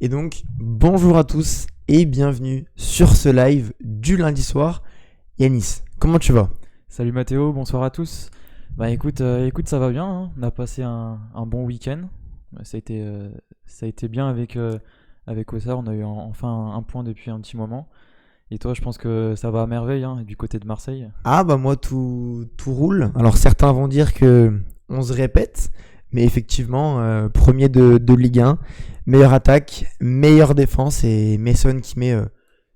Et donc, bonjour à tous et bienvenue sur ce live du lundi soir. Yanis, comment tu vas? Salut Mathéo, bonsoir à tous. Bah écoute, ça va bien, hein. On a passé un bon week-end. Ça a été bien avec Ossar, on a eu enfin un point depuis un petit moment. Et toi, je pense que ça va à merveille, hein, du côté de Marseille. Ah bah moi tout roule. Alors certains vont dire que on se répète, mais effectivement, premier de Ligue 1, meilleure attaque, meilleure défense et Mason qui met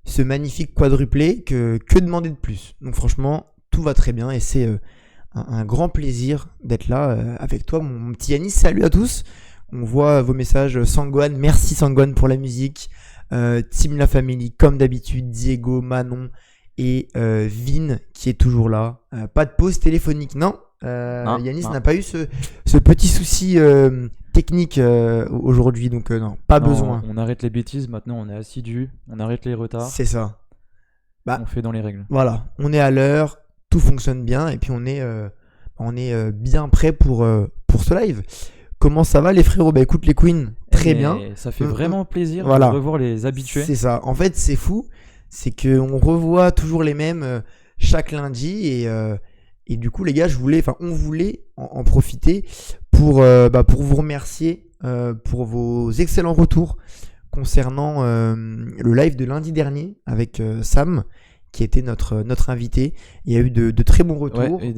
ce magnifique quadruplé que demander de plus. Donc franchement, tout va très bien et c'est un grand plaisir d'être là avec toi, mon petit Yanis. Salut à tous. On voit vos messages. Sangwan, merci Sangwan pour la musique. Team La Family, comme d'habitude. Diego, Manon et Vin qui est toujours là. Pas de pause téléphonique, non. Yanis n'a pas eu ce petit souci technique aujourd'hui, donc non, pas besoin. On arrête les bêtises, maintenant on est assidu, on arrête les retards. C'est ça. On fait dans les règles. Voilà, on est à l'heure, tout fonctionne bien et puis on est bien prêt pour ce live. Comment ça va les frérots? Bah écoute les queens, très bien. Ça fait vraiment plaisir voilà. de revoir les habitués. C'est ça, en fait c'est fou, c'est qu'on revoit toujours les mêmes chaque lundi et du coup les gars, on voulait en profiter pour vous remercier pour vos excellents retours concernant le live de lundi dernier avec Sam qui était notre invité. Il y a eu de très bons retours. Ouais,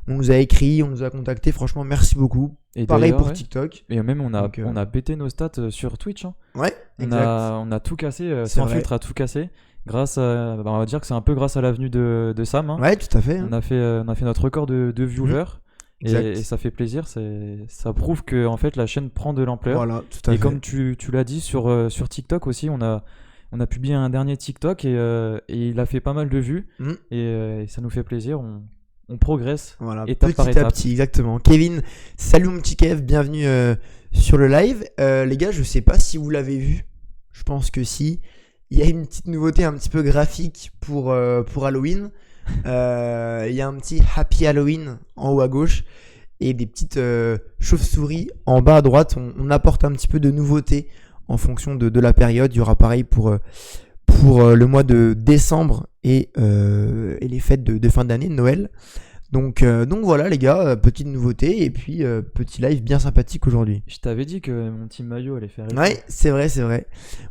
on nous a écrit, on nous a contacté. Franchement, merci beaucoup. Et pareil pour TikTok. Et même on a pété nos stats sur Twitch. Hein. Ouais, exact. On a tout cassé, sans filtre à tout casser. Grâce à, on va dire que c'est un peu grâce à l'avenue de Sam. Hein. Ouais, tout à fait. On a fait notre record de viewers. Et ça fait plaisir. Ça prouve que en fait la chaîne prend de l'ampleur. Voilà, tout à fait. Et comme tu l'as dit sur TikTok aussi, on a publié un dernier TikTok et il a fait pas mal de vues et ça nous fait plaisir, on progresse étape par étape. Petit à petit, exactement. Kevin, salut mon petit Kev, bienvenue sur le live. Les gars, je sais pas si vous l'avez vu, je pense que si. Il y a une petite nouveauté un petit peu graphique pour Halloween. Il y a un petit Happy Halloween en haut à gauche et des petites chauves-souris en bas à droite. On apporte un petit peu de nouveauté en fonction de la période. Il y aura pareil pour le mois de décembre et les fêtes de fin d'année, de Noël. Donc voilà les gars, petite nouveauté et puis petit live bien sympathique aujourd'hui. Je t'avais dit que mon petit maillot allait faire effet. Ouais, c'est vrai.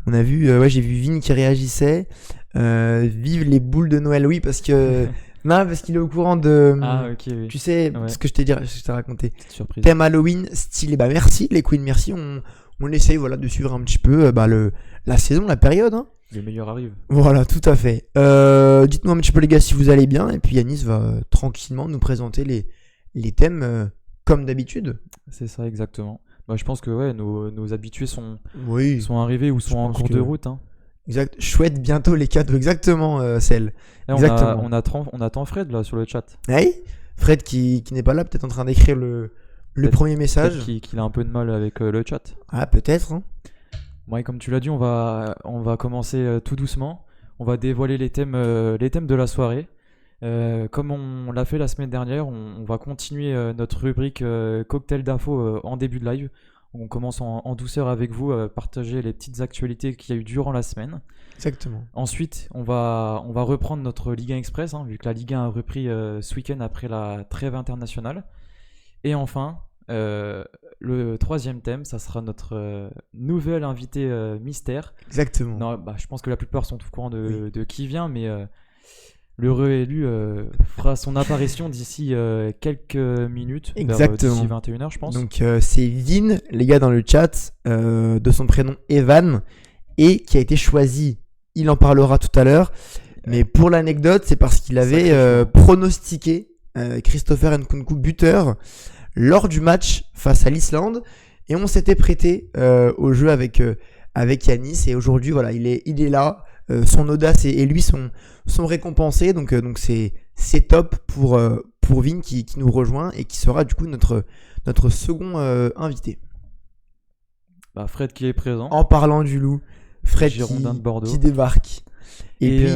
On a vu, j'ai vu Vin qui réagissait. Vive les boules de Noël, oui, parce que... Non, parce qu'il est au courant de... Ah, ok, oui. Tu sais, ce que je t'ai raconté. Surprise. Thème Halloween, stylé. Bah merci les queens, merci. On essaye de suivre un petit peu la saison, la période. Hein. Le meilleur arrive. Voilà, tout à fait. Dites-nous un petit peu les gars si vous allez bien. Et puis Yanis va tranquillement nous présenter les thèmes comme d'habitude. C'est ça, exactement. Bah, je pense que nos habitués sont arrivés ou sont en cours que... de route. Hein. Exact. Chouette, bientôt les cadeaux. Exactement, celle. Exactement. On attend Fred là sur le chat. Hey, Fred qui n'est pas là, peut-être en train d'écrire le premier message. Peut-être qu'il a un peu de mal avec le chat. Ah, peut-être. Hein. Ouais, comme tu l'as dit, on va commencer tout doucement. On va dévoiler les thèmes de la soirée. Comme on l'a fait la semaine dernière, on va continuer notre rubrique cocktail d'infos en début de live. On commence en douceur avec vous, partager les petites actualités qu'il y a eu durant la semaine. Exactement. Ensuite, on va reprendre notre Ligue 1 Express, hein, vu que la Ligue 1 a repris ce week-end après la trêve internationale. Et enfin, le troisième thème, ça sera notre nouvel invité mystère. Exactement. Non, je pense que la plupart sont au courant de qui vient, mais l'heureux élu fera son apparition d'ici quelques minutes, exactement. D'ici 21h, je pense. Donc c'est Vin, les gars dans le chat, de son prénom Evan, et qui a été choisi. Il en parlera tout à l'heure. Mais pour l'anecdote, c'est parce qu'il avait pronostiqué Christopher Nkunku buteur lors du match face à l'Islande. Et on s'était prêté au jeu avec Yanis. Et aujourd'hui, voilà, il est là. Son audace et lui sont récompensés. Donc c'est top pour Vin qui nous rejoint et qui sera du coup notre second invité. Fred qui est présent. En parlant du loup, Fred Girondin de Bordeaux. qui débarque. Et puis,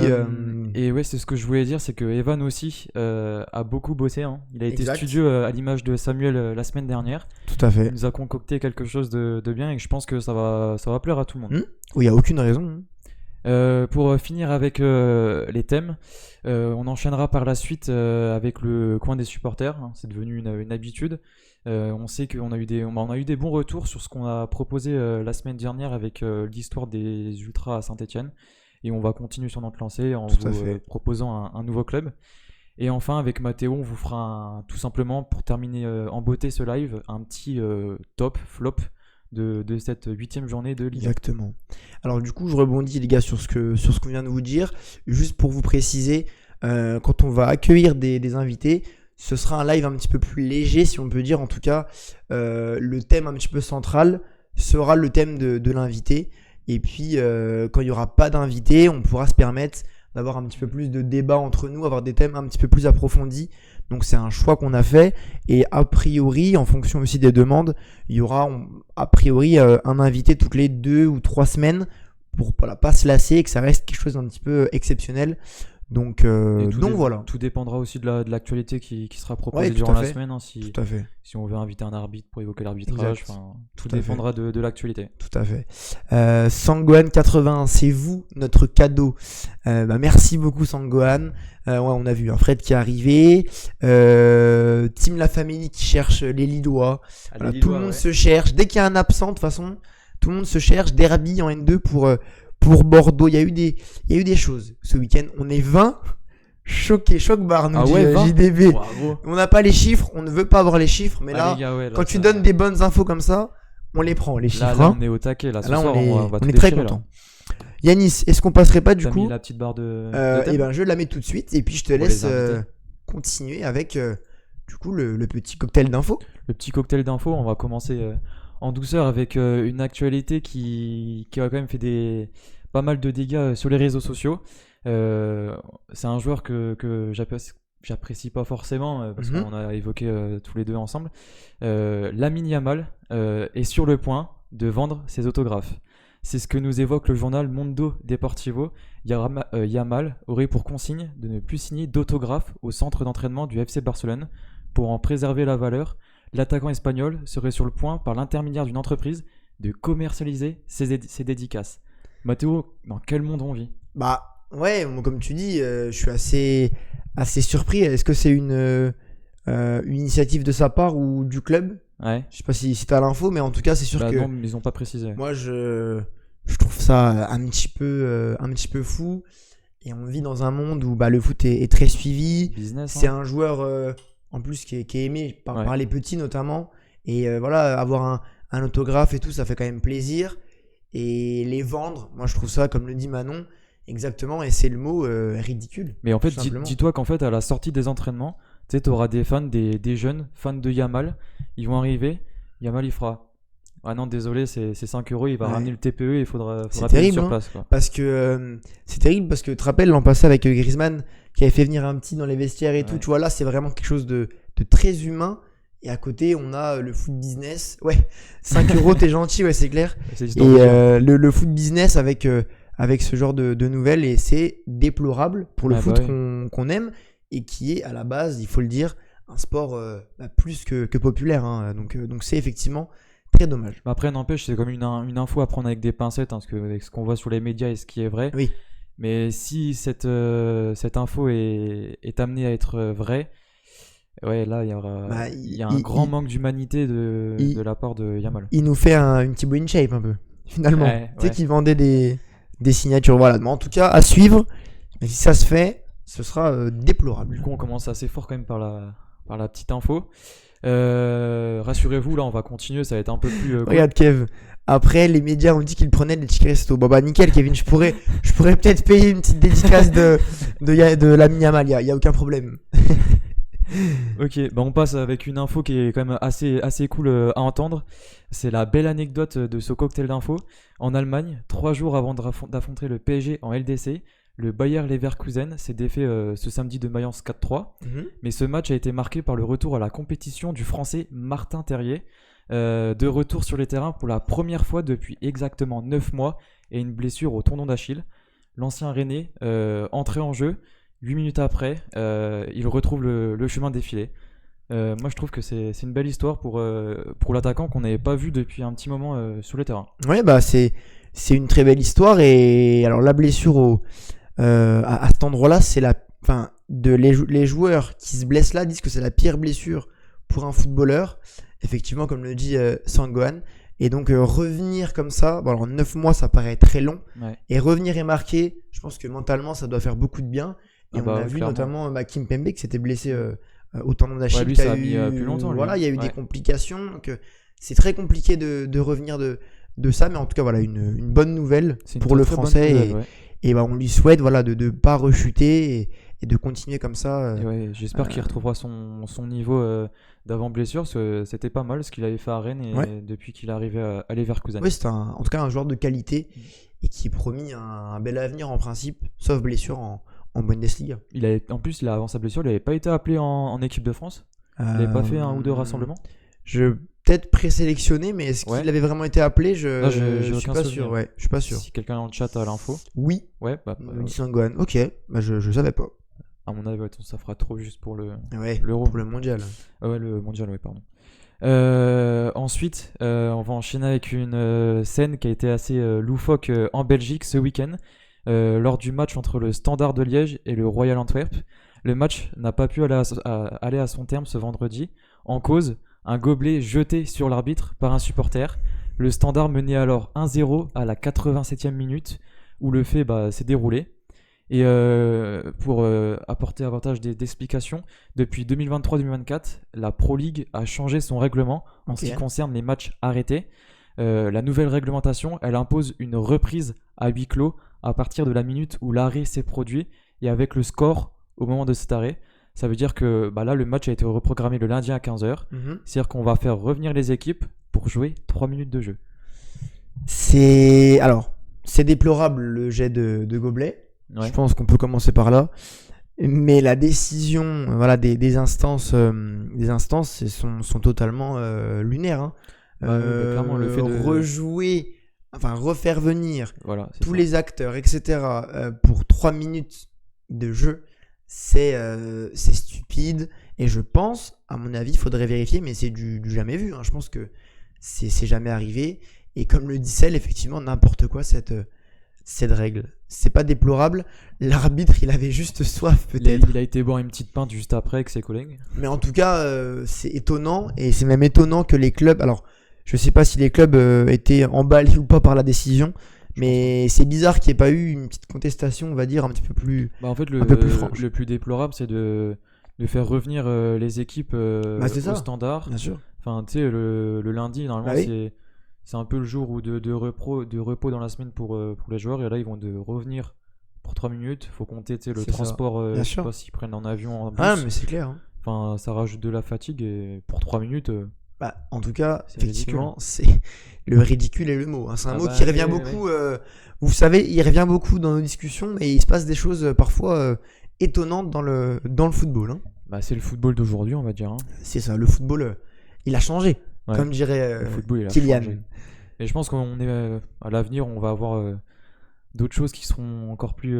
et ouais, c'est ce que je voulais dire, c'est que Evan aussi a beaucoup bossé, hein. Il a été exact. studieux à l'image de Samuel la semaine dernière. Tout à fait. Il nous a concocté quelque chose de bien et je pense que ça va plaire à tout le monde. Oui, il n'y a aucune raison. Pour finir avec les thèmes, on enchaînera par la suite avec le coin des supporters, hein. C'est devenu une habitude. On sait qu'on a eu on a eu des bons retours sur ce qu'on a proposé la semaine dernière avec l'histoire des Ultras à Saint-Etienne. Et on va continuer sur notre lancée en Tout à vous fait. proposant un nouveau club. Et enfin, avec Mathéo, on vous fera tout simplement, pour terminer en beauté ce live, un petit top, flop de cette 8e journée de Ligue 1. Exactement. Alors du coup, je rebondis les gars sur ce qu'on vient de vous dire. Juste pour vous préciser, quand on va accueillir des invités, ce sera un live un petit peu plus léger, si on peut dire. En tout cas, le thème un petit peu central sera le thème de l'invité. Et puis, quand il n'y aura pas d'invité, on pourra se permettre d'avoir un petit peu plus de débat entre nous, avoir des thèmes un petit peu plus approfondis. Donc c'est un choix qu'on a fait. Et a priori, en fonction aussi des demandes, il y aura a priori un invité toutes les 2 ou 3 semaines pour pas se lasser et que ça reste quelque chose d'un petit peu exceptionnel. Donc voilà. Tout dépendra aussi de l'actualité qui sera proposée Ouais, tout durant à la fait. semaine, hein, si Tout à fait. on veut inviter un arbitre pour évoquer l'arbitrage. Exact. Tout Tout à dépendra de l'actualité. Tout à fait. Sangohan81, c'est vous, notre cadeau. Merci beaucoup Sangohan. On a vu un Fred qui est arrivé. Team La Famille qui cherche les Lillois. Voilà, tout le monde se cherche. Dès qu'il y a un absent, de toute façon, tout le monde se cherche. Derby en N2 pour Bordeaux. Il y a eu des choses ce week-end. On est 20. Choc barre, nous dit 20. JDB. Bravo. On n'a pas les chiffres, on ne veut pas avoir les chiffres, mais là, les gars, ouais, quand tu donnes des bonnes infos comme ça, on les prend, les chiffres. Là, on est au taquet. Là, ce soir, on va on tout est très déchirer, content. Yanis, est-ce qu'on passerait pas du T'as coup mis la petite barre de thème je la mets tout de suite et puis je te Pour laisse les invités. continuer avec du coup le petit cocktail d'infos. Le petit cocktail d'infos, on va commencer en douceur avec une actualité qui a quand même fait pas mal de dégâts sur les réseaux sociaux. C'est un joueur que j'apprécie pas forcément parce qu'on a évoqué tous les deux ensemble. Lamine Yamal est sur le point de vendre ses autographes. C'est ce que nous évoque le journal Mundo Deportivo. Yamal aurait pour consigne de ne plus signer d'autographes au centre d'entraînement du FC Barcelone. Pour en préserver la valeur, l'attaquant espagnol serait sur le point, par l'intermédiaire d'une entreprise, de commercialiser ses dédicaces. Mathéo, dans quel monde on vit ? Ouais, comme tu dis, je suis assez surpris. Est-ce que c'est une initiative de sa part ou du club ? Ouais. Je sais pas si tu as l'info, mais en tout cas, c'est sûr que non, ils ont pas précisé. moi, je trouve ça un petit peu fou. Et on vit dans un monde où le foot est très suivi. Business, C'est hein. un joueur en plus qui est aimé Ouais. par les petits notamment. Et avoir un autographe et tout, ça fait quand même plaisir. Et les vendre, moi je trouve ça, comme le dit Manon, exactement, et c'est le mot ridicule. Mais en fait, tout simplement. dis-toi qu'en fait, à la sortie des entraînements, tu sais, t'auras des fans, des jeunes fans de Yamal. Ils vont arriver. Yamal, il fera: ah non, désolé, c'est 5 euros. Il va Ouais. ramener le TPE et il faudra C'est payer terrible, sur hein. place, quoi. Parce que c'est terrible parce que tu te rappelles l'an passé avec Griezmann qui avait fait venir un petit dans les vestiaires et tout. Ouais. Tu vois, là, c'est vraiment quelque chose de très humain. Et à côté, on a le foot business. Ouais, 5 euros, t'es gentil, ouais, c'est clair. C'est Et l'histoire de dire. le foot business avec ce genre de nouvelles, et c'est déplorable pour le Ah, foot bah oui. qu'on aime et qui est à la base, il faut le dire, un sport plus que populaire, hein. Donc c'est effectivement très dommage. Mais après, n'empêche, c'est comme une info à prendre avec des pincettes, hein, parce que avec ce qu'on voit sur les médias et ce qui est vrai. Oui. Mais si cette info est amenée à être vraie, ouais, là, il y a un grand manque d'humanité de la part de Yamal. Il nous fait une Thibaut InShape un peu, finalement. Ouais, Tu sais ouais. qu'il vendait des signatures. Voilà. Mais en tout cas, à suivre. Mais si ça se fait, ce sera déplorable. Du coup, on commence assez fort quand même par la petite info. Rassurez-vous, là, on va continuer, ça va être un peu plus. Cool. Regarde Kev, après les médias ont dit qu'il prenait des tickets resto. Nickel Kevin, je pourrais peut-être payer une petite dédicace de Lamine Yamal, il y a aucun problème. Ok, on passe avec une info qui est quand même assez cool à entendre. C'est la belle anecdote de ce cocktail d'infos. En Allemagne, 3 jours avant d'affronter le PSG en LDC, le Bayer Leverkusen s'est défait ce samedi de Mayence 4-3. Mais ce match a été marqué par le retour à la compétition du Français Martin Terrier, de retour sur les terrains pour la première fois depuis exactement 9 mois et une blessure au tendon d'Achille. l'ancien Rennais, entré en jeu. 8 minutes après, il retrouve le chemin défilé. Moi, je trouve que c'est une belle histoire pour l'attaquant qu'on n'avait pas vu depuis un petit moment sur le terrain. Ouais, bah c'est une très belle histoire. Et alors la blessure à cet endroit-là, c'est enfin, les joueurs qui se blessent là disent que c'est la pire blessure pour un footballeur. Effectivement, comme le dit Sangohan. Et donc revenir comme ça, bon, alors 9 mois ça paraît très long. Ouais. Et revenir et marquer, je pense que mentalement ça doit faire beaucoup de bien. Et on a vu clairement. notamment Kimpembe qui s'était blessé au tendon d'Achille. Lui, qui ça a mis plus longtemps. Voilà, il y a eu des Ouais. complications. Donc c'est très compliqué de revenir de ça. Mais en tout cas, voilà, une bonne nouvelle C'est une pour le très bonne français. nouvelle, ouais. Et bah, on lui souhaite voilà, de ne pas rechuter et de continuer comme ça. Et ouais, j'espère qu'il retrouvera son niveau d'avant blessure, parce que c'était pas mal ce qu'il avait fait à Rennes et Ouais. depuis qu'il est arrivé à Leverkusen. Oui, c'est en tout cas un joueur de qualité et qui est promis un bel avenir en principe, sauf blessure en Bundesliga. En plus, avant sa blessure, il n'avait pas été appelé en équipe de France. Il n'avait pas fait un ou deux rassemblements. Peut-être présélectionné, mais est-ce Ouais. qu'il avait vraiment été appelé? Là, j'ai Je suis aucun pas souvenir. sûr. Ouais, je suis pas sûr. Si quelqu'un dans le chat a l'info. Oui, Ouais, me dit Sangohan. Ok, bah je savais pas. à mon avis, ouais, ça fera trop juste pour Ouais, l'Euro. pour le mondial. Ouais, le mondial, ouais, pardon. Ensuite, on va enchaîner avec une scène qui a été assez loufoque en Belgique ce week-end, lors du match entre le Standard de Liège et le Royal Antwerp. Le match n'a pas pu aller à son terme ce vendredi. En cause, un gobelet jeté sur l'arbitre par un supporter. Le Standard menait alors 1-0 à la 87e minute, où le fait s'est déroulé. Et pour apporter davantage d'explications, depuis 2023-2024, la Pro League a changé son règlement en ce qui concerne les matchs arrêtés. La nouvelle réglementation, elle impose une reprise à huis clos à partir de la minute où l'arrêt s'est produit et avec le score au moment de cet arrêt. Ça veut dire que là, le match a été reprogrammé le lundi à 15h. C'est-à-dire qu'on va faire revenir les équipes pour jouer 3 minutes de jeu. C'est déplorable le jet de gobelet. Ouais. Je pense qu'on peut commencer par là. Mais la décision voilà, des instances sont totalement lunaires. Hein. Clairement, le fait de rejouer, enfin refaire venir voilà, tous les acteurs, etc. Pour 3 minutes de jeu, c'est stupide. Et je pense, à mon avis, il faudrait vérifier, mais c'est du jamais vu. Hein. Je pense que c'est jamais arrivé. Et comme le dit Cell, effectivement, n'importe quoi cette règle. C'est pas déplorable. L'arbitre, il avait juste soif peut-être. Il a été boire une petite pinte juste après avec ses collègues. Mais en tout cas, c'est étonnant. Et c'est même étonnant que les clubs... Alors, je sais pas si les clubs étaient emballés ou pas par la décision. Mais c'est bizarre qu'il n'y ait pas eu une petite contestation, on va dire, un petit peu plus En fait, un peu plus franche. le plus déplorable, c'est de faire revenir les équipes c'est ça. au Standard. Bien sûr. Enfin, tu sais, le lundi, normalement, Oui. c'est un peu le jour de repos dans la semaine pour les joueurs. Et là, ils vont revenir pour 3 minutes. Il faut compter le C'est transport. Bien Je sais sûr. pas s'ils prennent en avion, en bus. Ah, mais c'est clair. Hein. Enfin, ça rajoute de la fatigue. Et pour 3 minutes, En tout cas, c'est effectivement, c'est le ridicule est le mot. Hein. C'est un mot qui revient oui, beaucoup. Vous savez, il revient beaucoup dans nos discussions, mais il se passe des choses parfois étonnantes dans le football. Hein. c'est le football d'aujourd'hui, on va dire. Hein. C'est ça, le football, il a changé, Ouais. comme dirait Le football, il a Kylian. changé. Et je pense qu'on est à l'avenir, on va avoir d'autres choses qui seront encore plus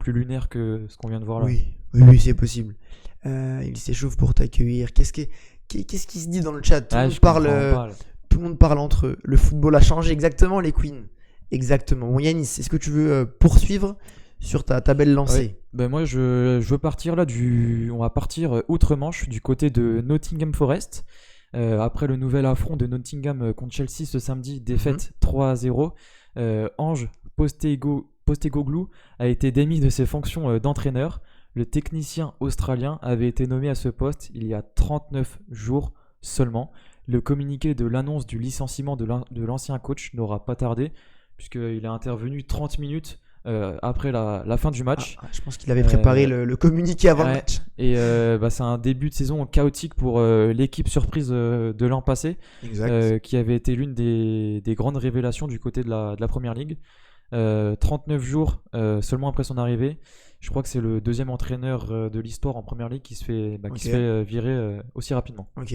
lunaires que ce qu'on vient de voir là. Oui, c'est possible. Il s'échauffe pour t'accueillir. Qu'est-ce qui se dit dans le chat? Tout le monde parle entre eux. Le football a changé, exactement, les Queens. Exactement. Bon, Yanis, est-ce que tu veux poursuivre sur ta belle lancée? Ouais. Moi, je veux partir là on va partir outre-Manche du côté de Nottingham Forest. Après le nouvel affront de Nottingham contre Chelsea ce samedi, défaite 3-0. Ange Postecoglou a été démis de ses fonctions d'entraîneur. Le technicien australien avait été nommé à ce poste il y a 39 jours seulement. Le communiqué de l'annonce du licenciement de l'ancien coach n'aura pas tardé, puisqu'il a intervenu 30 minutes après la fin du match. Je pense qu'il avait préparé le communiqué avant le match. Et c'est un début de saison chaotique pour l'équipe surprise de l'an passé, qui avait été l'une des grandes révélations du côté de la Première Ligue. 39 jours seulement après son arrivée. Je crois que c'est le deuxième entraîneur de l'histoire en Première Ligue qui se fait virer aussi rapidement. Ok.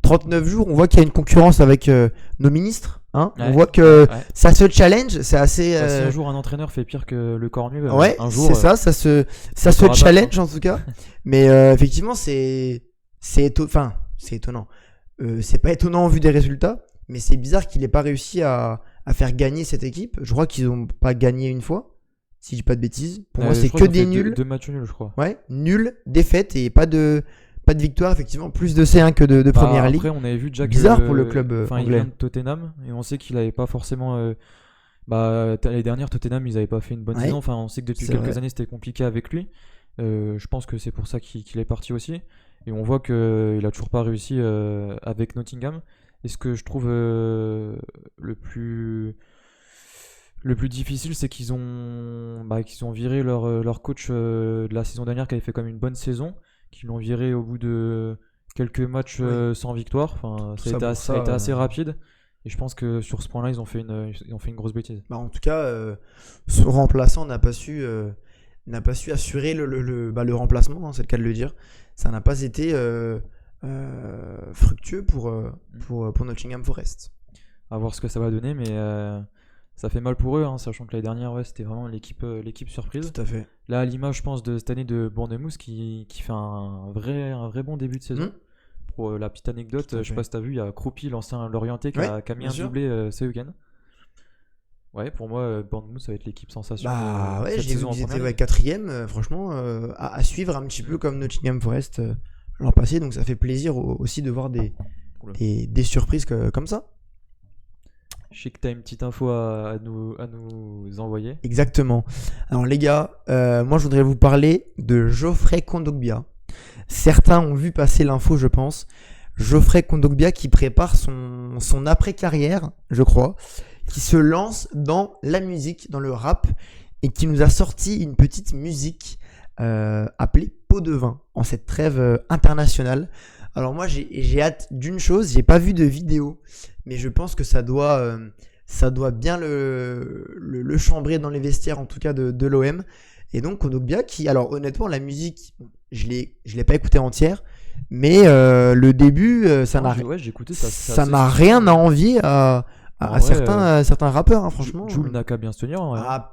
39 jours, on voit qu'il y a une concurrence avec nos ministres, Hein, on Ouais, voit que ouais. ça se challenge, c'est assez. Bah, si un jour un entraîneur fait pire que le cornu, Ouais, un jour, c'est ça, ça se faudra battre, challenge hein. en tout cas. Mais effectivement, enfin, c'est étonnant. C'est pas étonnant au vu des résultats, mais c'est bizarre qu'il ait pas réussi à faire gagner cette équipe. Je crois qu'ils ont pas gagné une fois, si je dis pas de bêtises. Pour moi, Je c'est crois que qu'ils ont des fait nuls. deux matchs nuls, je crois. Ouais, nuls, défaites et pas de victoire, effectivement. Plus de C1 que de Bah, Première après, Ligue. on avait vu déjà que, Bizarre pour le club enfin, il anglais. vient de Tottenham et on sait qu'il avait pas forcément. Bah, l'année dernière, Tottenham, ils avaient pas fait une bonne Ouais, saison. Enfin, on sait que depuis c'est quelques vrai. années, c'était compliqué avec lui. Je pense que c'est pour ça qu'il est parti aussi. Et on voit qu'il a toujours pas réussi avec Nottingham. Et ce que je trouve le plus difficile, c'est qu'ils ont viré leur coach de la saison dernière qui avait fait comme une bonne saison, qu'ils l'ont viré au bout de quelques matchs Oui. sans victoire. Enfin, Tout ça a ça été pour assez, ça a été ça. assez rapide. Et je pense que sur ce point-là, ils ont fait une grosse bêtise. Bah, en tout cas, son remplaçant n'a pas su assurer le remplacement, hein, c'est le cas de le dire. Ça n'a pas été fructueux pour Nottingham Forest. À voir ce que ça va donner, mais ça fait mal pour eux, hein, sachant que l'année dernière, ouais, c'était vraiment l'équipe surprise. Tout à fait. Là, à l'image, je pense, de cette année de Bournemouth qui fait un vrai bon début de saison. Pour la petite anecdote, Tout à je sais fait. pas si t'as vu, il y a Kroupi, l'ancien Lorientais, qui Ouais, a mis bien un sûr. doublé ce week-end. Ouais, pour moi, Bournemouth, ça va être l'équipe sensation Bah de ouais, cette j'ai vu saison en qu'ils étaient première ligue. quatrième, franchement, à suivre un petit peu comme Nottingham Forest l'an passé, donc ça fait plaisir aussi de voir Oula. des surprises comme ça. Je sais que t'as une petite info à nous envoyer. Exactement. Alors les gars, moi je voudrais vous parler de Geoffrey Kondogbia. Certains ont vu passer l'info, je pense. Geoffrey Kondogbia qui prépare son après-carrière, je crois, qui se lance dans la musique, dans le rap, et qui nous a sorti une petite musique appelée Pot de vin, en cette trêve internationale. Alors moi j'ai hâte d'une chose, j'ai pas vu de vidéo, mais je pense que ça doit bien le chambrer dans les vestiaires, en tout cas de l'OM. Et donc Kondogbia qui, alors honnêtement, la musique, bon, je l'ai pas écoutée entière, mais le début, Ouais, j'ai écouté, c'est ça assez n'a stylé, rien à hein. envier En à vrai, certains rappeurs, hein, franchement. Jul n'a qu'à bien se tenir, en vrai, hein. Ah,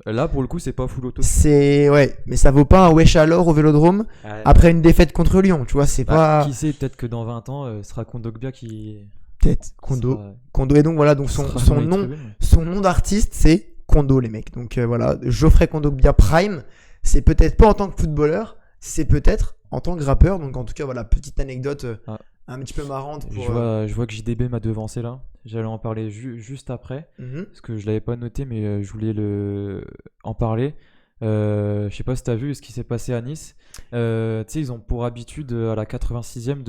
Là, pour le coup, c'est pas full auto. ouais, mais ça vaut pas un wesh alors au Vélodrome Ouais. après une défaite contre Lyon, tu vois, c'est Bah, pas qui sait, peut-être que dans 20 ans, ce sera Kondogbia qui peut-être Kondo. sera, Kondo, et donc voilà, donc qui sera son dans les nom, tribunes. son nom d'artiste c'est Kondo, les mecs. Donc voilà, Geoffrey Kondogbia Prime, c'est peut-être pas en tant que footballeur, c'est peut-être en tant que rappeur. Donc en tout cas voilà, petite anecdote Ah. un petit peu marrante pour. Je vois que JDB m'a devancé là. J'allais en parler juste après. Mhm. Parce que je l'avais pas noté, mais je voulais en parler. Je sais pas si t'as vu ce qui s'est passé à Nice. Tu sais, ils ont pour habitude à la 86e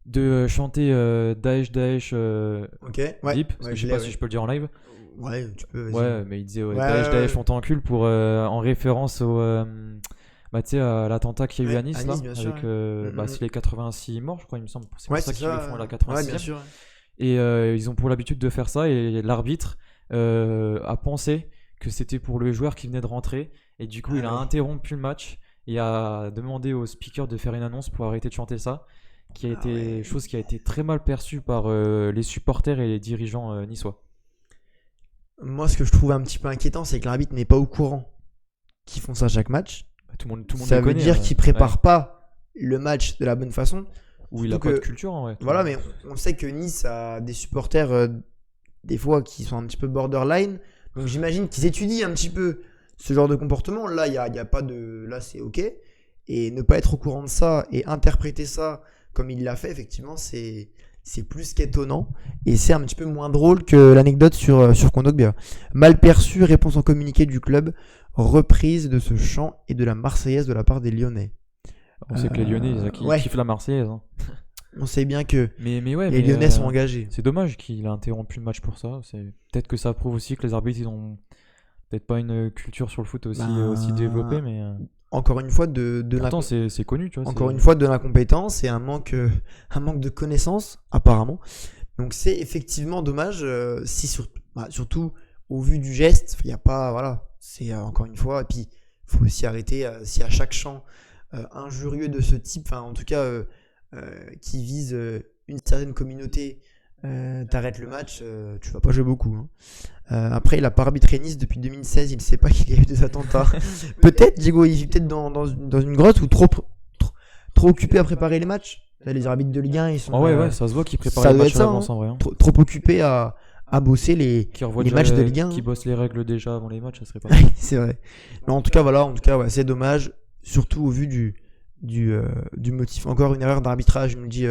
de chanter Daesh Daesh Ok, ouais, Deep. Parce que je sais pas si je peux le dire en live. Ouais, tu peux. Vas-y. Ouais, mais il disait Ouais, Daesh ouais, Daesh ouais. on t'encule pour en référence au bah, tu sais, à l'attentat qu'il y a eu Ouais, à Nice à là, Nice, bien sûr, avec ouais. bah, c'est les 86 morts, je crois, il me semble. C'est Ouais, pour ça c'est qu'ils le ça. font à la Ouais, 86e. bien sûr. Et ils ont pour l'habitude de faire ça, et l'arbitre a pensé que c'était pour le joueur qui venait de rentrer, et du coup Ah il a ouais. interrompu le match et a demandé au speaker de faire une annonce pour arrêter de chanter ça, qui a Ah été ouais. chose qui a été très mal perçue par les supporters et les dirigeants niçois. Moi, ce que je trouve un petit peu inquiétant, c'est que l'arbitre n'est pas au courant qu'ils font ça chaque match. Bah, tout le monde Ça les veut connaît, dire qu'il ouais. prépare pas le match de la bonne façon. Où il a Surtout pas de que, culture en vrai. voilà, mais on sait que Nice a des supporters des fois qui sont un petit peu borderline. Donc j'imagine qu'ils étudient un petit peu ce genre de comportement. Là, y a pas de, là c'est ok. Et ne pas être au courant de ça et interpréter ça comme il l'a fait, effectivement, c'est plus qu'étonnant. Et c'est un petit peu moins drôle que l'anecdote sur Kondogbia. Mal perçu, réponse en communiqué du club, reprise de ce chant et de la Marseillaise de la part des Lyonnais. On sait que les Lyonnais ils ouais. kiffent la Marseillaise, hein. On sait bien que Mais ouais, les mais, Lyonnais sont engagés. c'est dommage qu'il a interrompu le match pour ça. Peut-être que ça prouve aussi que les arbitres ils ont peut-être pas une culture sur le foot aussi développée, mais Encore une fois, de pourtant c'est connu, tu vois. encore une fois, de l'incompétence et un manque de connaissances, apparemment. Donc c'est effectivement dommage, surtout au vu du geste, il n'y a pas, voilà, c'est encore une fois, et puis il faut aussi arrêter, si à chaque chant injurieux de ce type, enfin en tout cas qui vise une certaine communauté, t'arrêtes le match, tu vas pas jouer beaucoup. Hein. Après, il a pas arbitré Nice depuis 2016, il sait pas qu'il y a eu des attentats. Peut-être, Diego, il est peut-être dans une grotte ou trop occupé à préparer les matchs. Là, les arbitres de Ligue 1, ils sont. Ouais, ça se voit qu'ils préparent ça les doit matchs être à ça, l'avance en vrai. Hein. trop occupé à bosser les matchs de Ligue 1. Qui bossent les règles déjà avant les matchs, ça serait pas. C'est vrai. Mais en tout cas, voilà, ouais, c'est dommage, surtout au vu du motif. Encore une erreur d'arbitrage, nous dit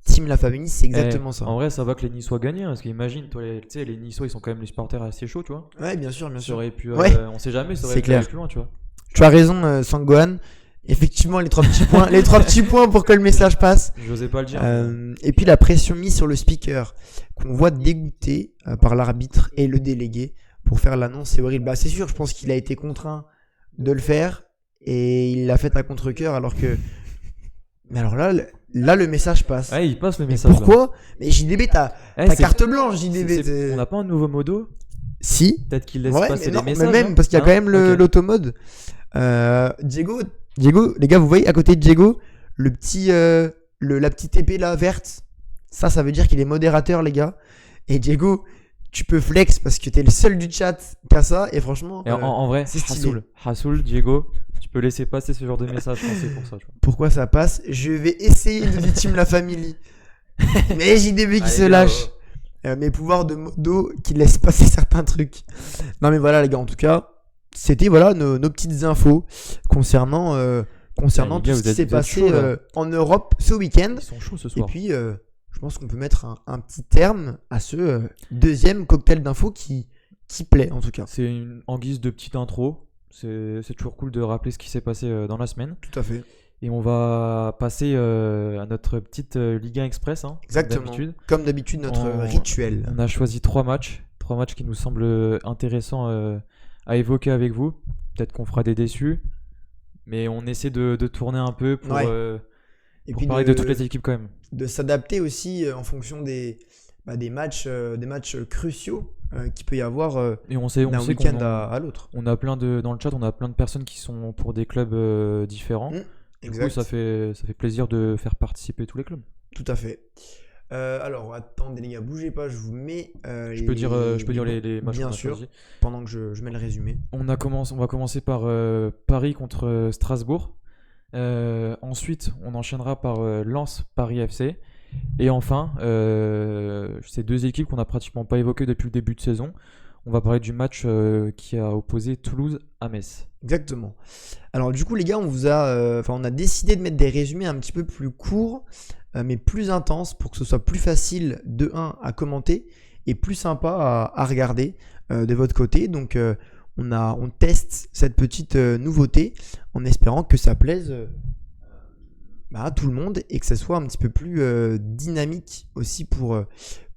Team La Famille, c'est exactement ça. En vrai, ça va que les Niçois gagnent, parce qu'imagine, toi, les Niçois, ils sont quand même les supporters assez chauds, tu vois. Ouais, bien sûr. Ça aurait pu, Ouais. on sait jamais, ça aurait C'est pu aller clair. plus loin, tu vois. Tu as raison, Sangohan. Effectivement, les 3 petits points pour que le message passe. J'osais pas le dire. Et puis la pression mise sur le speaker, qu'on voit dégoûté par l'arbitre et le délégué pour faire l'annonce, c'est horrible. Bah, c'est sûr, je pense qu'il a été contraint de le faire et il l'a fait à contre-cœur alors que. Mais alors là, le message passe. Ouais, il passe le Mais message. pourquoi? Mais JDB, t'as carte blanche, JDB. On n'a pas un nouveau modo? Si. Peut-être qu'il laisse Ouais, passer mais des non, messages. mais même hein. parce qu'il y a quand même Ok. l'automode. Diego, les gars, vous voyez à côté de Diego le petit, la petite épée là verte. Ça veut dire qu'il est modérateur, les gars. Et Diego, tu peux flex parce que t'es le seul du chat qui a ça. Et franchement, Et en vrai, c'est stylé. Hassoul, Diego, tu peux laisser passer ce genre de message quand c'est pour ça. Tu vois. Pourquoi ça passe? Je vais essayer de team la famille. Mais JDB qui Allez, se bien, lâche. Mes pouvoirs de modo qui laissent passer certains trucs. Non mais voilà les gars, en tout cas, c'était voilà nos petites infos concernant les tout gars, ce qui s'est vous êtes passé chauds, là. en Europe ce week-end. Ils sont chauds ce Et soir. puis, je pense qu'on peut mettre un petit terme à ce deuxième cocktail d'infos qui plaît en tout cas. En guise de petite intro. C'est toujours cool de rappeler ce qui s'est passé dans la semaine. Tout à fait. Et on va passer à notre petite Ligue 1 Express. Hein, Exactement. d'habitude. Comme d'habitude, notre On- rituel. On a choisi 3 matchs. 3 matchs qui nous semblent intéressants à évoquer avec vous. Peut-être qu'on fera des déçus. Mais on essaie de tourner un peu pour, Ouais. pour Et puis parler de toutes les équipes quand même. de s'adapter aussi en fonction des matchs cruciaux qu'il peut y avoir Et on sait d'un qu'on week-end à l'autre. on a dans le chat, on a plein de personnes qui sont pour des clubs différents. Du coup, Exact. ça fait plaisir de faire participer tous les clubs. Tout à fait. Alors, attendez les gars, bougez pas, je vous mets Je peux dire les matchs bien qu'on a sûr, choisis. pendant que je mets le résumé. On va commencer par Paris contre Strasbourg. Ensuite, on enchaînera par Lens Paris FC. Et enfin, ces 2 équipes qu'on n'a pratiquement pas évoquées depuis le début de saison. On va parler du match qui a opposé Toulouse à Metz. Exactement. Alors du coup les gars, on a décidé de mettre des résumés un petit peu plus courts, mais plus intenses pour que ce soit plus facile de 1 à commenter et plus sympa à regarder de votre côté. Donc on teste cette petite nouveauté en espérant que ça plaise à tout le monde et que ça soit un petit peu plus dynamique aussi pour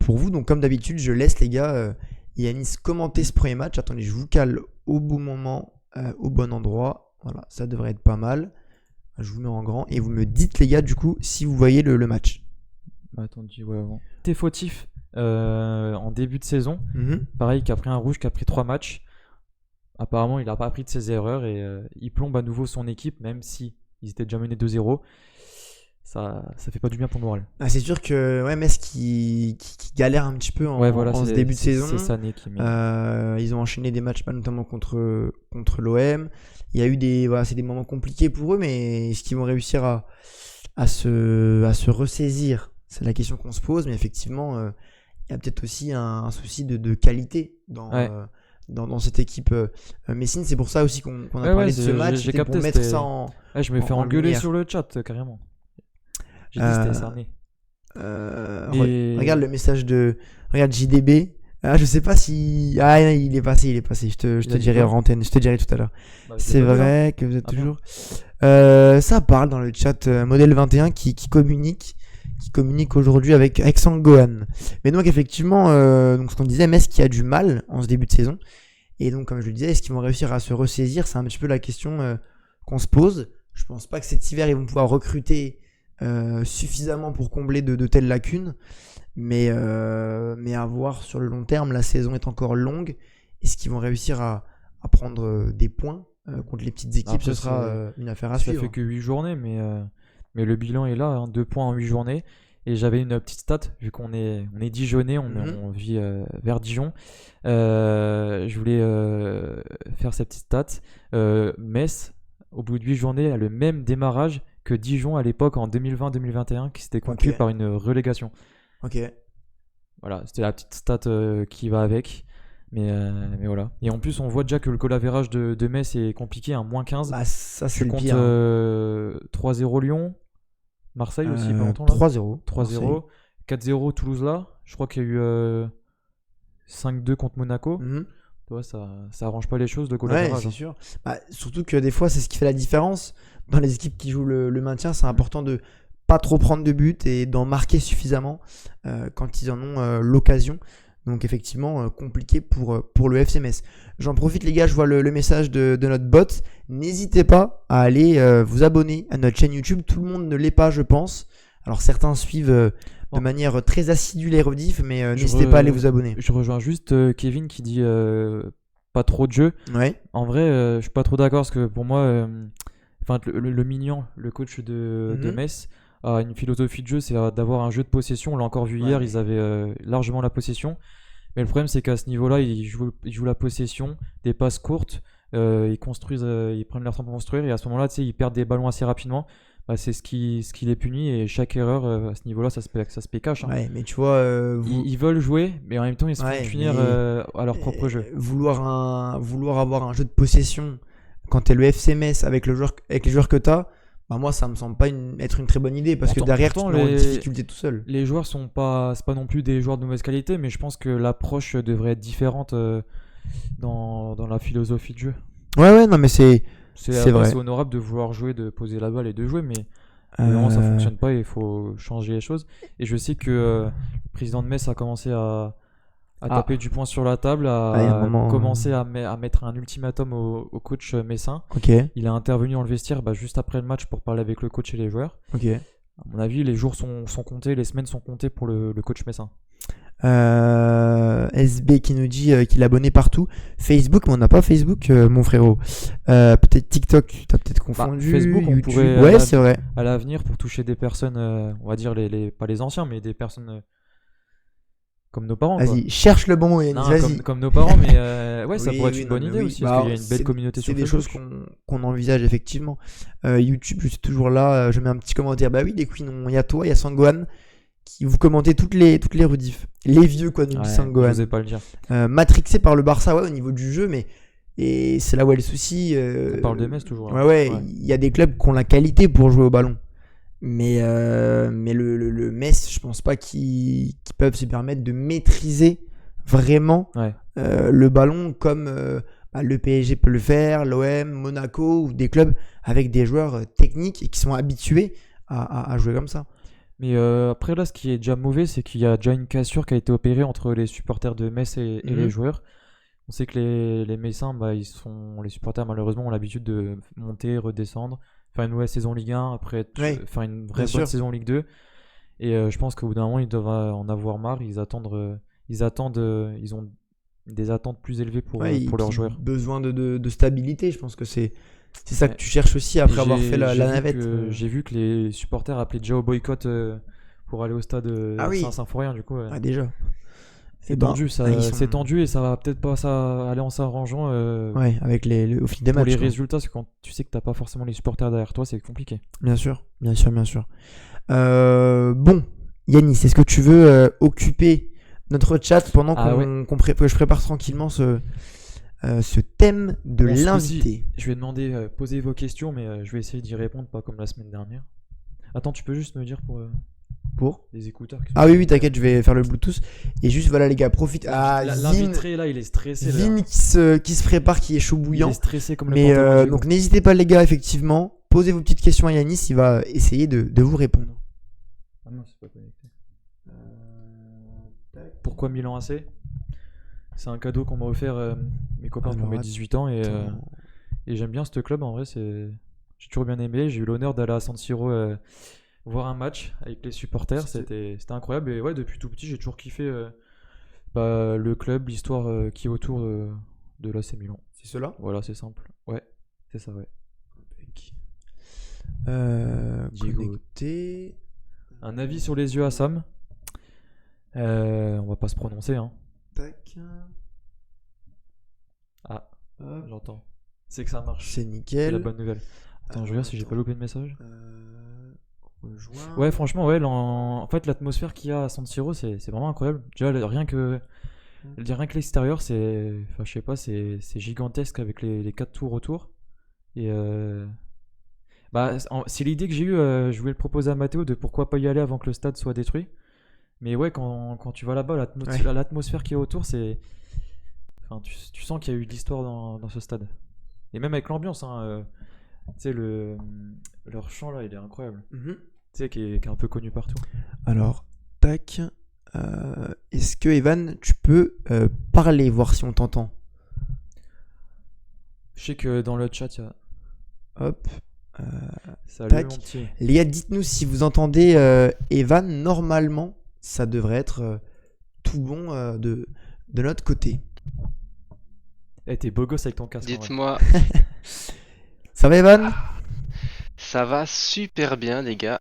vous. Donc comme d'habitude, je laisse les gars Yanis commenter ce premier match. Attendez, je vous cale au bon moment. Au bon endroit, voilà, ça devrait être pas mal. Je vous mets en grand et vous me dites les gars du coup si vous voyez le match. Attendez, ouais, avant. T'es fautif en début de saison. Mhm. Pareil, qui a pris un rouge, qui a pris 3 matchs. Apparemment, il n'a pas appris de ses erreurs et il plombe à nouveau son équipe, même si ils étaient déjà menés 2-0. Ça fait pas du bien pour le moral. C'est sûr que Metz qui galère un petit peu en ce début de saison. C'est Sané qui met. Ils ont enchaîné des matchs, notamment contre l'OM. Il y a eu c'est des moments compliqués pour eux, mais est-ce qu'ils vont réussir à se ressaisir? C'est la question qu'on se pose, mais effectivement, il y a peut-être aussi un souci de qualité dans cette équipe messine. C'est pour ça aussi qu'on a parlé de ce match. J'ai C'était capté, pour mettre ça en. Je me fais engueuler lumière. sur le chat carrément. J'ai dit c'était Sané. Regarde le message de. Regarde JDB. Je sais pas si. Il est passé. Je te dirai en antenne. Je te dirai tout à l'heure. C'est vrai que vous êtes toujours. Ça parle dans le chat Modèle 21 qui communique aujourd'hui avec Sangohan. Mais donc effectivement, donc ce qu'on disait, Metz qui a du mal en ce début de saison. Et donc comme je le disais, est-ce qu'ils vont réussir à se ressaisir? C'est un petit peu la question qu'on se pose. Je pense pas que cet hiver ils vont pouvoir recruter suffisamment pour combler de telles lacunes. Mais à voir sur le long terme, la saison est encore longue. Est-ce qu'ils vont réussir à prendre des points contre les petites équipes? Après, ce sera une affaire à ça suivre. fait que 8 journées, mais le bilan est là, 2 points en 8 journées. Et j'avais une petite stat, vu on est Dijonnais, on vit vers Dijon. Je voulais faire cette petite stat. Metz, au bout de 8 journées, a le même démarrage que Dijon à l'époque en 2020-2021, qui s'était conclu Ok. par une relégation. Ok. Voilà, c'était la petite stat qui va avec. Mais voilà. Et en plus, on voit déjà que le goal average de Metz est compliqué, un -15. Bah, ça, c'est Tu le comptes pire. 3-0 Lyon, Marseille aussi, pas longtemps là. 3-0. 3-0, 4-0 Toulouse là. Je crois qu'il y a eu 5-2 contre Monaco. Mhm. Tu vois, ça arrange pas les choses de goal Ouais, average. c'est sûr. Bah, surtout que des fois, c'est ce qui fait la différence. Dans les équipes qui jouent le maintien, c'est important de pas trop prendre de buts et d'en marquer suffisamment quand ils en ont l'occasion. Donc effectivement, compliqué pour le FC Metz. J'en profite les gars, je vois le message de notre bot. N'hésitez pas à aller vous abonner à notre chaîne YouTube. Tout le monde ne l'est pas, je pense. Alors certains suivent de Bon. manière très assidue les rediffs, mais Je n'hésitez pas à aller vous abonner. Je rejoins juste Kevin qui dit pas trop de jeu. Ouais. En vrai, je suis pas trop d'accord parce que pour moi, enfin, le Mignon, le coach de Mhm. Metz, a une philosophie de jeu, c'est d'avoir un jeu de possession. On l'a encore vu Ouais, hier, mais- ils avaient largement la possession. Mais le problème, c'est qu'à ce niveau-là, ils jouent la possession, des passes courtes, ils construisent, ils prennent leur temps pour construire, et à ce moment-là, tu sais, ils perdent des ballons assez rapidement. Bah, c'est ce qui les punit, et chaque erreur à ce niveau-là, ça se paye cash. Hein. Ouais, mais tu vois, Ils veulent jouer, mais en même temps, ils se font ouais, punir mais à leur propre jeu. vouloir avoir un jeu de possession quand t'es le FC Metz avec les joueurs que t'as, bah moi ça me semble pas être une très bonne idée parce que derrière tu te mets en difficulté tout seul. Les joueurs c'est pas non plus des joueurs de mauvaise qualité, mais je pense que l'approche devrait être différente dans la philosophie de jeu. Ouais, non mais c'est Après, vrai. c'est honorable de vouloir jouer, de poser la balle et de jouer, mais non, ça Euh, fonctionne pas et il faut changer les choses. Et je sais que le président de Metz a commencé à Ah, taper du poing sur la table, il y a un à moment. commencer à mettre un ultimatum au coach messin. Ok, Il a intervenu dans le vestiaire juste après le match pour parler avec le coach et les joueurs. ok. À mon avis, les jours sont comptés, les semaines sont comptées pour le coach messin. SB qui nous dit qu'il est abonné partout. Facebook, mais on n'a pas Facebook, mon frérot. Peut-être TikTok, tu t'as peut-être confondu. Facebook, on YouTube, pourrait ouais, c'est vrai. à l'avenir pour toucher des personnes, on va dire pas les anciens, mais des personnes comme nos parents. Quoi. Vas-y, cherche le bon mot, Yanis, Non, vas-y. comme nos parents, mais ouais, ça Oui, pourrait être oui, une non, bonne mais idée oui. aussi, Bah, parce qu'il y a une belle communauté c'est sur des Facebook. choses qu'on envisage effectivement. YouTube, je suis toujours là. Je mets un petit commentaire. Bah oui, les Queens, il y a toi, il y a Sangohan qui vous commentez toutes les rediffs. Les vieux, quoi, nous dit Ouais, Sangohan. j'osais pas le dire. Matrixé par le Barça, ouais, au niveau du jeu, mais et c'est là où est le souci. On parle de Metz toujours. Ouais, Là. ouais, Ouais. il y a des clubs qui ont la qualité pour jouer au ballon. Mais le Metz, je pense pas qu'ils peuvent se permettre de maîtriser vraiment Ouais. le ballon comme le PSG peut le faire, l'OM, Monaco ou des clubs avec des joueurs techniques et qui sont habitués à jouer comme ça. Mais après, là, ce qui est déjà mauvais, c'est qu'il y a déjà une cassure qui a été opérée entre les supporters de Metz et les joueurs. On sait que les Messins, les supporters, malheureusement, ont l'habitude de monter, redescendre, faire une mauvaise saison Ligue 1, après Ouais, faire une bien vraie bonne sûr. saison Ligue 2. Et je pense qu'au bout d'un moment, ils doivent en avoir marre. Ils ont des attentes plus élevées pour Ouais, et leurs puis joueurs. besoin de stabilité. Je pense que c'est ça que Ouais. tu cherches aussi après Et avoir fait la navette. J'ai vu que les supporters appelaient déjà au boycott pour aller au stade Ah oui, Saint-Symphorien, du coup. ah, déjà. C'est Eh ben, tendu, ils sont- c'est tendu et ça va peut-être pas aller en s'arrangeant Ouais, avec au fil des pour matchs. les quoi. résultats. C'est quand tu sais que t'as pas forcément les supporters derrière toi, c'est compliqué. Bien sûr, bien sûr, bien sûr. Bon, Yanis, est-ce que tu veux occuper notre chat pendant que je prépare tranquillement ce thème de On se l'invité? Je vais demander, posez vos questions, mais je vais essayer d'y répondre, pas comme la semaine dernière. Attends, tu peux juste me dire pour Pour les écouteurs qui sont Ah oui, t'inquiète, je vais faire le Bluetooth. Et juste, voilà, les gars, profite. Ah, Vin, L'invité là, il est stressé. Vin qui se prépare, qui est chaud Il bouillant. est stressé comme le Mais Porto Magico. donc, n'hésitez pas, les gars, effectivement. Posez vos petites questions à Yanis, il va essayer de vous répondre. Ah non, c'est pas connecté. Pourquoi Milan AC? C'est un cadeau qu'on m'a offert mes copains pour Alors, mes 18 ans et j'aime bien ce club en vrai. J'ai toujours bien aimé. J'ai eu l'honneur d'aller à San Siro voir un match avec les supporters. C'était incroyable. Et ouais, depuis tout petit, j'ai toujours kiffé le club, l'histoire qui est autour de l'AC Milan. C'est cela Voilà, c'est simple. Ouais, c'est ça, ouais. Diego. Connecté. Un avis sur les yeux à Sam. On va pas se prononcer, hein. Tac. Ah, Hop, j'entends. C'est que ça marche. c'est C'est la nickel. bonne nouvelle. Attends, je regarde si j'ai pas loupé de message. Rejoins. Ouais, franchement, ouais, en fait, l'atmosphère qu'il y a à San Siro, c'est vraiment incroyable. Déjà, rien que l'extérieur, enfin, je sais pas, c'est gigantesque avec les 4 tours autour. Et bah, c'est l'idée que j'ai eue. Je voulais le proposer à Mathéo de pourquoi pas y aller avant que le stade soit détruit. Mais ouais, quand tu vas là-bas, Ouais. l'atmosphère qu'il y a autour, enfin, tu sens qu'il y a eu de l'histoire dans ce stade. Et même avec l'ambiance, hein, tu sais, leur chant là, il est incroyable. Mhm. Tu sais, qui est un peu connu partout. Alors, tac. Est-ce que Evan, tu peux parler, voir si on t'entend? Je sais que dans le chat, il y a. Hop. Salut Tac. mon petit. Les gars, dites-nous si vous entendez Evan. Normalement, ça devrait être tout bon de notre côté. Eh, t'es beau gosse avec ton casque en vrai. Dites-moi, Ça va, Evan? ça va super bien, les gars.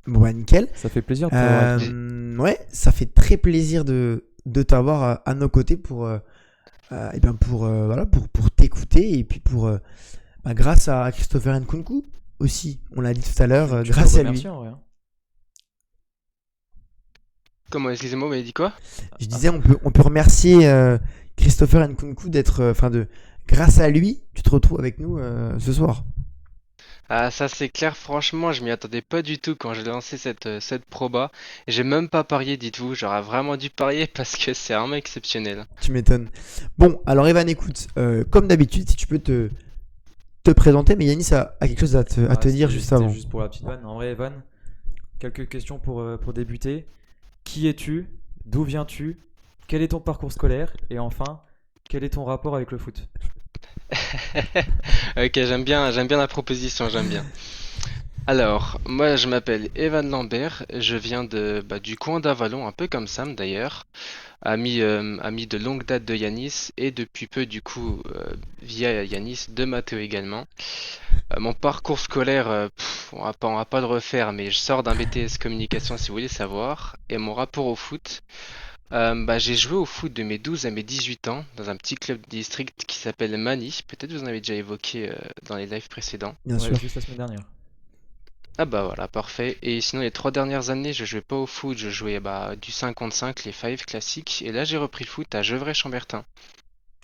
Bon, bah, nickel. Ça fait plaisir de t'avoir avec nous. Ouais, ça fait très plaisir de t'avoir à nos côtés et ben voilà, pour t'écouter et puis bah, grâce à Christopher Nkunku aussi. On l'a dit tout à l'heure, Tu peux grâce le à lui. remercier en vrai, hein. Comment, excusez-moi, vous m'avez dit quoi? Je disais, on peut remercier Christopher Nkunku grâce à lui, tu te retrouves avec nous ce soir. Ah, ça c'est clair, franchement, je m'y attendais pas du tout quand j'ai lancé cette proba. J'ai même pas parié, dites-vous, j'aurais vraiment dû parier parce que c'est vraiment exceptionnel. Tu m'étonnes. Bon, alors Evan, écoute, comme d'habitude, si tu peux te présenter, mais Yanis a quelque chose à te Ah, dire juste c'était avant. juste pour la petite vanne. En vrai, Evan, quelques questions pour débuter. Qui es-tu? D'où viens-tu? Quel est ton parcours scolaire? Et enfin, quel est ton rapport avec le foot? Ok, j'aime bien la proposition, j'aime bien. Alors, moi je m'appelle Evan Lambert, je viens du coin d'Avalon, un peu comme Sam d'ailleurs, ami de longue date de Yanis et depuis peu du coup via Yanis de Matteo également. Mon parcours scolaire, on va pas le refaire, mais je sors d'un BTS communication si vous voulez savoir. Et mon rapport au foot, j'ai joué au foot de mes 12 à mes 18 ans dans un petit club de district qui s'appelle Mani. Peut-être vous en avez déjà évoqué dans les lives précédents. Bien Ouais, sûr. juste la semaine dernière. Ah bah voilà, parfait. Et sinon les 3 dernières années, je jouais pas au foot, je jouais du 5 contre 5, les 5 classiques. Et là j'ai repris le foot à Gevrey-Chambertin.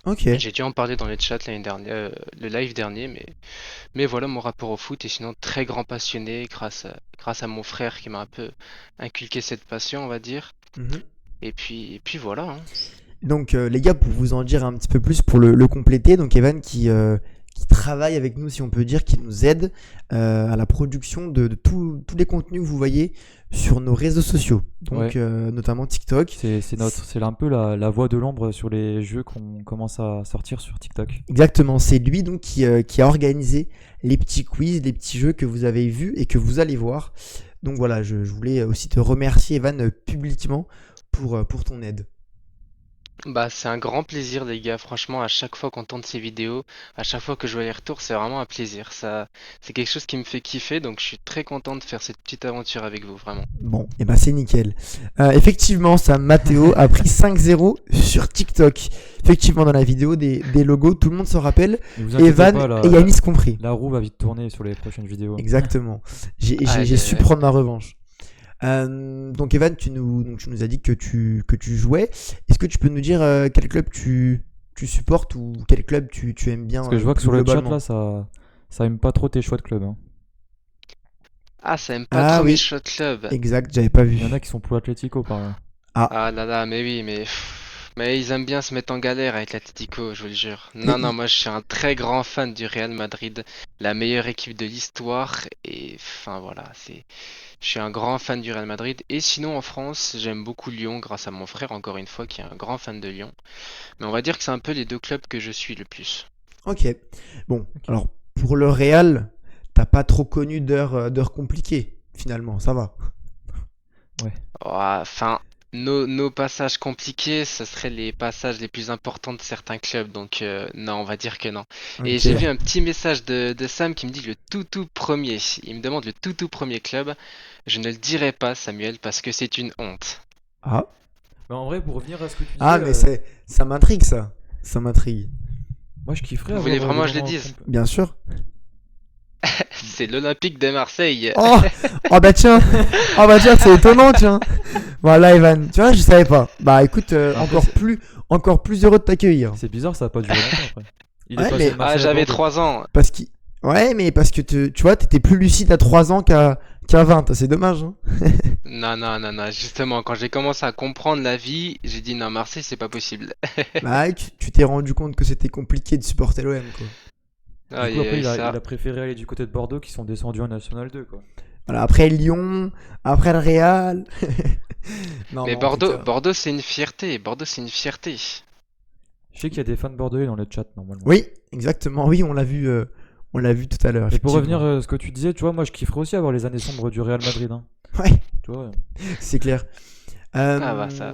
Ok. J'ai dû en parler dans les chats l'année dernière, le live dernier, mais voilà mon rapport au foot. Et sinon très grand passionné grâce à mon frère qui m'a un peu inculqué cette passion, on va dire. Mhm. Et puis voilà, hein. Donc les gars, pour vous en dire un petit peu plus, pour le compléter, donc Evan qui travaille avec nous, si on peut dire, qui nous aide à la production de tous les contenus que vous voyez sur nos réseaux sociaux, donc Ouais. notamment TikTok. C'est un peu la voix de l'ombre sur les jeux qu'on commence à sortir sur TikTok. Exactement, c'est lui donc qui a organisé les petits quiz, les petits jeux que vous avez vus et que vous allez voir. Donc voilà, je voulais aussi te remercier Evan publiquement pour ton aide. Bah, c'est un grand plaisir, les gars. Franchement, à chaque fois qu'on tourne ces vidéos, à chaque fois que je vois les retours, c'est vraiment un plaisir. Ça, c'est quelque chose qui me fait kiffer, donc je suis très content de faire cette petite aventure avec vous, vraiment. Bon, et ben c'est nickel. Effectivement, Sam Matteo a pris 5-0 sur TikTok. Effectivement, dans la vidéo des logos, tout le monde s'en rappelle. Ne vous inquiétez Evan pas, et Yanis compris. la roue va vite tourner sur les prochaines vidéos. Exactement. J'ai Allez, su ouais. prendre ma revanche. Donc Evan, tu nous as dit que tu jouais. Est-ce que tu peux nous dire quel club tu supportes ou quel club tu aimes bien Parce que je vois que plus sur le chat globalement? là, ça aime pas trop tes choix de club, hein. Ah, ça aime pas Ah trop mes oui, shot club. exact, j'avais pas vu. Il y en a qui sont pour Atlético par là. Ah, Ah là là, mais oui, mais ils aiment bien se mettre en galère avec l'Atlético, je vous le jure. et Non, non, moi je suis un très grand fan du Real Madrid, la meilleure équipe de l'histoire, et enfin voilà, je suis un grand fan du Real Madrid. Et sinon en France, j'aime beaucoup Lyon grâce à mon frère, encore une fois, qui est un grand fan de Lyon. Mais on va dire que c'est un peu les deux clubs que je suis le plus. ok. Bon, Ok. alors pour le Real, t'as pas trop connu d'heures compliquées finalement, ça va. Ouais. Oh, enfin, nos passages compliqués, ce seraient les passages les plus importants de certains clubs, donc non, on va dire que non. Et Ok. j'ai vu un petit message de Sam qui me dit le tout premier. Il me demande le tout premier club. Je ne le dirai pas, Samuel, parce que c'est une honte. Ah. Mais en vrai, pour revenir à ce que tu disais, Ah, mais ça m'intrigue ça. Ça m'intrigue. moi je kifferais Vous voulez avoir des vraiment que je le moments dise? Bien sûr. C'est l'Olympique de Marseille. Oh, oh bah tiens. Oh bah tiens, c'est étonnant, tiens. Voilà, Evan. Tu vois, je savais pas. Bah écoute, Après, c'est encore plus heureux de t'accueillir. c'est bizarre, ça a pas duré longtemps après. Il est Ouais, passé mais de Ah, Marseille à j'avais Bordeaux. 3 ans. parce que, ouais, mais parce que tu vois, t'étais plus lucide à 3 ans qu'à 20. C'est dommage, hein. Non, non, non, non. Justement, quand j'ai commencé à comprendre la vie, j'ai dit non, Marseille, c'est pas possible. Bah, ouais, tu t'es rendu compte que c'était compliqué de supporter l'OM, quoi. Du Aïe, coup, aïe, après, aïe, il ça. a préféré aller du côté de Bordeaux qui sont descendus en National 2, quoi. Voilà, après Lyon, après le Real. Non, mais Mais en tout Bordeaux, cas. Bordeaux, c'est une fierté. Bordeaux, c'est une fierté. Je sais qu'il y a des fans bordelais dans le chat normalement. Oui, exactement. Oui, on l'a vu tout à l'heure, Et pour revenir effectivement. à ce que tu disais, tu vois, moi je kifferais aussi avoir les années sombres du Real Madrid, hein. Ouais, Tu vois, c'est clair. Ah bah ça.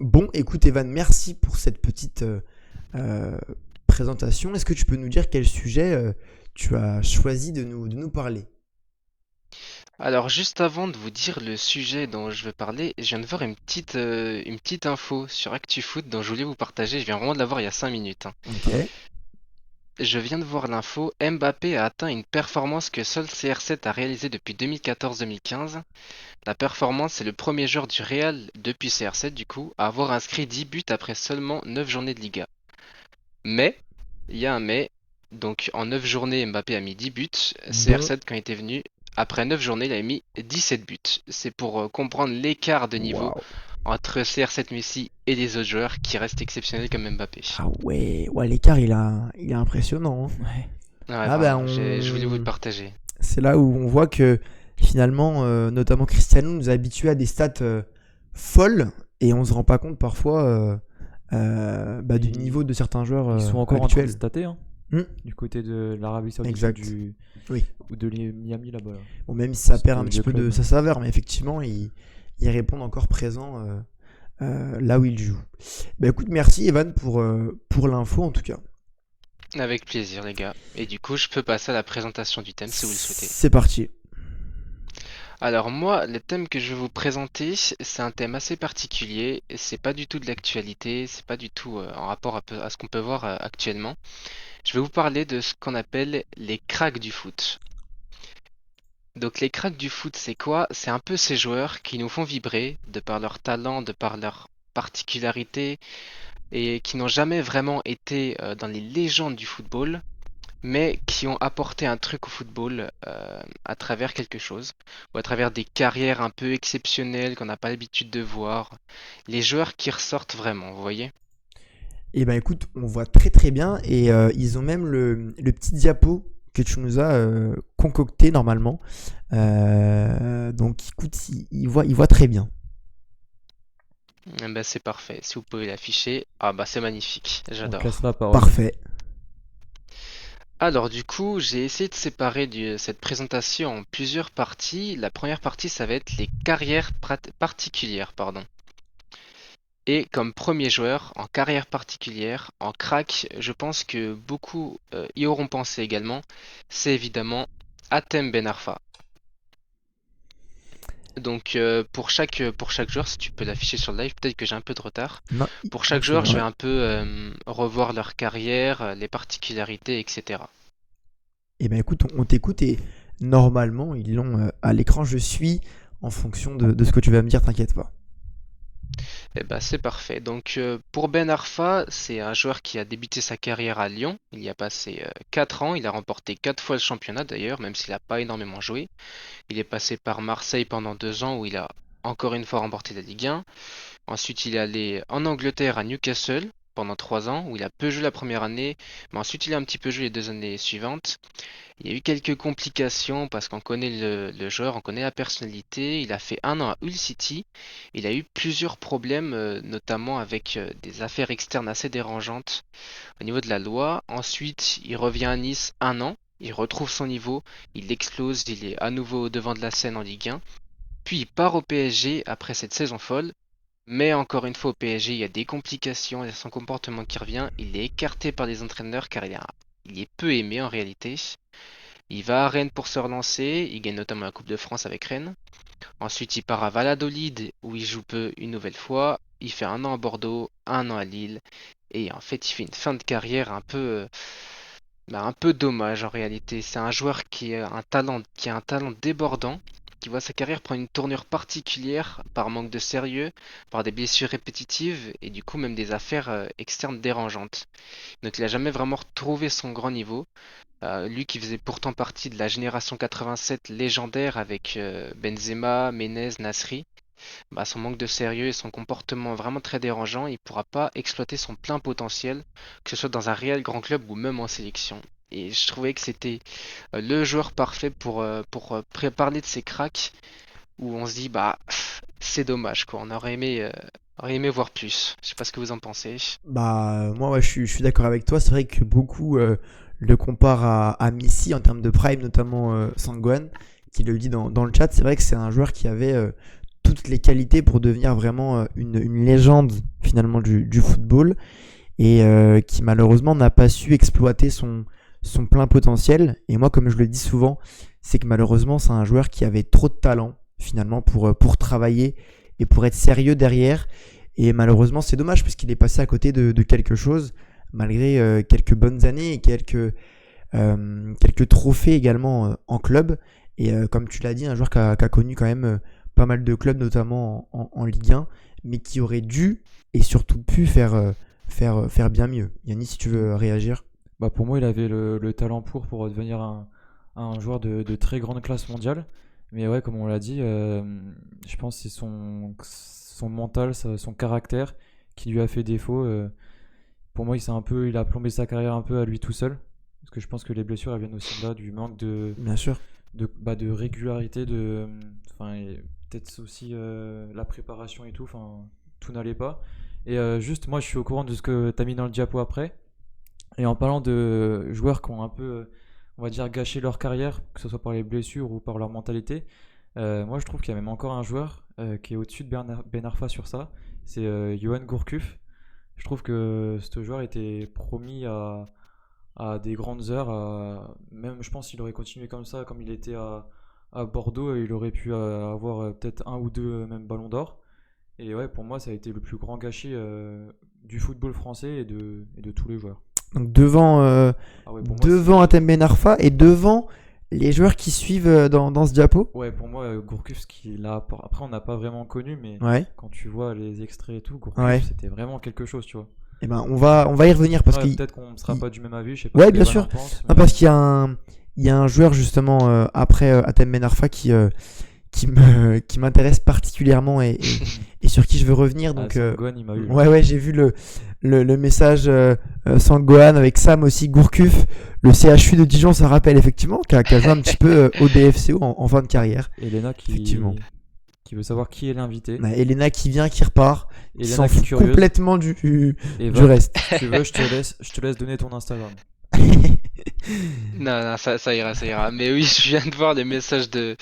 Bon, écoute, Evan, merci pour cette petite euh, présentation. Est-ce que tu peux nous dire quel sujet tu as choisi de nous parler? Alors, juste avant de vous dire le sujet dont je veux parler, je viens de voir une petite info sur ActuFoot dont je voulais vous partager. Je viens vraiment de la voir il y a 5 minutes, hein. Ok. Je viens de voir l'info. Mbappé a atteint une performance que seul CR7 a réalisée depuis 2014-2015. La performance, c'est le premier joueur du Real depuis CR7 du coup à avoir inscrit 10 buts après seulement 9 journées de Liga. Mais, il y a un mais, donc en 9 journées Mbappé a mis 10 buts, Dont. CR7 quand il était venu, après 9 journées il a mis 17 buts. C'est pour comprendre l'écart de niveau Waouh. entre CR7 Messi et les autres joueurs qui restent exceptionnels comme Mbappé. Ah ouais, ouais, l'écart il est impressionnant, hein. ouais. Ouais, Ah bah vraiment, je voulais vous le partager. c'est là où on voit que finalement, notamment Cristiano nous a habitués à des stats folles et on se rend pas compte parfois bah, du niveau de certains joueurs Ils sont encore en train de actuels. stater, hein, Hmm, du côté de l'Arabie Saoudite exact. Oui. ou de Miami là-bas. Là. Bon, même si ça C'est perd des un petit vieux peu de clubs. sa saveur, mais effectivement, ils répondent encore présents là où ils jouent. Bah écoute, merci Evan pour l'info en tout cas. Avec plaisir les gars. Et du coup, je peux passer à la présentation du thème si vous le souhaitez. C'est parti. Alors moi, le thème que je vais vous présenter, c'est un thème assez particulier. C'est pas du tout de l'actualité, c'est pas du tout en rapport à ce qu'on peut voir actuellement. Je vais vous parler de ce qu'on appelle les cracks du foot. Donc les cracks du foot, c'est quoi? C'est un peu ces joueurs qui nous font vibrer de par leur talent, de par leur particularité et qui n'ont jamais vraiment été dans les légendes du football, mais qui ont apporté un truc au football à travers quelque chose, ou à travers des carrières un peu exceptionnelles qu'on n'a pas l'habitude de voir. Les joueurs qui ressortent vraiment, vous voyez? Et ben écoute, on voit très très bien et ils ont même le petit diapo que tu nous as concocté normalement. Donc écoute, il voit très bien. Eh ben, c'est parfait, si vous pouvez l'afficher. Ah bah c'est magnifique, On te laisse j'adore. la parole. Parfait. Alors du coup, j'ai essayé de séparer cette présentation en plusieurs parties. La première partie, ça va être les carrières particulières, pardon. Et comme premier joueur, en carrière particulière, en crack, je pense que beaucoup y auront pensé également, c'est évidemment Hatem Ben Arfa. Donc pour chaque joueur, si tu peux l'afficher sur le live, peut-être que j'ai un peu de retard. Non, Pour chaque non, c'est joueur, bon. je vais Ouais. un peu revoir leur carrière, les particularités, etc. Et ben écoute, on t'écoute et normalement ils l'ont à l'écran. Je suis en fonction de ce que tu vas me dire, t'inquiète pas. Eh ben, c'est parfait. Donc pour Ben Arfa, c'est un joueur qui a débuté sa carrière à Lyon. Il y a passé 4 ans. Il a remporté 4 fois le championnat d'ailleurs, même s'il n'a pas énormément joué. Il est passé par Marseille pendant 2 ans où il a encore une fois remporté la Ligue 1. Ensuite, il est allé en Angleterre à Newcastle pendant 3 ans où il a peu joué la première année, mais ensuite il a un petit peu joué les 2 années suivantes. Il y a eu quelques complications parce qu'on connaît le joueur, on connaît la personnalité. Il a fait 1 an à Hull City. Il a eu plusieurs problèmes, notamment avec des affaires externes assez dérangeantes au niveau de la loi. Ensuite, il revient à Nice 1 an. Il retrouve son niveau, il explose, il est à nouveau au devant de la scène en Ligue 1. Puis il part au PSG après cette saison folle. Mais encore une fois, au PSG, il y a des complications, il y a son comportement qui revient. Il est écarté par les entraîneurs car il est peu aimé en réalité. Il va à Rennes pour se relancer, il gagne notamment la Coupe de France avec Rennes. Ensuite, il part à Valladolid où il joue peu une nouvelle fois. Il fait un an à Bordeaux, un an à Lille. Et en fait, il fait une fin de carrière un peu dommage en réalité. C'est un joueur qui a un talent débordant, qui voit sa carrière prendre une tournure particulière par manque de sérieux, par des blessures répétitives et du coup même des affaires externes dérangeantes. Donc il n'a jamais vraiment retrouvé son grand niveau. Lui qui faisait pourtant partie de la génération 87 légendaire avec Benzema, Menez, Nasri, bah, son manque de sérieux et son comportement vraiment très dérangeant, il ne pourra pas exploiter son plein potentiel, que ce soit dans un réel grand club ou même en sélection. Et je trouvais que c'était le joueur parfait pour parler de ces cracks où on se dit bah c'est dommage quoi, aurait aimé voir plus. Je sais pas ce que vous en pensez. Bah, moi, ouais, je suis d'accord avec toi. C'est vrai que beaucoup le comparent à Messi en termes de prime, notamment Sangwan, qui le dit dans le chat. C'est vrai que c'est un joueur qui avait toutes les qualités pour devenir vraiment une légende finalement du football et qui malheureusement n'a pas su exploiter son plein potentiel. Et moi, comme je le dis souvent, c'est que malheureusement, c'est un joueur qui avait trop de talent finalement pour travailler et pour être sérieux derrière. Et malheureusement, c'est dommage parce qu'il est passé à côté de quelque chose, malgré quelques bonnes années et quelques trophées également en club. Et comme tu l'as dit, un joueur qui a connu quand même pas mal de clubs, notamment en Ligue 1, mais qui aurait dû et surtout pu faire bien mieux. Yannis, si tu veux réagir. Bah pour moi, il avait le talent pour devenir un joueur de très grande classe mondiale. Mais ouais, comme on l'a dit, je pense que c'est son mental, son caractère qui lui a fait défaut. Pour moi, il a plombé sa carrière un peu à lui tout seul. Parce que je pense que les blessures, elles viennent aussi de là, du manque Bien sûr. de régularité, enfin, et peut-être aussi la préparation et tout. Enfin, tout n'allait pas. Et juste, moi, je suis au courant de ce que tu as mis dans le diapo après. Et en parlant de joueurs qui ont un peu, on va dire, gâché leur carrière, que ce soit par les blessures ou par leur mentalité, moi je trouve qu'il y a même encore un joueur qui est au-dessus de Ben Arfa sur ça, c'est Johan Gourcuff. Je trouve que ce joueur était promis à des grandes heures, même je pense qu'il aurait continué comme ça, comme il était à Bordeaux, et il aurait pu avoir peut-être un ou deux même ballons d'or. Et ouais, pour moi ça a été le plus grand gâchis du football français et de tous les joueurs. Donc devant, Ah ouais, pour moi, devant Atem Ben Arfa et devant les joueurs qui suivent dans ce diapo. Ouais, pour moi, Gourcuff, ce qu'il a après, on n'a pas vraiment connu, mais Ouais. quand tu vois les extraits et tout, Gourcuff, Ouais. c'était vraiment quelque chose, tu vois. Et ben on va y revenir parce Ouais, qu'il peut-être qu'on ne sera il- pas du même avis, je sais pas ouais, ce que bien Evan en sûr. pense, Non, mais parce qu'il y a un joueur justement après Atem Ben Arfa qui m'intéresse particulièrement et sur qui je veux revenir. ah, Donc Sangwan, il m'a eu. ouais, j'ai vu le message Sangohan avec Sam aussi, Gourcuff, le CHU de Dijon, ça rappelle effectivement, qui a joué un petit peu au DFCO en fin de carrière. Elena Effectivement. qui veut savoir qui est l'invité. On a Elena qui vient, qui repart, qui Elena s'en qui est fout curieuse. complètement du Eva, reste. si tu veux, je te laisse donner ton Instagram. Non, non, ça ira, ça ira. Mais oui, je viens de voir les messages de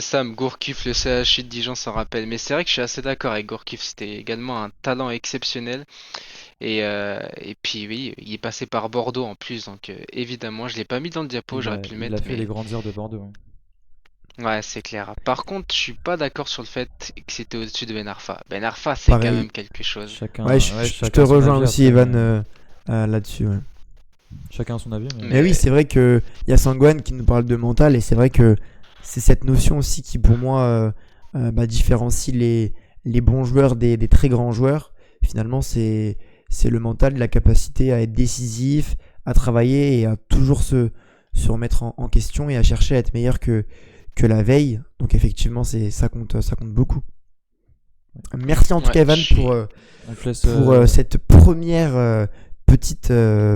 Sam. Gourcuff, le CHU de Dijon s'en rappelle. Mais c'est vrai que je suis assez d'accord avec Gourcuff. C'était également un talent exceptionnel. Et puis oui, il est passé par Bordeaux en plus. Donc évidemment, je l'ai pas mis dans le diapo, j'aurais pu le Il a mettre. fait les Mais grandes heures de Bordeaux, hein. ouais, c'est clair. Par contre, je suis pas d'accord sur le fait que c'était au-dessus de Ben Arfa. Ben Arfa, c'est quand Pareil. même quelque chose. Ouais, Ouais, je te chacun son rejoins avis aussi, après, Evan, mais là-dessus. Ouais. chacun son avis, mais Mais oui, Mais c'est vrai qu'il y a Sangohan qui nous parle de mental, et c'est vrai que c'est cette notion aussi qui, pour moi, différencie les bons joueurs des très grands joueurs. Finalement, c'est le mental, la capacité à être décisif, à travailler et à toujours se remettre en question et à chercher à être meilleur que la veille. Donc, effectivement, ça compte beaucoup. Merci en tout ouais, cas, Evan, je suis. on te laisse, pour cette première petite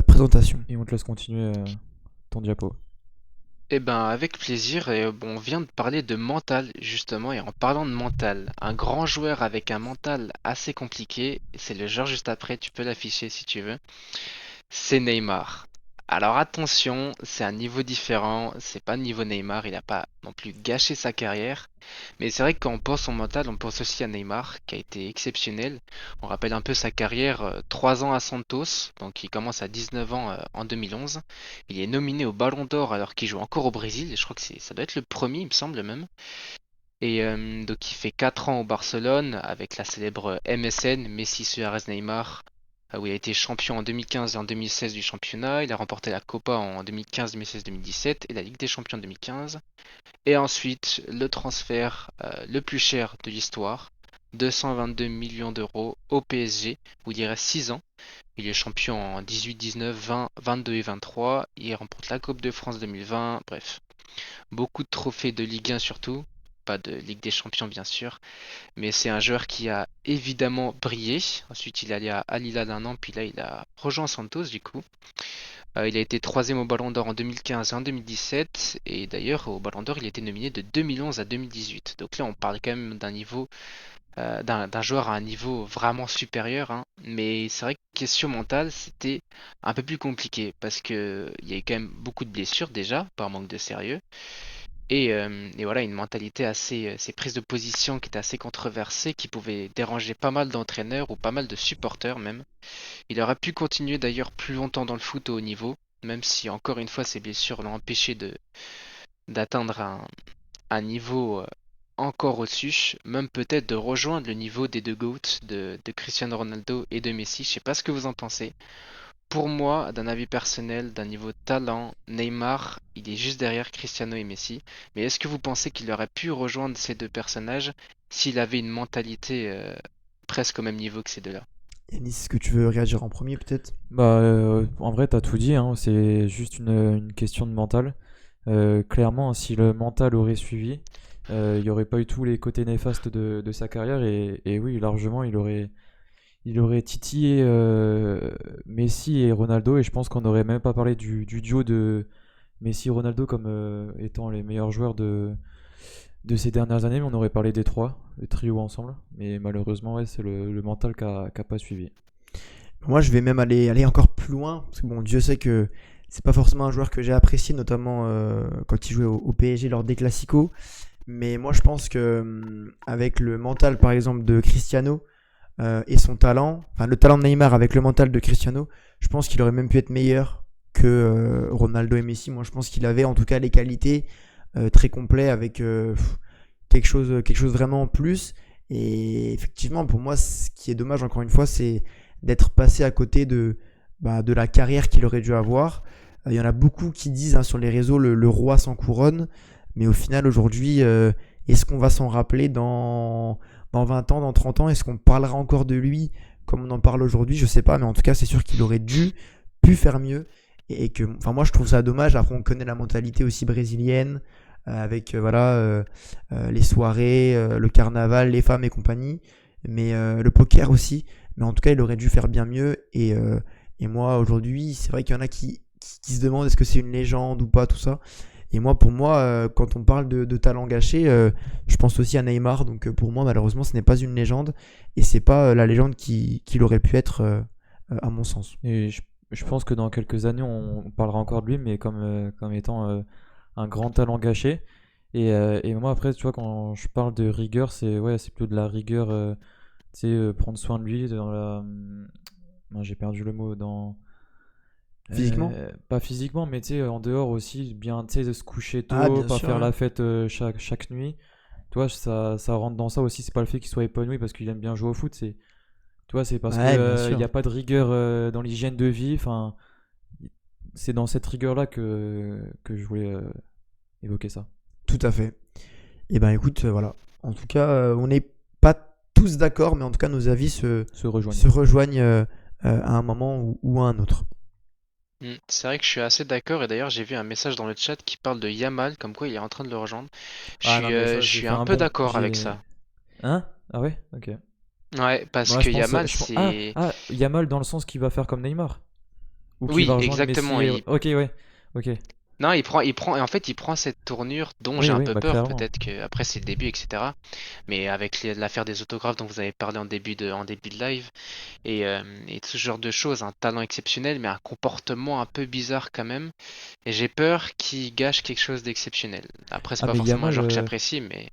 présentation. et on te laisse continuer ton diapo. Eh ben, avec plaisir. Et bon, on vient de parler de mental, justement. Et en parlant de mental, un grand joueur avec un mental assez compliqué, c'est le joueur juste après, tu peux l'afficher si tu veux. C'est Neymar. Alors attention, c'est un niveau différent, c'est pas le niveau Neymar, il a pas non plus gâché sa carrière. Mais c'est vrai que quand on pense au mental, on pense aussi à Neymar, qui a été exceptionnel. On rappelle un peu sa carrière, 3 ans à Santos, donc il commence à 19 ans en 2011. Il est nominé au Ballon d'Or alors qu'il joue encore au Brésil, et je crois que ça doit être le premier, il me semble même. Et donc il fait 4 ans au Barcelone avec la célèbre MSN, Messi, Suarez, Neymar, où il a été champion en 2015 et en 2016 du championnat. Il a remporté la Copa en 2015, 2016, 2017 et la Ligue des Champions en 2015. Et ensuite, le transfert le plus cher de l'histoire, 222 millions d'euros au PSG, où il y reste 6 ans. Il est champion en 18, 19, 20, 22 et 23. Il remporte la Coupe de France 2020. Bref, beaucoup de trophées de Ligue 1 surtout. Pas de Ligue des Champions bien sûr. Mais c'est un joueur qui a évidemment brillé. Ensuite, il est allé à Al Hilal un an, puis là, il a rejoint Santos du coup. Il a été troisième au Ballon d'Or en 2015 et en 2017. Et d'ailleurs, au Ballon d'Or, il a été nominé de 2011 à 2018. Donc là, on parle quand même d'un niveau, d'un joueur à un niveau vraiment supérieur, hein. Mais c'est vrai que question mentale, c'était un peu plus compliqué parce que il y a eu quand même beaucoup de blessures déjà, par manque de sérieux. Et voilà, une mentalité assez prise de position qui était assez controversée, qui pouvait déranger pas mal d'entraîneurs ou pas mal de supporters même. Il aurait pu continuer d'ailleurs plus longtemps dans le foot au haut niveau, même si encore une fois ses blessures l'ont empêché d'atteindre un niveau encore au-dessus, même peut-être de rejoindre le niveau des deux GOAT de Cristiano Ronaldo et de Messi. Je sais pas ce que vous en pensez. Pour moi, d'un avis personnel, d'un niveau talent, Neymar, il est juste derrière Cristiano et Messi. Mais est-ce que vous pensez qu'il aurait pu rejoindre ces deux personnages s'il avait une mentalité presque au même niveau que ces deux-là? Yanis, est-ce que tu veux réagir en premier peut-être? Bah, en vrai, t'as tout dit, hein, c'est juste une question de mental. Clairement, si le mental aurait suivi, il n'y aurait pas eu tous les côtés néfastes de sa carrière. Et oui, largement, il aurait titillé Messi et Ronaldo. Et je pense qu'on n'aurait même pas parlé du duo de Messi et Ronaldo comme étant les meilleurs joueurs de ces dernières années. Mais on aurait parlé des trois, le trio ensemble. Mais malheureusement, ouais, c'est le mental qui a pas suivi. Moi, je vais même aller encore plus loin, parce que bon, Dieu sait que c'est pas forcément un joueur que j'ai apprécié, notamment quand il jouait au PSG lors des Classicos. Mais moi, je pense que avec le mental, par exemple, de Cristiano et son talent, enfin le talent de Neymar avec le mental de Cristiano, je pense qu'il aurait même pu être meilleur que Ronaldo et Messi. Moi, je pense qu'il avait en tout cas les qualités très complet avec quelque chose vraiment en plus. Et effectivement, pour moi, ce qui est dommage, encore une fois, c'est d'être passé à côté de la carrière qu'il aurait dû avoir. Il y en a beaucoup qui disent, hein, sur les réseaux le roi sans couronne. Mais au final, aujourd'hui, est-ce qu'on va s'en rappeler dans 20 ans, dans 30 ans? Est-ce qu'on parlera encore de lui comme on en parle aujourd'hui? Je sais pas, mais en tout cas, c'est sûr qu'il aurait pu faire mieux. Et que, enfin, moi, je trouve ça dommage. Après, on connaît la mentalité aussi brésilienne, avec voilà, les soirées, le carnaval, les femmes et compagnie. Mais le poker aussi. Mais en tout cas, il aurait dû faire bien mieux. Et moi, aujourd'hui, c'est vrai qu'il y en a qui se demandent est-ce que c'est une légende ou pas, tout ça. Et moi, pour moi, quand on parle de talent gâché, je pense aussi à Neymar. Donc pour moi, malheureusement, ce n'est pas une légende. Et c'est pas la légende qu'il aurait pu être, à mon sens. Et je pense que dans quelques années, on parlera encore de lui, mais comme étant un grand talent gâché. Et moi, après, tu vois, quand je parle de rigueur, c'est plutôt de la rigueur, tu sais, prendre soin de lui dans la. Non, j'ai perdu le mot, dans. Physiquement? Pas physiquement, mais tu sais, en dehors aussi, bien, tu sais, de se coucher Ah, tôt, bien pas sûr, faire ouais. la fête chaque nuit. Tu vois, ça rentre dans ça aussi. C'est pas le fait qu'il soit épanoui parce qu'il aime bien jouer au foot, tu vois, c'est parce que Ouais, bien il n'y sûr. a pas de rigueur dans l'hygiène de vie. Enfin, c'est dans cette rigueur-là que je voulais évoquer ça. Tout à fait. Et ben écoute, voilà. En tout cas, on n'est pas tous d'accord, mais en tout cas, nos avis Se rejoignent. se rejoignent à un moment ou à un autre. C'est vrai que je suis assez d'accord et d'ailleurs j'ai vu un message dans le chat qui parle de Yamal comme quoi il est en train de le rejoindre. Ah non, mais Je ça, j'ai suis fait un un peu bon. d'accord avec J'ai. ça. Hein? Ah ouais? Ok. Ouais, parce Moi, que je pense. Yamal Ah, c'est... ah, Yamal dans le sens qu'il va faire comme Neymar. Ou qu'il va Oui, rejoindre exactement. Messi. Ok, ouais. Ok. Non, et en fait, il prend cette tournure dont j'ai Oui, un oui, peu bah peur. clairement. Peut-être que après c'est le début, etc. Mais avec l'affaire des autographes dont vous avez parlé en début de live, et tout ce genre de choses, un talent exceptionnel, mais un comportement un peu bizarre quand même. Et j'ai peur qu'il gâche quelque chose d'exceptionnel. Après, c'est Ah pas mais forcément un joueur que j'apprécie, mais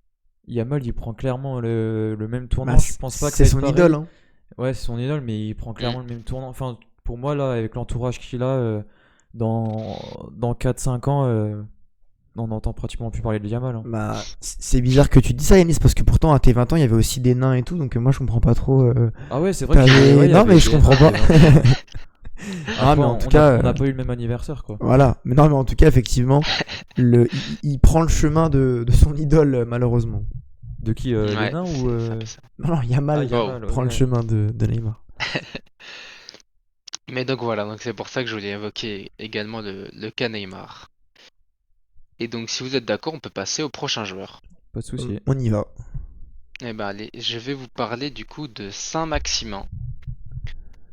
Yamal, il prend clairement le même Bah, tournant. Je pense pas que ça c'est va être son idole, pareil. hein. Ouais, c'est son idole, mais il prend hmm, clairement le même tournant. Enfin, pour moi, là, avec l'entourage qu'il a, dans 4-5 ans, on n'entend pratiquement plus parler de Yamal, hein. Bah, c'est bizarre que tu dis ça, Yanis, parce que pourtant à tes 20 ans, il y avait aussi des nains et tout, donc moi je comprends pas trop. Ah ouais, c'est vrai T'avais... il y Non, mais avait je des comprends nains à pas. tes 20 ans. Non, Après, mais en tout cas, on n'a pas eu le même anniversaire, quoi. voilà. Mais non, mais en tout cas, effectivement, il prend le chemin de son idole, malheureusement. De qui, les ouais, nains ou c'est un peu ça. Non, non, Ah, Yamal Wow. Yamal, ouais, prend le ouais. chemin de Neymar. Mais donc voilà, donc c'est pour ça que je voulais évoquer également le cas Neymar. Et donc, si vous êtes d'accord, on peut passer au prochain joueur. Pas de souci. On y va. Eh ben, allez, je vais vous parler du coup de Saint-Maximin.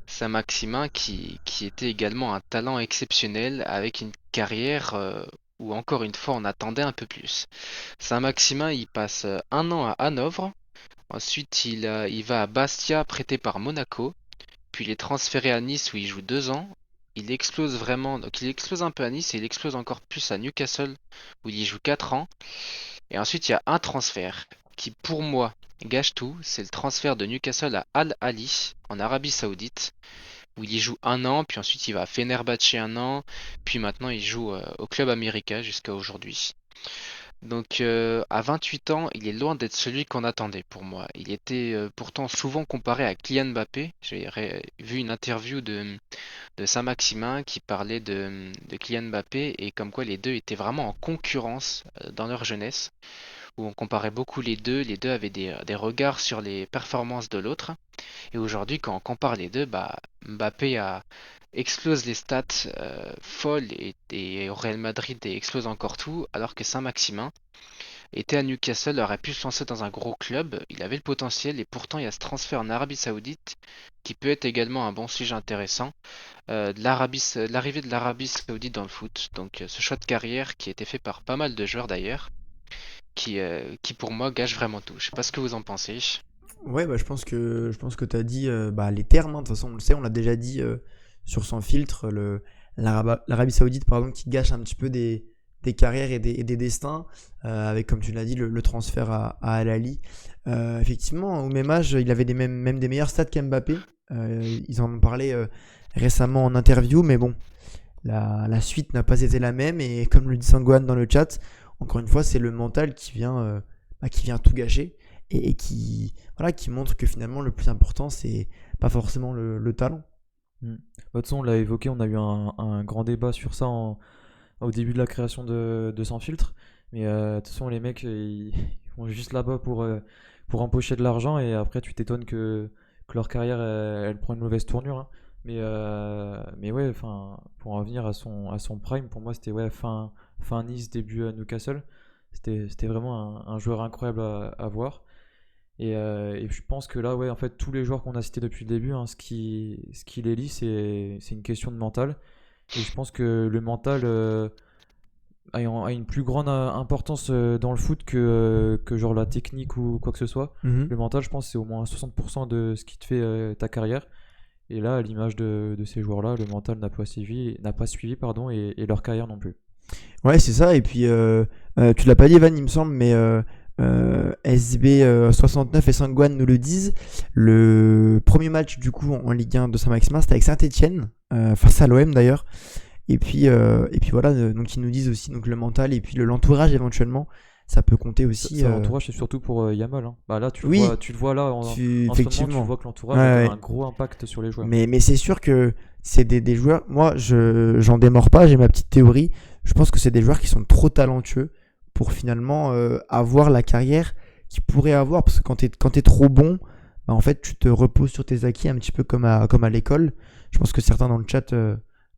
Saint-Maximin qui était également un talent exceptionnel avec une carrière où encore une fois on attendait un peu plus. Saint-Maximin, il passe 1 an à Hanovre, ensuite il va à Bastia prêté par Monaco, puis il est transféré à Nice où il joue 2 ans. Il explose vraiment, donc il explose un peu à Nice et il explose encore plus à Newcastle où il y joue 4 ans. Et ensuite, il y a un transfert qui, pour moi, gâche tout. C'est le transfert de Newcastle à Al Ahly, en Arabie Saoudite, où il y joue 1 an, puis ensuite il va à Fenerbahçe 1 an, puis maintenant il joue au club américain jusqu'à aujourd'hui. Donc à 28 ans, il est loin d'être celui qu'on attendait pour moi. Il était pourtant souvent comparé à Kylian Mbappé. J'ai vu une interview de Saint-Maximin qui parlait de Kylian Mbappé et comme quoi les deux étaient vraiment en concurrence dans leur jeunesse où on comparait beaucoup les deux avaient des regards sur les performances de l'autre. Et aujourd'hui, quand on compare les deux, bah, explose les stats folles et au Real Madrid et explose encore tout, alors que Saint-Maximin était à Newcastle, aurait pu se lancer dans un gros club, il avait le potentiel et pourtant il y a ce transfert en Arabie Saoudite qui peut être également un bon sujet intéressant, de l'arrivée de l'Arabie Saoudite dans le foot. Donc ce choix de carrière qui a été fait par pas mal de joueurs d'ailleurs, qui pour moi gâche vraiment tout. Je sais pas ce que vous en pensez. Ouais, bah, je pense que tu as dit bah, les termes, hein. De toute façon, on le sait, on l'a déjà dit sur Sans Filtre, l'Arabie Saoudite, pardon, qui gâche un petit peu des carrières et des destins, avec, comme tu l'as dit, le transfert à Al Ahly. Effectivement, au même âge, il avait même des meilleurs stats qu'Mbappé. Ils en ont parlé récemment en interview, mais bon, la suite n'a pas été la même. Et comme le dit Sangwan dans le chat, encore une fois, c'est le mental qui vient tout gâcher et voilà, qui montre que finalement le plus important, c'est pas forcément le talent. Mm. Bah, de toute façon, on l'a évoqué, on a eu un grand débat sur ça au début de la création de Sans Filtre. Mais de toute façon, les mecs, ils vont juste là-bas pour empocher de l'argent et après, tu t'étonnes que leur carrière, elle prend une mauvaise tournure, hein. Mais ouais, enfin, pour en venir à son prime, pour moi, c'était ouais, fin Nice, début Newcastle. C'était vraiment un joueur incroyable à voir. Et je pense que là, ouais, en fait, tous les joueurs qu'on a cités depuis le début, hein, ce qui les lie, c'est une question de mental. Et je pense que le mental a une plus grande importance dans le foot que genre la technique ou quoi que ce soit. Mhm. Le mental, je pense, c'est au moins 60% de ce qui te fait ta carrière. Et là, à l'image de ces joueurs-là, le mental n'a pas suivi, pardon, et leur carrière non plus. Ouais, c'est ça. Et puis, tu l'as pas dit, Evan, il me semble, mais SB69 et Sangwan nous le disent. Le premier match, du coup, en Ligue 1 de Saint-Maximin, c'était avec Saint-Etienne, face à l'OM d'ailleurs. Et puis voilà, donc ils nous disent aussi donc, le mental et puis l'entourage éventuellement, ça peut compter aussi. L'entourage, c'est surtout pour Yamal, hein. Bah là, Oui, tu le vois là, en ce moment, tu effectivement. vois que Ouais, l'entourage a quand même ouais. un gros impact sur les joueurs. Mais c'est sûr que c'est des joueurs. Moi, j'en démords pas, j'ai ma petite théorie. Je pense que c'est des joueurs qui sont trop talentueux pour finalement avoir la carrière qu'ils pourraient avoir. Parce que quand t'es trop bon, bah, en fait, tu te reposes sur tes acquis un petit peu comme à l'école. Je pense que certains dans le chat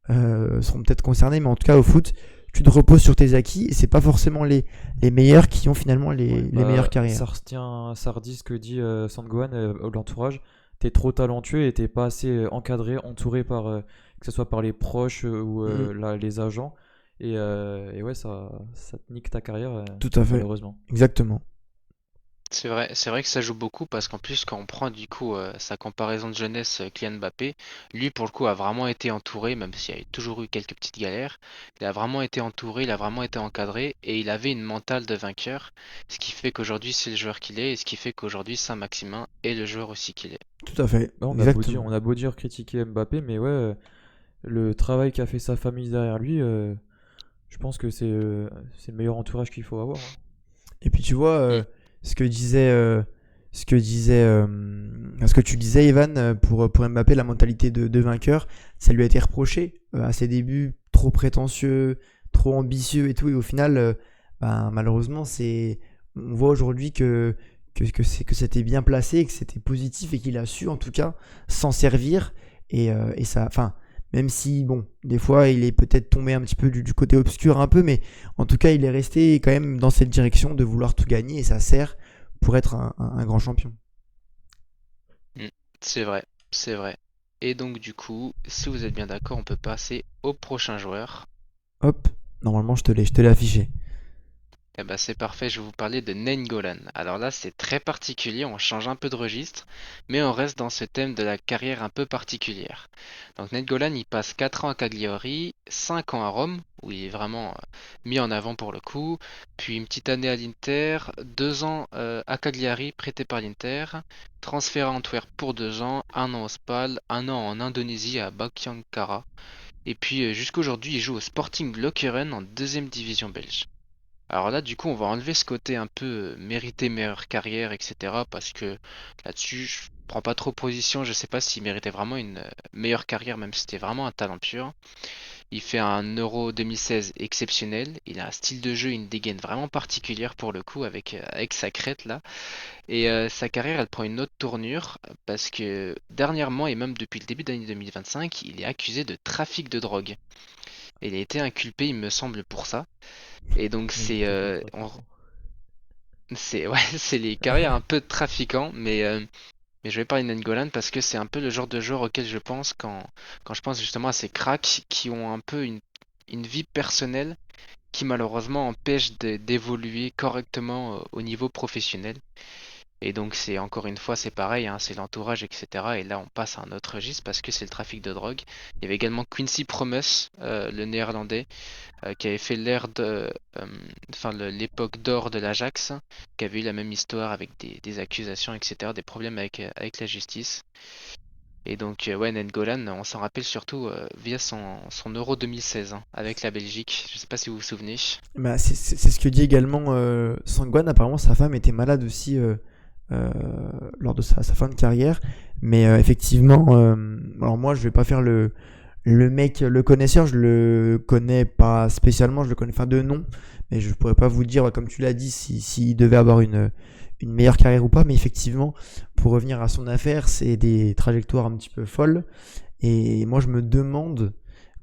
seront peut-être concernés, mais en tout cas, au foot, tu te reposes sur tes acquis et c'est pas forcément les meilleurs qui ont finalement Ouais, les meilleures bah, carrières. ça redit ce que dit Sandgohan, l'entourage. T'es trop talentueux et t'es pas assez encadré, entouré que ce soit par les proches ou Mhm. les agents. Et ouais, ça te nique ta carrière, Tout à fait, malheureusement. exactement. C'est vrai que ça joue beaucoup parce qu'en plus quand on prend du coup sa comparaison de jeunesse Kylian Mbappé, lui pour le coup a vraiment été entouré, même s'il y a toujours eu quelques petites galères, il a vraiment été entouré, il a vraiment été encadré et il avait une mentale de vainqueur, ce qui fait qu'aujourd'hui c'est le joueur qu'il est et ce qui fait qu'aujourd'hui Saint-Maximin est le joueur aussi qu'il est. Tout à fait, Bah, exactement. on a beau dire critiquer Mbappé, mais ouais, le travail qu'a fait sa famille derrière lui, je pense que c'est le meilleur entourage qu'il faut avoir, hein. Et puis tu vois, Mm. ce que disait, ce que tu disais, Evan, pour Mbappé, la mentalité de vainqueur, ça lui a été reproché à ses débuts, trop prétentieux, trop ambitieux et tout. Et au final, ben, malheureusement, on voit aujourd'hui que c'était bien placé, que c'était positif et qu'il a su en tout cas s'en servir. Et ça, enfin, même si, bon, des fois, il est peut-être tombé un petit peu du côté obscur un peu, mais en tout cas, il est resté quand même dans cette direction de vouloir tout gagner et ça sert pour être un grand champion. Mm. C'est vrai, c'est vrai. Et donc du coup, si vous êtes bien d'accord, on peut passer au prochain joueur. Hop, normalement, je te l'ai affiché. Eh ben c'est parfait, je vais vous parler de Nainggolan. Alors là, c'est très particulier, on change un peu de registre, mais on reste dans ce thème de la carrière un peu particulière. Donc Nainggolan, il passe 4 ans à Cagliari, 5 ans à Rome, où il est vraiment mis en avant pour le coup, puis une petite année à l'Inter, 2 ans à Cagliari, prêté par l'Inter, transféré à Antwerp pour 2 ans, 1 an au Spal, 1 an en Indonésie à Bayangkara, et puis jusqu'aujourd'hui, il joue au Sporting Lokeren en deuxième division belge. Alors là, du coup, on va enlever ce côté un peu mérité meilleure carrière, etc. Parce que là-dessus, je prends pas trop position. Je sais pas s'il méritait vraiment une meilleure carrière, même si c'était vraiment un talent pur. Il fait un Euro 2016 exceptionnel. Il a un style de jeu, une dégaine vraiment particulière pour le coup, avec sa crête là. Et sa carrière, elle prend une autre tournure parce que dernièrement, et même depuis le début d'année 2025, il est accusé de trafic de drogue. Et il a été inculpé, il me semble, pour ça. Et donc N'hésitez pas à faire attention. c'est ouais, c'est les carrières un peu de trafiquants, mais je vais parler d'Angolan parce que c'est un peu le genre de joueur auquel je pense quand je pense justement à ces cracks qui ont un peu une vie personnelle qui malheureusement empêche d'évoluer correctement au niveau professionnel. Et donc c'est encore une fois c'est pareil, hein, c'est l'entourage, etc. Et là on passe à un autre registre parce que c'est le trafic de drogue. Il y avait également Quincy Promes, le néerlandais, qui avait fait l'ère enfin l'époque d'or de l'Ajax, qui avait eu la même histoire avec des accusations, etc., des problèmes avec la justice. Et donc, ouais, Nainggolan, on s'en rappelle surtout via son Euro 2016 hein, avec la Belgique. Je sais pas si vous vous souvenez. Bah, c'est ce que dit également Sangwan. Apparemment, sa femme était malade aussi euh, lors de sa fin de carrière. Mais effectivement, alors moi, je vais pas faire le mec, le connaisseur. Je le connais pas spécialement. Je le connais enfin de nom. Mais je pourrais pas vous dire, comme tu l'as dit, s'il devait avoir une meilleure carrière ou pas. Mais effectivement, pour revenir à son affaire, c'est des trajectoires un petit peu folles. Et moi, je me demande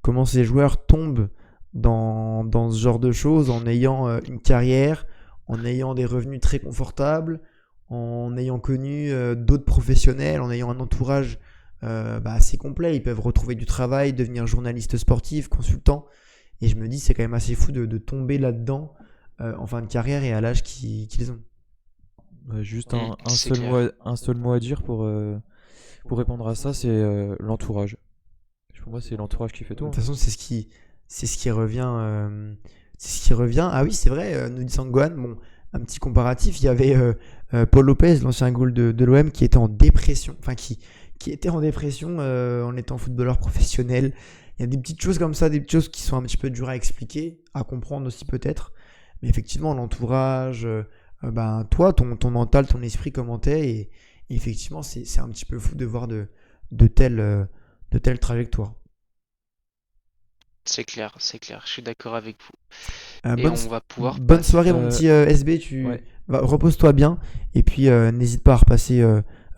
comment ces joueurs tombent dans ce genre de choses en ayant une carrière, en ayant des revenus très confortables, en ayant connu d'autres professionnels, en ayant un entourage assez complet. Ils peuvent retrouver du travail, devenir journaliste sportif, consultant. Et je me dis, c'est quand même assez fou de tomber là-dedans en fin de carrière et à l'âge qu'ils ont. Juste C'est clair. un seul mot à dire pour répondre à ça, c'est l'entourage. Pour moi, c'est l'entourage qui fait De tout, toute hein. façon, c'est ce qui revient. C'est ce qui revient. Ah oui, c'est vrai, nous dit Sangohan. Bon, un petit comparatif. Il y avait Paul Lopez, l'ancien goal de l'OM, qui était en dépression. Enfin, qui était en dépression en étant footballeur professionnel. Il y a des petites choses comme ça, des petites choses qui sont un petit peu dures à expliquer, à comprendre aussi peut-être. Mais effectivement, l'entourage, ben, toi, ton mental, ton esprit, comment t'es. Et effectivement, c'est un petit peu fou de voir de telles trajectoires. C'est clair. Je suis d'accord avec vous. Euh, Et bonne, on va pouvoir bonne passer. soirée, mon petit SB. Ouais. Repose-toi bien. Et puis, n'hésite pas à repasser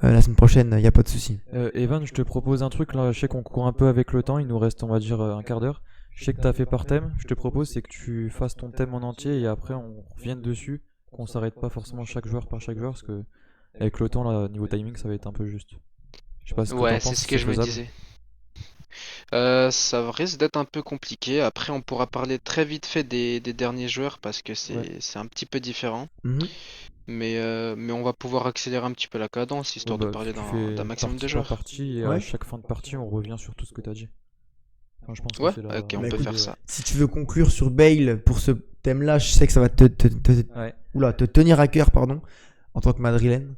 la semaine prochaine. Il n'y a pas de souci. Evan, je te propose un truc là. Je sais qu'on court un peu avec le temps. Il nous reste, on va dire, un quart d'heure. Je sais que tu as fait par thème. Je te propose, c'est que tu fasses ton thème en entier et après on revienne dessus. Qu'on s'arrête pas forcément chaque joueur par chaque joueur parce que avec le temps, là, niveau timing, ça va être un peu juste. Je sais pas ce que t'en Ouais, c'est penses, ce si que c'est je me faisable. disais. Ça risque d'être un peu compliqué. Après, on pourra parler très vite fait des derniers joueurs parce que Ouais. c'est un petit peu différent. Mhm. Mais on va pouvoir accélérer un petit peu la cadence Ouais, histoire de bah, parler tu d'un fais maximum de partie par joueurs. partie et à Ouais. chaque fin de partie, on revient sur tout ce que t'as dit. Enfin, je pense que Ouais, c'est ok, on Bah peut écoute, faire l'idée, ouais. ça. si tu veux conclure sur Bale pour ce thème-là, je sais que ça va Ouais. oula, te tenir à cœur, pardon, en tant que Madrilène.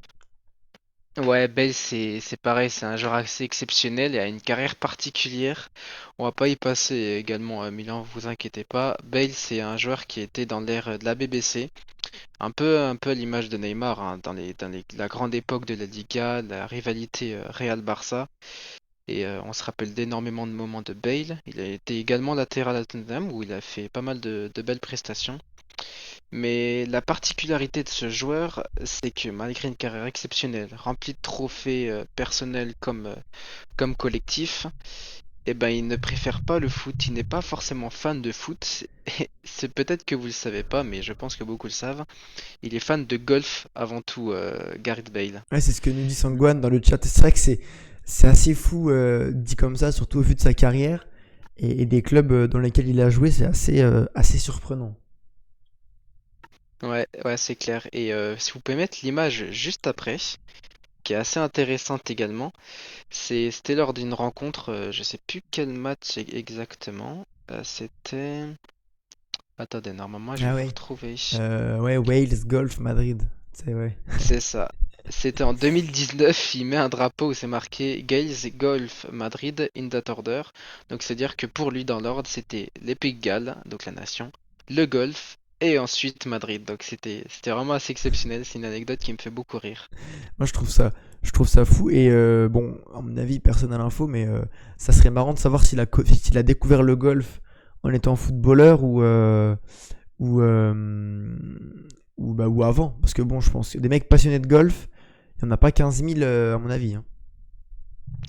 Ouais, Bale, c'est pareil, c'est un joueur assez exceptionnel et a une carrière particulière. On va pas y passer également à Milan, vous inquiétez pas. Bale, c'est un joueur qui était dans l'ère de la BBC, un peu à l'image de Neymar, hein, la grande époque de la Liga, la rivalité Real-Barça. Et on se rappelle d'énormément de moments de Bale. Il a été également latéral à Tottenham où il a fait pas mal de belles prestations. Mais la particularité de ce joueur, c'est que malgré une carrière exceptionnelle, remplie de trophées personnels comme collectifs, eh ben, il ne préfère pas le foot, il n'est pas forcément fan de foot. Et c'est peut-être que vous le savez pas, mais je pense que beaucoup le savent. Il est fan de golf avant tout, Gareth Bale. Ouais, c'est ce que nous dit Sangwan dans le chat. C'est vrai que c'est assez fou dit comme ça, surtout au vu de sa carrière et des clubs dans lesquels il a joué, c'est assez surprenant. Ouais, ouais, c'est clair. Et si vous pouvez mettre l'image juste après, qui est assez intéressante également, c'était lors d'une rencontre, je sais plus quel match exactement. C'était. Attendez, normalement je vais Ah vous ouais. retrouver. Ouais, Wales, Golf, Madrid. C'est ouais. C'est ça. C'était en 2019, il met un drapeau où c'est marqué Gales Golf Madrid in that order. Donc c'est-à-dire que pour lui dans l'ordre, c'était les Pays de Galles, donc la nation, le golf et ensuite Madrid. Donc c'était vraiment assez exceptionnel, c'est une anecdote qui me fait beaucoup rire. Moi, je trouve ça fou. Et bon, à mon avis, personne n'a l'info, mais ça serait marrant de savoir s'il a découvert le golf en étant footballeur ou, euh, ou avant. Parce que bon, je pense que des mecs passionnés de golf, il n'y en a pas 15 000 à mon avis, hein.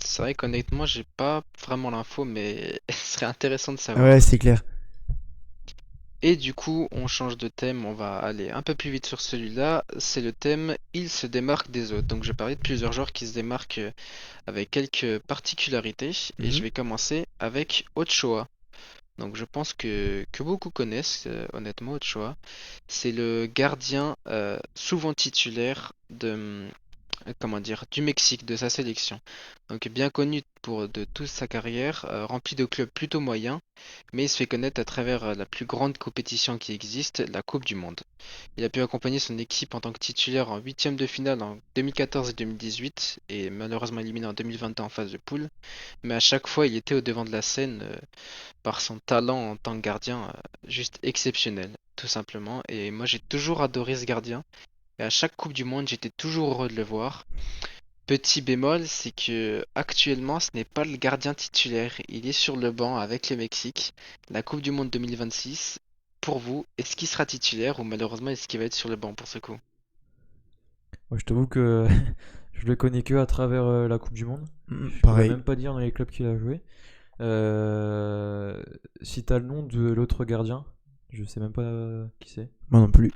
C'est vrai qu'honnêtement, j'ai pas vraiment l'info, mais ce serait intéressant de Ouais, savoir. c'est clair. Et du coup, on change de thème, on va aller un peu plus vite sur celui-là. C'est le thème Il se démarque des autres. Donc je vais parler de plusieurs joueurs qui se démarquent avec quelques particularités. Et je Mhm. vais commencer avec Ochoa. Donc je pense que beaucoup connaissent honnêtement Ochoa. C'est le gardien souvent titulaire comment dire, du Mexique, de sa sélection. Donc bien connu de toute sa carrière, rempli de clubs plutôt moyens, mais il se fait connaître à travers la plus grande compétition qui existe, la Coupe du Monde. Il a pu accompagner son équipe en tant que titulaire en huitième de finale en 2014 et 2018, et malheureusement éliminé en 2022 en phase de poule. Mais à chaque fois, il était au devant de la scène par son talent en tant que gardien, juste exceptionnel, tout simplement. Et moi, j'ai toujours adoré ce gardien. Et à chaque Coupe du Monde, j'étais toujours heureux de le voir. Petit bémol, c'est que actuellement, ce n'est pas le gardien titulaire. Il est sur le banc avec le Mexique. La Coupe du Monde 2026. Pour vous, est-ce qu'il sera titulaire ou malheureusement est-ce qu'il va être sur le banc pour ce coup? Moi, je t'avoue que je le connais que à travers la Coupe du Monde. Mhm, Je pourrais pareil. même pas dire dans les clubs qu'il a joué. Si t'as le nom de l'autre gardien, je sais même pas qui c'est. Moi non plus.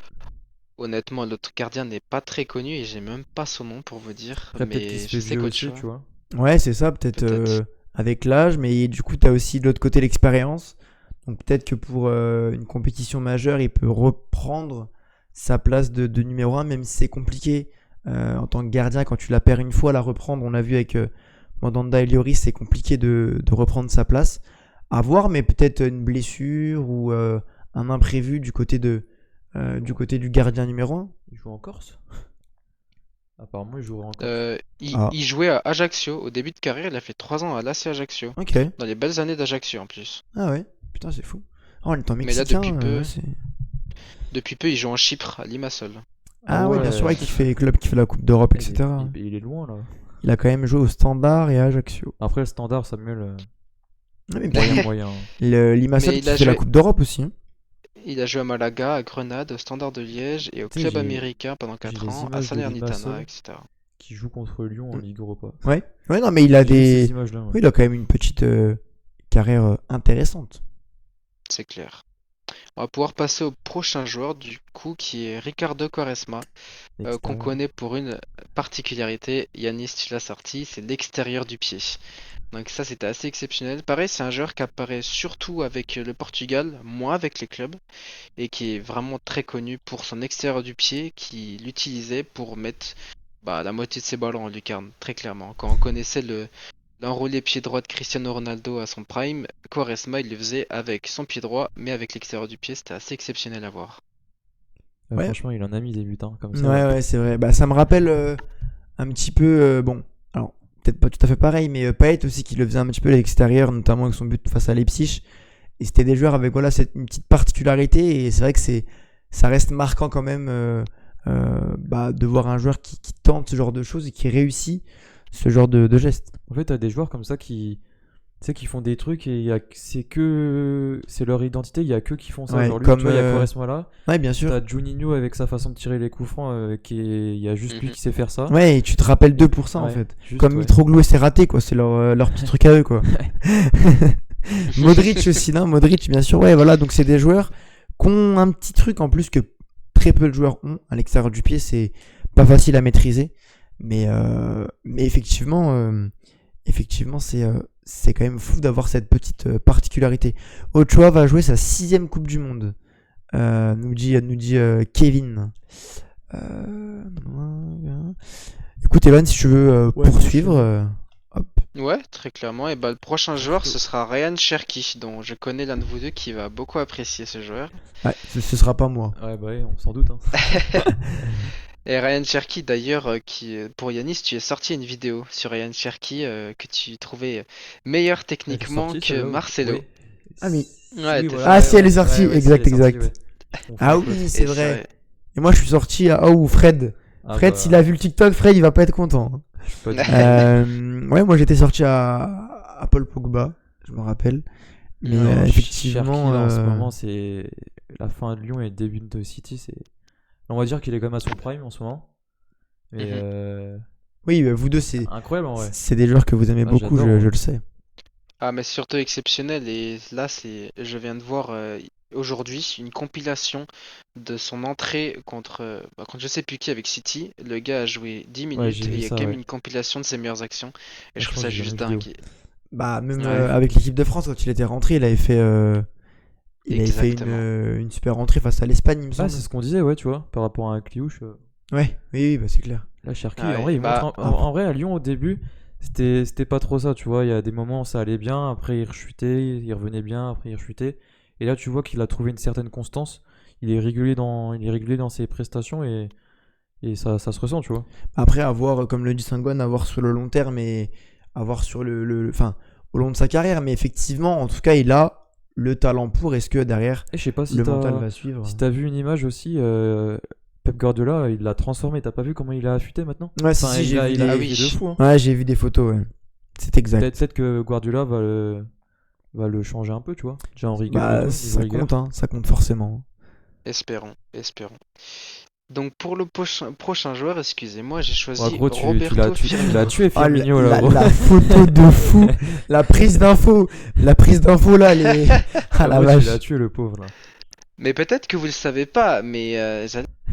Honnêtement, l'autre gardien n'est pas très connu et j'ai même pas son nom pour vous dire, Après, peut-être qu'il mais se je fait sais vieux qu'autre aussi, choix, tu vois. Ouais, c'est ça, peut-être peut-être. avec l'âge, mais du coup, tu as aussi de l'autre côté l'expérience. Donc peut-être que pour une compétition majeure, il peut reprendre sa place de numéro un, même si c'est compliqué en tant que gardien. Quand tu la perds une fois, la reprendre, on l'a vu avec Mandanda et Lloris, c'est compliqué de reprendre sa place. À voir, mais peut-être une blessure ou un imprévu du côté du gardien numéro un. Il joue en Corse. Apparemment, il jouera en Corse. Il Ah, jouait à Ajaccio au début de carrière, il a fait 3 ans à l'AC Ajaccio, ok. dans les belles années d'Ajaccio en plus. Ah ouais, putain, c'est fou. Oh, on est en Mais là, mexicain, ouais, c'est. depuis peu, il joue en Chypre, à Limassol. Ah Ah ouais, bien ouais, sûr, ouais, qui Chypre. fait club, qui fait la Coupe d'Europe, il est, etc. il est loin là. Il a quand même joué au Standard et à Ajaccio. Après, le standard, Samuel, Ah, mais moyen, moyen. Mais Limassol qui fait la Coupe d'Europe aussi, hein. il a joué à Malaga, à Grenade, au Standard de Liège et au Tu sais, Club américain pendant j'ai 4 les ans, à images de Salernitana, Limassol etc. qui joue contre Lyon en Mm. Ligue Europa. Ouais. Ouais, non, mais il a J'ai ces des. images-là, ouais. Oui, il a quand même une petite carrière intéressante. C'est clair. On va pouvoir passer au prochain joueur du coup qui est Ricardo Quaresma, qu'on Extérieur. connaît pour une particularité. Yanis, tu l'as sorti, c'est l'extérieur du pied. Donc ça, c'était assez exceptionnel. Pareil, c'est un joueur qui apparaît surtout avec le Portugal, moins avec les clubs, et qui est vraiment très connu pour son extérieur du pied, qui l'utilisait pour mettre la moitié de ses ballons en lucarne, très clairement. Quand on connaissait l'enroulé pied droit de Cristiano Ronaldo à son prime, Quaresma, il le faisait avec son pied droit, mais avec l'extérieur du pied, c'était assez exceptionnel à voir. Ouais. Franchement, il en a mis des buts, hein, comme ça. Ouais, c'est vrai. Bah, ça me rappelle un petit peu, bon, alors peut-être pas tout à fait pareil, mais Payet aussi qui le faisait un petit peu à l'extérieur, notamment avec son but face à Leipzig. Et c'était des joueurs avec voilà une petite particularité, et c'est vrai que ça reste marquant quand même de voir un joueur qui tente ce genre de choses et qui réussit ce genre de gestes. En fait, t'as des joueurs comme ça qui, tu sais, qui font des trucs et c'est leur identité, il y a que qui font ça. Ouais, Genre lui, comme tu vois, il y a Quaresma là. Ouais, bien sûr. T'as Juninho avec sa façon de tirer les coups francs, il y a juste lui Mhm. qui sait faire ça. Ouais, et tu te rappelles 2% en Ouais, fait. juste, Comme ouais. Mitroglou et c'est raté, quoi. C'est leur petit truc à eux, quoi. Modric aussi, non Modric, bien sûr. Ouais, voilà. Donc, c'est des joueurs qui ont un petit truc en plus que très peu de joueurs ont à l'extérieur du pied. C'est pas facile à maîtriser. Mais effectivement, c'est quand même fou d'avoir cette petite particularité. Ochoa va jouer sa 6ème Coupe du Monde. Nous dit Kevin. Écoute, Evan, si tu veux Ouais, poursuivre, hop. Ouais, très clairement. Et le prochain joueur, ce sera Ryan Cherki, dont je connais l'un de vous deux qui va beaucoup apprécier ce joueur. Ouais, ce sera pas moi. Ouais, bah ouais, on s'en doute. Hein. Et Ryan Cherki, d'ailleurs, pour Yanis, tu as sorti une vidéo sur Ryan Cherki que tu trouvais meilleur Elle est techniquement sortie, que celle-là, ou- Marcelo. Oui. Ah, mais Ouais, Oui, t'es voilà. Ah, sorti. si, elle est sortie, Ouais, exact, si, elle est sortie, exact. ouais. Je confonds Ah un peu. oui, c'est Et vrai. Et moi, je suis sorti à Fred. Ah, Fred, bah, s'il a vu le TikTok, Fred, il va pas être content. je suis pas du tout. Ouais, moi, j'étais sorti à Paul Pogba, je me rappelle. Mais Ouais, Non, effectivement, Cherki, là, en ce moment, c'est la fin de Lyon et le début de City. On va dire qu'il est quand même à son prime en ce moment. Mais Mhm. oui, vous deux, c'est incroyable en vrai. c'est des joueurs que vous aimez Ah, beaucoup, j'adore, ouais. je le sais. Ah, mais surtout exceptionnel. Et là, je viens de voir aujourd'hui une compilation de son entrée contre je sais plus qui avec City. Le gars a joué 10 Ouais, j'ai minutes et vu il y a ça, quand même ouais. une compilation de ses meilleures actions. Et Ouais, je je trouve crois que ça j'ai jamais juste vu vidéo. dingue. Bah, même Ouais, avec l'équipe de France, quand il était rentré, il avait fait exactement. une super rentrée face à l'Espagne, il me Ah, semble. c'est ce qu'on disait, ouais, tu vois, par rapport à un Cliouche. Ouais, oui, bah, c'est clair. Là, Cherki, en Ouais, vrai, il montre. En vrai, à Lyon, au début, c'était pas trop ça, tu vois. Il y a des moments où ça allait bien, après il rechutait, il revenait bien, après il rechutait. Et là, tu vois qu'il a trouvé une certaine constance. Il est régulier dans ses prestations et ça se ressent, tu vois. Après, avoir, comme le dit Saint-Gouin, avoir sur le long terme et avoir sur enfin, au long de sa carrière. Mais effectivement, en tout cas, il a le talent pour. Est-ce que derrière, Et je sais pas le mental va suivre? si t'as vu une image aussi, Pep Guardiola, il l'a transformé. T'as pas vu comment il a affûté maintenant? Ouais, si, Enfin, si, j'ai vu il a Ah des... affûté de oui. fou, hein. Ouais, j'ai vu des photos, ouais. C'est exact. Peut-être que Guardiola va le changer un peu, tu vois. Déjà en rigueur et Bah, tout, niveau ça rigueur. compte, hein. Ça compte forcément. Espérons, espérons. Donc pour le prochain joueur, excusez-moi, j'ai Ouais, choisi gros, Roberto tu l'as Firmino. tué, Ah, Firmino, là, gros. la photo de fou. La prise d'info. La prise d'info, là, elle est... Ah, la Gros, tu vache. l'as tué, le pauvre, là. Mais peut-être que vous le savez pas, mais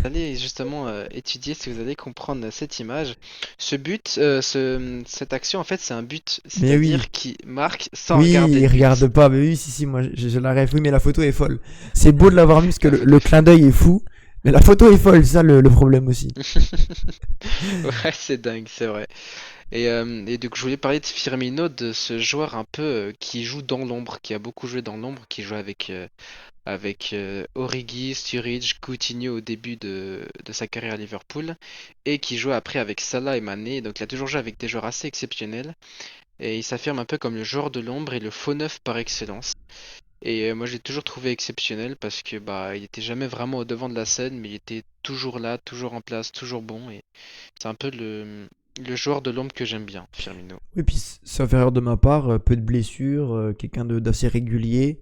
j'allais justement étudier si vous allez comprendre cette image. Ce but, cette action, en fait, c'est un but, Mais oui. c'est-à-dire qu'il marque sans Oui, regarder il le but. regarde pas. Mais oui, si, moi, je la rêve. Oui, mais la photo est folle. C'est beau de l'avoir mis parce que La le photo est clin d'œil est fou. Mais la photo est folle, c'est ça le problème aussi. Ouais, c'est dingue, c'est vrai. Et donc je voulais parler de Firmino, de ce joueur un peu qui joue dans l'ombre, qui a beaucoup joué dans l'ombre, qui joue avec Origi, Sturridge, Coutinho au début de sa carrière à Liverpool, et qui joue après avec Salah et Mané. Donc il a toujours joué avec des joueurs assez exceptionnels, et il s'affirme un peu comme le joueur de l'ombre et le faux neuf par excellence. Et moi, je l'ai toujours trouvé exceptionnel parce que il était jamais vraiment au devant de la scène, mais il était toujours là, toujours en place, toujours bon. Et c'est un peu le joueur de l'ombre que j'aime bien, Firmino. Oui, puis sauf erreur de ma part, peu de blessures, quelqu'un d'assez régulier,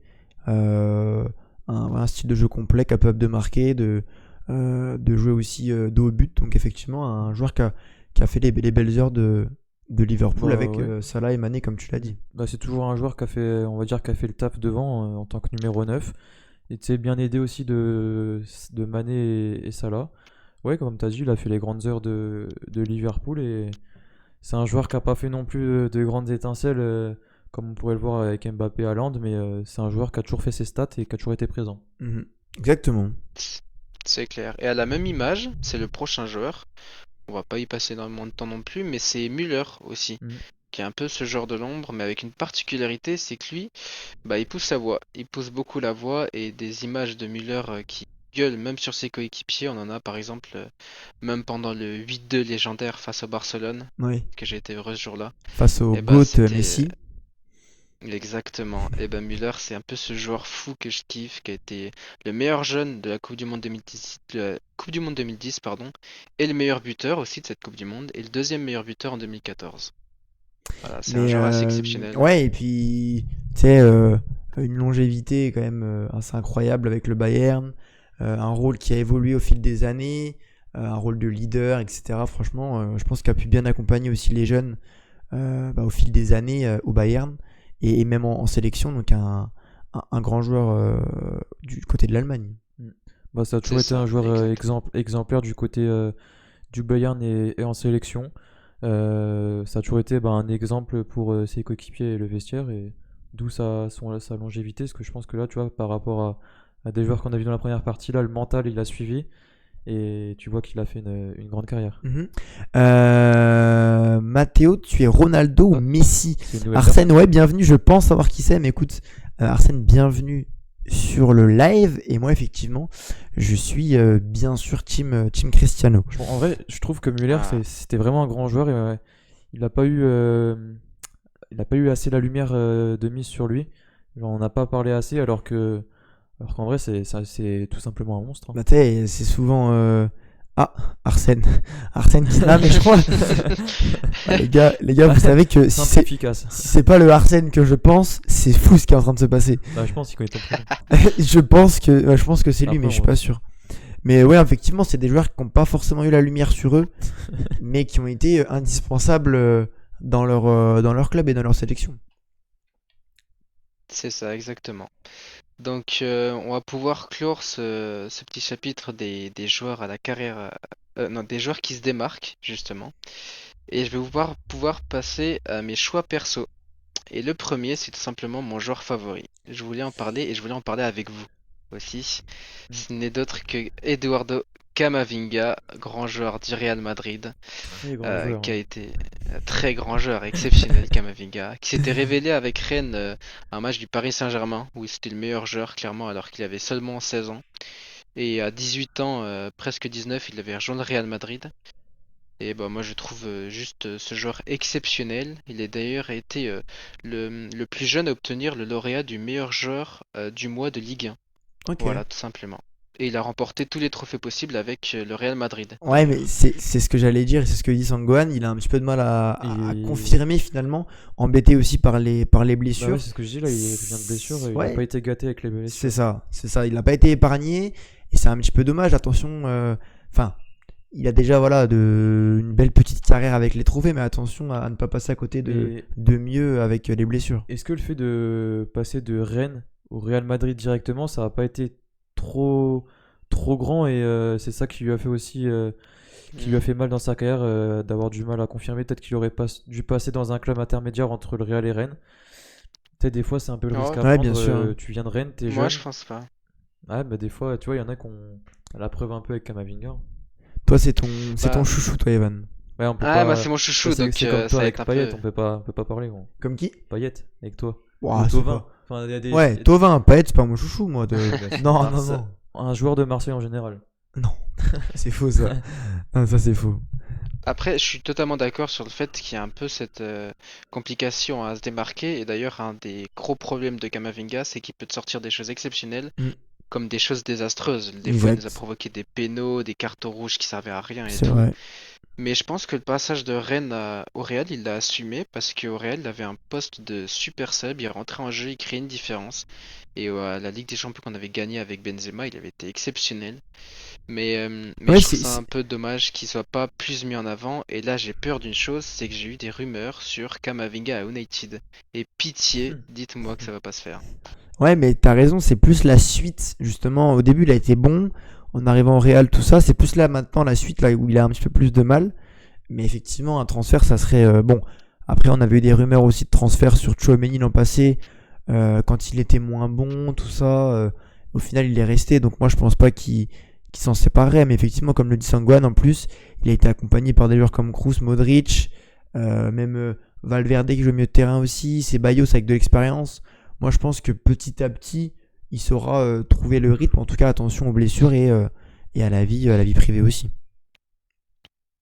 euh, un style de jeu complet, capable de marquer, de jouer aussi de haut but. Donc effectivement, un joueur qui a fait les belles heures de Liverpool Bah, avec ouais. Salah et Mané, comme tu l'as dit. Bah, c'est toujours un joueur qui a fait, on va dire, qui a fait le taf devant en tant que numéro 9. Et tu sais, bien aidé aussi de Mané et Salah. Ouais, comme tu as dit, il a fait les grandes heures de Liverpool et c'est un joueur qui a pas fait non plus de grandes étincelles comme on pourrait le voir avec Mbappé Haaland, mais c'est un joueur qui a toujours fait ses stats et qui a toujours été présent. Mhm. Exactement. C'est clair. Et à la même image, c'est le prochain joueur. On va pas y passer énormément de temps non plus, mais c'est Müller aussi, Mhm. qui est un peu ce genre de l'ombre, mais avec une particularité, c'est que lui, bah, il pousse sa voix. Il pousse beaucoup la voix et des images de Müller qui gueule même sur ses coéquipiers. On en a par exemple même pendant le 8-2 légendaire face au Barcelone, Oui. que j'ai été heureux ce jour-là. Face au Et bah GOAT c'était Messi. exactement. Et ben Müller, c'est un peu ce joueur fou que je kiffe, qui a été le meilleur jeune de la Coupe du Monde 2010, de la Coupe du Monde 2010, pardon, et le meilleur buteur aussi de cette Coupe du Monde, et le deuxième meilleur buteur en 2014. Voilà, c'est un Mais joueur assez exceptionnel. ouais, et puis, tu sais, une longévité quand même assez incroyable avec le Bayern, un rôle qui a évolué au fil des années, un rôle de leader, etc. Franchement, je pense qu'il a pu bien accompagner aussi les jeunes au fil des années au Bayern et même en sélection, donc un grand joueur du côté de l'Allemagne. Bah, ça a toujours C'est été ça, un joueur exactement. exemplaire du côté du Bayern et en sélection. Ça a toujours été un exemple pour ses coéquipiers et le vestiaire, et d'où sa longévité. Parce que je pense que là, tu vois, par rapport à des joueurs qu'on a vu dans la première partie, là, le mental, il a suivi. Et tu vois qu'il a fait une grande carrière. Mhm. Mathéo, tu es Ronaldo ou Ah, Messi? c'est une nouvelle Arsène, personne. ouais, bienvenue. Je pense savoir qui c'est, mais écoute, Arsène, bienvenue sur le live. Et moi, effectivement, je suis bien sûr team Cristiano. En vrai, je trouve que Müller, Ah, c'était vraiment un grand joueur, et il n'a pas eu, il a pas eu assez la lumière de mise sur lui. Genre, on n'a pas parlé assez, alors qu'en vrai, c'est tout simplement un monstre, hein. Bah, tu sais, c'est souvent. Ah, Arsène. Arsène qui. Non, mais je crois. Ah, les gars, vous savez que Simple et efficace. si c'est pas le Arsène que je pense, c'est fou ce qui est en train de se passer. Bah, je pense qu'il connaît ton prénom. Je pense que c'est lui, Après, mais je suis pas sûr. Mais ouais, effectivement, c'est des joueurs qui n'ont pas forcément eu la lumière sur eux, mais qui ont été indispensables dans leur club et dans leur sélection. c'est ça, exactement. Donc, on va pouvoir clore ce petit chapitre des joueurs à la carrière, non, des joueurs qui se démarquent, justement. Et je vais pouvoir passer à mes choix perso. Et le premier, c'est tout simplement mon joueur favori. Je voulais en parler et je voulais en parler avec vous aussi. Mm. Ce n'est d'autre que Eduardo Camavinga, grand joueur du Real Madrid, Très grand joueur, qui a hein. été un très grand joueur, exceptionnel Camavinga, qui s'était révélé avec Rennes un match du Paris Saint-Germain où c'était le meilleur joueur clairement alors qu'il avait seulement 16 ans. Et à 18 ans, presque 19, il avait rejoint le Real Madrid. Et bah moi je trouve juste ce joueur exceptionnel. Il a d'ailleurs été le plus jeune à obtenir le lauréat du meilleur joueur du mois de Ligue 1. Ok. Voilà, tout simplement. Et il a remporté tous les trophées possibles avec le Real Madrid, Ouais, mais d'ailleurs. c'est ce que j'allais dire, et c'est ce que dit Sangohan. Il a un petit peu de mal à Et... confirmer finalement, embêté aussi par les Bah ouais, blessures. c'est ce que je dis là, il revient de blessure, il n'a Ouais, pas été gâté avec les c'est blessures. ça, c'est ça. Il n'a pas été épargné, et c'est un petit peu dommage. Attention, enfin, il a déjà voilà une belle petite carrière avec les trophées, mais attention à ne pas passer à côté Mais de mieux avec les blessures. est-ce que le fait de passer de Rennes au Real Madrid directement, ça n'a pas été trop, trop grand, et c'est ça qui lui a fait aussi, qui lui a Mm. fait mal dans sa carrière, d'avoir du mal à confirmer. Peut-être qu'il aurait pas dû passer dans un club intermédiaire entre le Real et Rennes. Peut-être des fois c'est un peu le risque Oh, à Ouais, bien prendre. sûr, hein. Tu viens de Rennes, t'es moi je jeune. pense pas. Ah, bah des fois, tu vois, il y en a qui ont la preuve un peu avec Kamavinga. Toi, c'est ton Bah, chouchou, toi, Evan. Ouais, on peut ah, moi pas. c'est mon Bah, chouchou, c'est donc c'est comme toi ça va avec être un Payet, peu. on peut pas parler, gros. Comme qui? Payet, avec toi. Ou Ouah, c'est Thauvin. pas. Enfin, il y a des. Ouais, Tovin, Payet, c'est pas mon chouchou, moi. Non, Ah, non, non. un joueur de Marseille en général. Non, c'est faux ça. Non, ça c'est faux. Après, je suis totalement d'accord sur le fait qu'il y a un peu cette complication à se démarquer. Et d'ailleurs, un des gros problèmes de Camavinga, c'est qu'il peut te sortir des choses exceptionnelles Mm, comme des choses désastreuses. Des fois, il nous a exact, provoqué des pénaux, des cartons rouges qui servaient à rien et c'est tout. vrai. Mais je pense que le passage de Rennes au Real, il l'a assumé parce qu'au Real, il avait un poste de super sub, il rentrait en jeu, il créait une différence. Et à la Ligue des Champions qu'on avait gagné avec Benzema, il avait été exceptionnel. Mais Ouais, je trouve ça un peu dommage qu'il soit pas plus mis en avant. Et là, j'ai peur d'une chose, c'est que j'ai eu des rumeurs sur Camavinga à United. Et pitié, dites-moi que ça va pas se faire. ouais, mais t'as raison, c'est plus la suite. Justement, au début, il a été bon. En arrivant au Real, tout ça, c'est plus là maintenant la suite là où il a un petit peu plus de mal. Mais effectivement, un transfert, ça serait bon. Après, on avait eu des rumeurs aussi de transfert sur Tchouaméni l'an passé, quand il était moins bon, tout ça. Au final, il est resté. Donc moi, je pense pas qu'il s'en séparerait. Mais effectivement, comme le dit Sangwan, en plus, il a été accompagné par des joueurs comme Kroos, Modric, même Valverde qui joue au milieu de terrain aussi. C'est Ceballos avec de l'expérience. Moi, je pense que petit à petit, il saura trouver le rythme. En tout cas, attention aux blessures et à la vie privée aussi.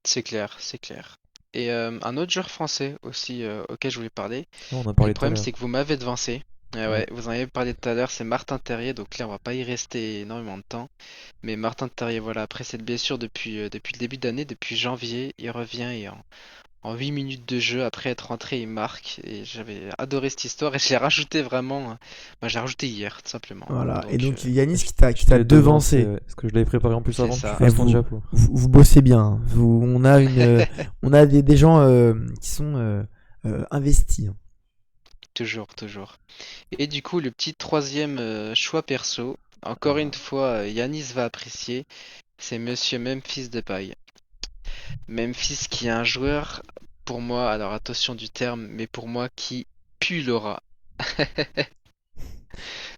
C'est clair, c'est clair. Et un autre joueur français aussi auquel je voulais parler. Non, on en Mais le parlait tout à problème, l'heure. c'est que vous m'avez devancé. Ouais, vous en avez parlé tout à l'heure, c'est Martin Terrier, donc là on va pas y rester énormément de temps. Mais Martin Terrier, voilà, après cette blessure depuis le début d'année, depuis janvier, il revient et en 8 minutes de jeu, après être rentré, il marque. Et j'avais adoré cette histoire et je l'ai rajouté vraiment. J'ai rajouté hier, tout simplement. Voilà. Et Donc, donc, Yanis qui t'a Je t'ai devancé. parce que je l'avais préparé en plus C'est avant que ça. tu fasses ton Vous- diapo. Vous bossez bien. Hein. On a on a des gens qui sont investis. Hein. toujours, toujours. Et du coup, le petit troisième choix perso, encore une fois, Yanis va apprécier, c'est Monsieur Memphis Depay. Memphis qui est un joueur, pour moi, alors attention du terme, mais pour moi qui pue l'aura.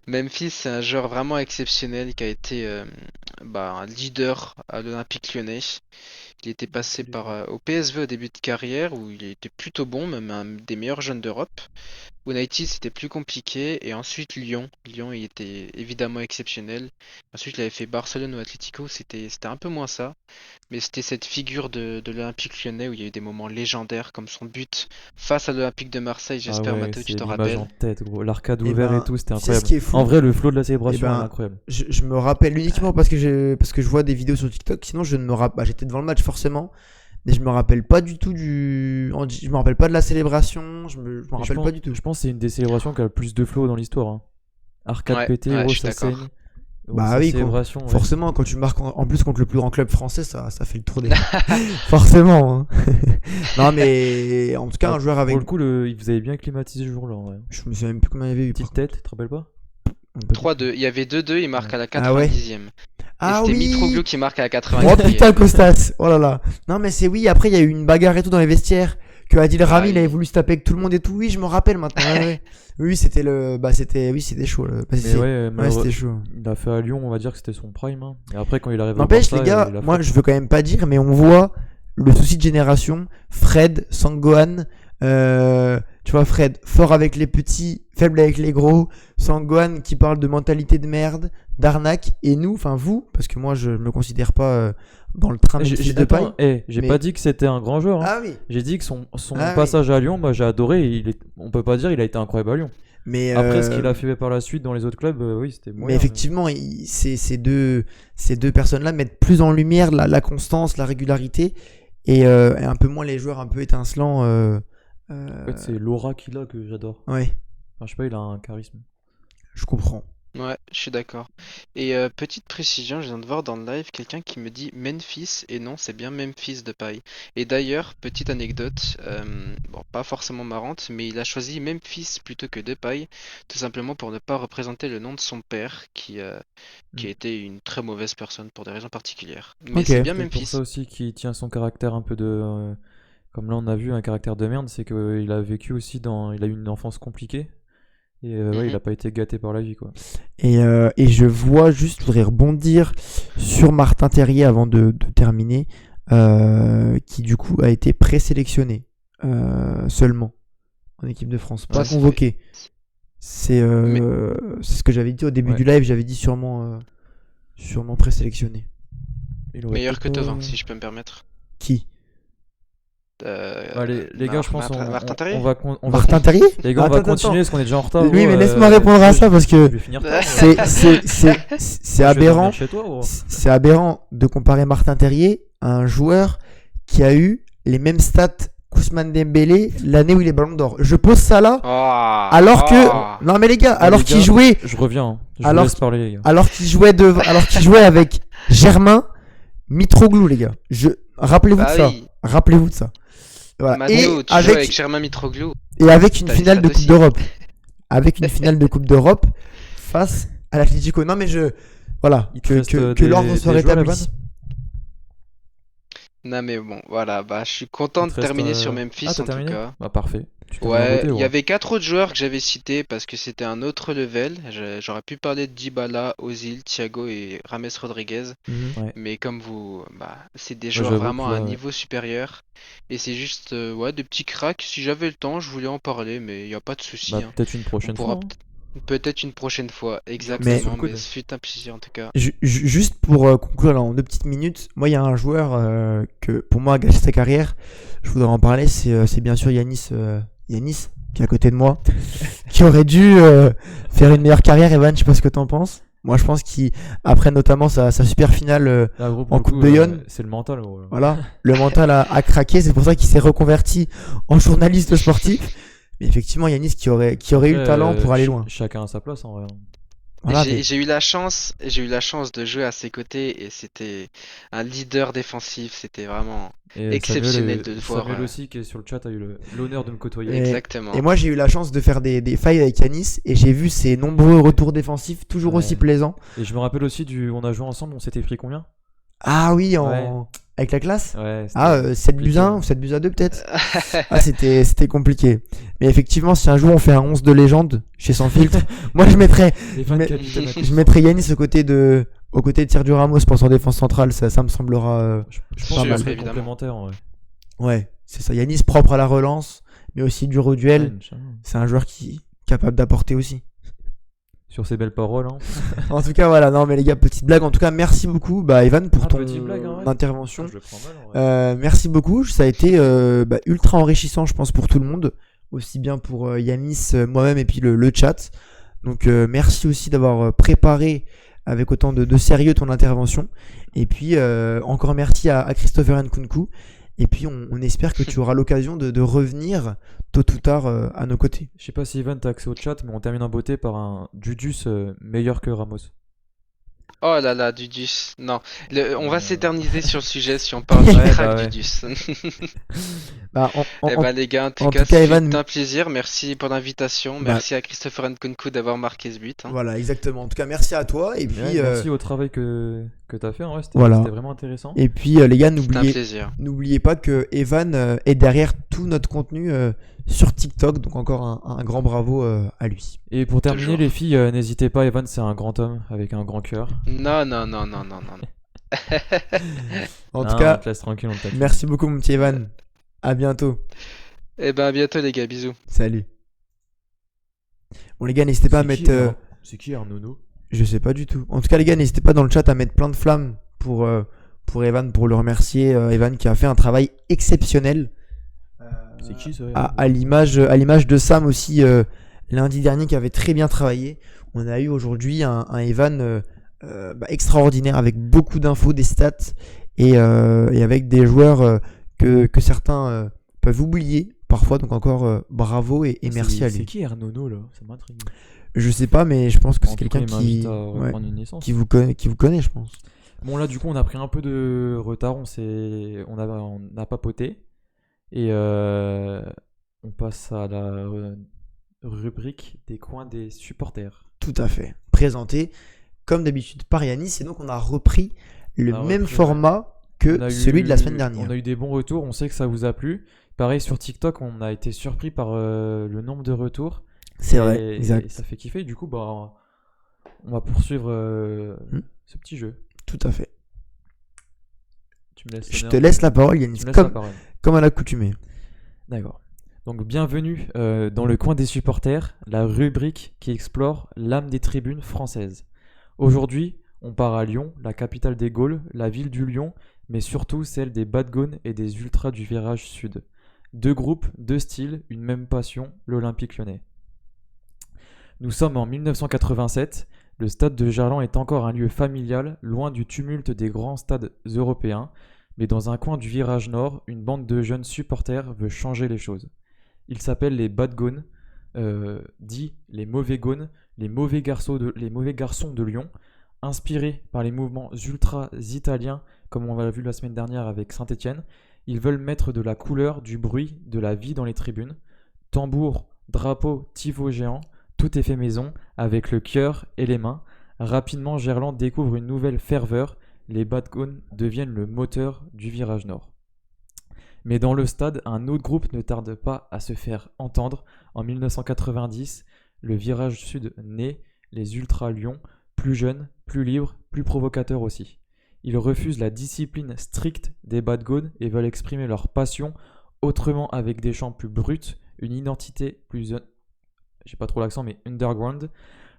Memphis, c'est un joueur vraiment exceptionnel qui a été un leader à l'Olympique Lyonnais. Il était passé au PSV au début de carrière où il était plutôt bon, même un des meilleurs jeunes d'Europe. United, c'était plus compliqué. Et ensuite, Lyon. Lyon, il était évidemment exceptionnel. Ensuite, il avait fait Barcelone ou Atlético. C'était un peu moins ça. Mais c'était cette figure de l'Olympique lyonnais où il y a eu des moments légendaires, comme son but face à l'Olympique de Marseille. Ah J'espère, ouais, Mathéo, c'est tu te l'image rappelles. en tête, gros. L'arcade Eh ouvert ben, et tout, c'était tu sais ce incroyable. qui est fou En vrai, le flow de la célébration, Eh ben, il est incroyable. je me rappelle uniquement parce que je vois des vidéos sur TikTok. Sinon, je ne me rappelle. J'étais devant le match forcément, mais je me rappelle pas du tout je me rappelle pas de la célébration. Je me Mais rappelle pas du tout. Je pense que c'est une des célébrations qui a le plus de flow dans l'histoire. Hein. Arcade Ouais, pété, ouais, gros, je suis ça d'accord. saigne. Bah Sa oui, célébration, ouais. Forcément, quand tu marques en plus contre le plus grand club français, ça fait le tour des. Forcément. Hein. Non, mais en tout cas, un joueur avec. Pour le coup, vous avez bien climatisé ce jour-là. Ouais. Je me souviens même plus combien il y avait eu. Petite tête, tu te rappelles pas? 3-2. Il y avait 2-2, il marque à la Ah ouais. 90e. Ah Et c'était oui. Mitroglou qui marque à la Oh 84e. putain, Costas. Oh là là. Non, mais c'est oui. Après, il y a eu une bagarre et tout dans les vestiaires. Que Adil Rami, il avait voulu se taper avec tout le monde et tout. Oui, je me rappelle maintenant. Ouais, ouais. Oui, c'était c'était chaud. Mais ouais, c'était chaud. il a fait à Lyon, on va dire que c'était son prime. Hein. Et après, quand il arrive au N'empêche, Barça, les gars, il a moi fait- je veux quand même pas dire, mais on voit le souci de génération. Fred, Sangohan, tu vois, Fred, fort avec les petits, faible avec les gros. Sangohan qui parle de mentalité de merde, d'arnaque. Et nous, enfin vous, parce que moi je me considère pas dans le train de J'ai fils de paille. j'ai mais- pas dit que c'était un grand joueur. Hein. Ah oui, J'ai dit que son Ah oui. passage à Lyon, moi j'ai adoré. On peut pas dire il a été incroyable à Lyon. mais Après, ce qu'il a fait par la suite dans les autres clubs, oui, c'était moyen. Mais effectivement, ces deux personnes-là mettent plus en lumière la constance, la régularité et un peu moins les joueurs un peu étincelants. En fait, c'est l'aura qu'il a que j'adore. Ouais, Enfin, je sais pas, il a un charisme. je comprends. Ouais, je suis d'accord. Et petite précision, je viens de voir dans le live quelqu'un qui me dit Memphis, et non, c'est bien Memphis Depay. Et d'ailleurs, petite anecdote, pas forcément marrante, mais il a choisi Memphis plutôt que Depay, tout simplement pour ne pas représenter le nom de son père, qui a été une très mauvaise personne pour des raisons particulières. Mais Ok. c'est bien C'est pour Memphis. ça aussi qu'il tient son caractère un peu de. Comme là, on a vu un caractère de merde, c'est qu'il a vécu aussi il a eu une enfance compliquée. Et ouais, il a pas été gâté par la vie, quoi. Et je vois juste, je voudrais rebondir sur Martin Terrier avant de terminer, qui du coup a été présélectionné seulement en équipe de France, pas Ouais, c'est convoqué. C'est ce que j'avais dit au début Ouais. du live, j'avais dit sûrement présélectionné. Il aurait Meilleur que peut-être Thauvin, pas- si je peux me permettre. Qui Allez, les gars, je pense Martin Terrier. on va Martin Terrier Les gars, on va Attends, continuer parce qu'on est déjà en retard. Oui, gros, mais laisse-moi répondre à ça parce que Je vais finir tard. c'est aberrant. Chez toi, gros. C'est aberrant de comparer Martin Terrier à un joueur qui a eu les mêmes stats qu'Ousmane Dembélé l'année où il est Ballon d'Or. Je pose ça là, alors que non mais les gars, alors les qu'il gars, jouait, Je reviens. Hein. Je Alors- vous laisse parler, les gars. alors qu'il jouait avec Germain Mitroglou, les gars. Rappelez-vous de ça. oui. Rappelez-vous de ça. Voilà. Mathéo, tu joues avec Germain Mitroglou. Et avec une T'as finale de les stats Coupe aussi. d'Europe. Avec une finale de Coupe d'Europe face à l'Atlético. Non mais voilà, Il te reste que des l'ordre soit joueurs, rétabli. Evan Non mais bon, voilà, bah je suis content Il de te reste. terminer sur Memphis Ah, t'as en tout terminé? cas. Bah, parfait. Tu termines en Ouais, beauté, il y ouais. avait quatre autres joueurs que j'avais cités parce que c'était un autre level. J'aurais pu parler de Dybala, Ozil, Thiago et Rames Rodriguez, Mhm. Ouais. mais comme vous, bah, c'est des Moi, joueurs j'avoue que vraiment à un là, ouais. niveau supérieur et c'est juste ouais, des petits cracks. Si j'avais le temps, je voulais en parler, mais il n'y a pas de souci, Bah, hein. peut-être une On prochaine pourra fois, hein. peut-être une prochaine fois, J'ai un petit sous Mais le exactement, mais coude. ce fut un plaisir en tout cas. juste pour conclure là, en 2 petites minutes, moi il y a un joueur que pour moi a gâché sa carrière, je voudrais en parler, c'est bien sûr Yanis qui est à côté de moi, qui aurait dû faire une meilleure carrière. Evan, je sais pas ce que t'en penses. Moi je pense qu'après notamment sa super finale Là, gros, pour en le Coupe coup, de Yon, c'est le mental, gros. voilà, le mental a craqué, c'est pour ça qu'il s'est reconverti en journaliste sportif. Mais effectivement, Yanis qui aurait eu Après, le talent pour aller loin. chacun a sa place, en vrai, hein. Voilà, mais J'ai eu la chance de jouer à ses côtés et c'était un leader défensif. C'était vraiment Et exceptionnel de le voir. Samuel aussi, qui est sur le chat, a eu l'honneur de me côtoyer. Et Exactement. moi, j'ai eu la chance de faire des failles avec Yanis et j'ai vu ses nombreux retours défensifs toujours Ouais. aussi plaisants. Et je me rappelle aussi on a joué ensemble, on s'était pris combien? Ah oui, Ouais. avec la classe. Ouais, Ah, c'était 7 buts compliqué, 1 hein. ou 7 buts à 2 peut-être. Ah, c'était compliqué. Mais effectivement, si un jour on fait un 11 de légende chez Sans Filtre, moi je mettrais, Les je, fans mets- capitaine à tous. je mettrais Yanis aux côtés de Sergio Ramos pour son défense centrale. Ça me semblera Je pas pense qu'on mal. serait Évidemment. complémentaires, en vrai. Ouais, c'est ça. Yanis propre à la relance, mais aussi dur au duel. Ouais, Inch'Allah. C'est un joueur qui est capable d'apporter aussi. Sur ces belles paroles, hein. En tout cas, voilà, non, mais les gars, petite blague. En tout cas, merci beaucoup, Evan, pour Ah, ton petite blague, en vrai. intervention. Ah, je le prends mal, en vrai. Merci beaucoup. Ça a été ultra enrichissant, je pense, pour tout le monde. Aussi bien pour Yanis, moi-même et puis le chat. Donc, merci aussi d'avoir préparé avec autant de sérieux ton intervention. Et puis, encore merci à Christopher Nkunku. Et puis, on espère que tu auras l'occasion de revenir tôt ou tard à nos côtés. Je sais pas si Ivan t'a accès au chat, mais on termine en beauté par un Dudus meilleur que Ramos. Oh là là, Dudus. Non, on va Euh. s'éterniser sur le sujet si on parle du Ouais, crack bah ouais. Dudus. Bah, Eh ben les gars, en tout en cas, tout cas, Evan, c'est un plaisir. Merci pour l'invitation. bah, Merci à Christopher Nkunku d'avoir marqué ce but, hein. voilà, exactement. En tout cas, merci à toi. Et puis, Ouais, merci au travail que t'as fait, en vrai, voilà. c'était vraiment intéressant. Et puis les gars, C'était un plaisir. n'oubliez pas que Evan est derrière tout notre contenu sur TikTok. Donc encore un grand bravo à lui. Et pour terminer, Toujours. les filles, n'hésitez pas, Evan, c'est un grand homme avec un grand cœur. Non, non, non, non, non, non. En Non, tout cas, on te laisse tranquille, on te taquine. merci beaucoup mon petit Evan. À bientôt. Eh ben à bientôt les gars, bisous. Salut. Bon les gars, n'hésitez pas à mettre... C'est qui Arnono? je sais pas du tout. En tout cas les gars, n'hésitez pas dans le chat à mettre plein de flammes pour Evan, pour le remercier. Evan qui a fait un travail exceptionnel. C'est qui ça? À l'image de Sam aussi lundi dernier qui avait très bien travaillé. On a eu aujourd'hui un Evan extraordinaire avec beaucoup d'infos, des stats et avec des joueurs que certains peuvent oublier parfois. Donc encore bravo et merci à C'est lui. qui Arnono là? Ça m'intrigue. Je sais pas, mais je pense que c'est En tout cas, quelqu'un il m'invite à ouais, reprendre une licence. qui vous connaît, je pense. Bon là du coup on a pris un peu de retard, on a papoté et on passe à la rubrique des coins des supporters. Tout à fait. Présenté comme d'habitude par Yanis. Et donc on a repris le On a même repris, format On que a celui de la semaine eu- dernière. On a eu des bons retours, on sait que ça vous a plu. Pareil sur TikTok, on a été surpris par le nombre de retours. C'est vrai, Et exact. ça fait kiffer. Du coup, bah, on va poursuivre ce petit jeu. Tout à fait. Tu me laisses Je l'honneur te de- laisse la parole, Yanis, Tu me laisses la comme, parole. comme à l'accoutumée. D'accord. Donc bienvenue dans le coin des supporters, la rubrique qui explore l'âme des tribunes françaises. Aujourd'hui, on part à Lyon, la capitale des Gaules, la ville du Lion, mais surtout celle des Badgones et des Ultras du Virage Sud. Deux groupes, deux styles, une même passion, l'Olympique Lyonnais. Nous sommes en 1987, le stade de Gerland est encore un lieu familial, loin du tumulte des grands stades européens, mais dans un coin du virage nord, une bande de jeunes supporters veut changer les choses. Ils s'appellent les Bad Gones, dit les mauvais gones, les mauvais garçons de Lyon, inspirés par les mouvements ultras italiens, comme on l'a vu la semaine dernière avec Saint-Étienne. Ils veulent mettre de la couleur, du bruit, de la vie dans les tribunes. Tambour, drapeau, tifo géant, tout est fait maison, avec le cœur et les mains. Rapidement, Gerland découvre une nouvelle ferveur. Les Bad Gones deviennent le moteur du virage nord. Mais dans le stade, un autre groupe ne tarde pas à se faire entendre. En 1990, le virage sud naît, les Ultra Lyon, plus jeunes, plus libres, plus provocateurs aussi. Ils refusent la discipline stricte des Bad Gones et veulent exprimer leur passion autrement avec des chants plus bruts, une identité plus, j'ai pas trop l'accent, mais underground.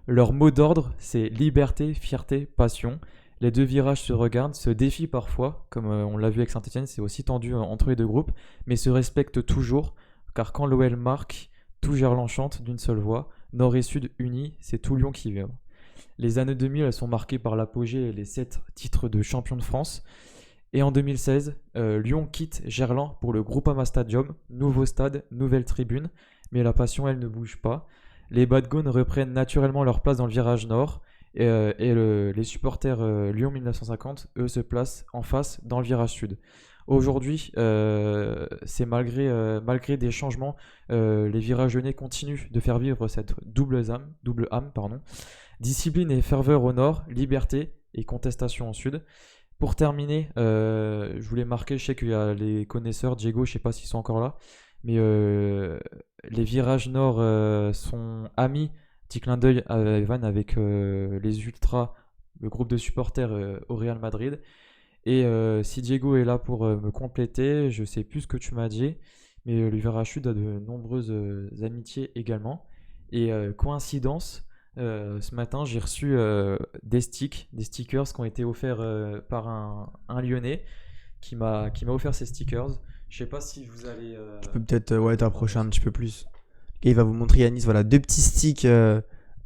Leur mot d'ordre, c'est liberté, fierté, passion. Les deux virages se regardent, se défient parfois, comme on l'a vu avec Saint-Etienne, c'est aussi tendu entre les deux groupes, mais se respectent toujours, car quand l'OL marque, tout Gerland chante d'une seule voix, Nord et Sud unis, c'est tout Lyon qui vibre. Les années 2000, elles sont marquées par l'apogée et les 7 titres de champion de France. Et en 2016, Lyon quitte Gerland pour le Groupama Stadium, nouveau stade, nouvelle tribune, mais la passion, elle ne bouge pas. Les Bad Gones reprennent naturellement leur place dans le virage nord, les supporters Lyon 1950, eux, se placent en face dans le virage sud. Aujourd'hui, c'est malgré des changements, les virages lyonnais continuent de faire vivre cette double âme. Discipline et ferveur au nord, liberté et contestation au sud. Pour terminer, je voulais marquer, je sais qu'il y a les connaisseurs, Diego, je sais pas s'ils sont encore là, mais les virages nord sont amis. Petit clin d'œil à Evan avec les Ultras, le groupe de supporters au Real Madrid. Et si Diego est là pour me compléter, je sais plus ce que tu m'as dit, mais le virage sud a de nombreuses amitiés également. Et coïncidence, ce matin j'ai reçu des stickers qui ont été offerts par un Lyonnais qui m'a offert ces stickers. Je sais pas si vous allez. Tu peux peut-être t'approcher un petit peu plus. Et il va vous montrer, Yanis, voilà, 2 petits sticks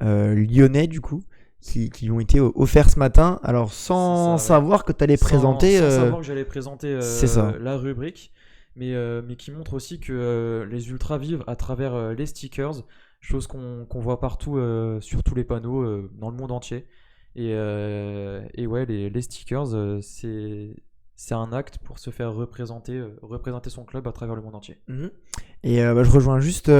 lyonnais du coup qui lui ont été offerts ce matin. Alors sans savoir que tu allais présenter. Sans savoir que j'allais présenter c'est ça. La rubrique, mais qui montre aussi que les ultras vivent à travers les stickers, chose qu'on voit partout sur tous les panneaux dans le monde entier. Et ouais, les stickers, c'est un acte pour se faire représenter son club à travers le monde entier. Et je rejoins juste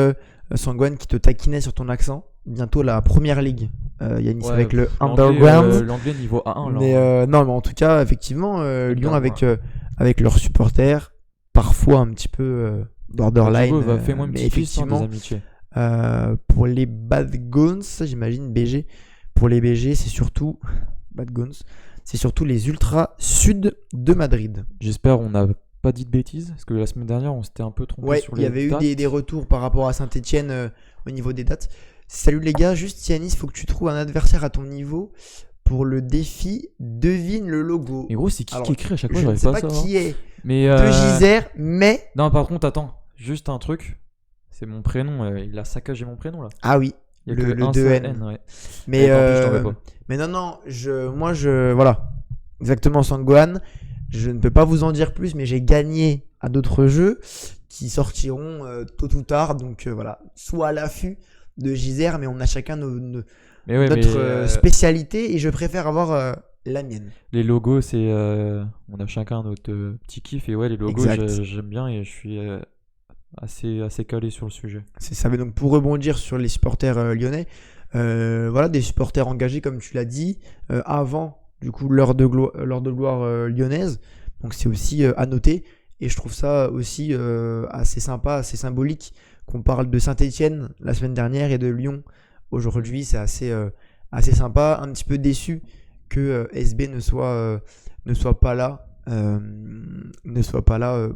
Sangwan qui te taquinait sur ton accent. Bientôt la première ligue, Yanis, Ouais, avec le underground. L'anglais niveau A1. Là, Mais non, mais en tout cas, effectivement, Lyon avec leurs supporters, parfois un petit peu borderline. Fais-moi une mais petite liste effectivement, des amitiés. pour les Bad Gones, j'imagine BG. Pour les BG, c'est surtout Bad Gones. C'est surtout les Ultras Sud de Madrid. J'espère on n'a pas dit de bêtises, parce que la semaine dernière on s'était un peu trompé sur les dates. Il y avait eu des retours par rapport à Saint-Etienne au niveau des dates. Salut les gars, juste Yanis, il faut que tu trouves un adversaire à ton niveau pour le défi Devine le logo. Mais gros, c'est qui écrit à chaque fois? Je ne sais pas qui est mais de Gisère, mais... Non, par contre, attends, juste un truc. C'est mon prénom, il a saccagé mon prénom là. Ah oui, il y a le que un 2N. ouais. Mais, je t'en veux pas. Mais non, voilà, exactement, Sangwan. Je ne peux pas vous en dire plus, mais j'ai gagné à d'autres jeux qui sortiront tôt ou tard. Donc voilà, soit à l'affût de Gisère, mais on a chacun notre spécialité et je préfère avoir la mienne. Les logos, c'est on a chacun notre petit kiff et ouais, les logos, j'aime bien et je suis assez calé sur le sujet. C'est ça. Mais donc pour rebondir sur les supporters lyonnais, voilà, des supporters engagés comme tu l'as dit avant. Du coup, l'heure de gloire lyonnaise. Donc, c'est aussi à noter. Et je trouve ça aussi assez sympa, assez symbolique qu'on parle de Saint-Etienne la semaine dernière et de Lyon aujourd'hui. C'est assez sympa. Un petit peu déçu que SB ne soit pas là.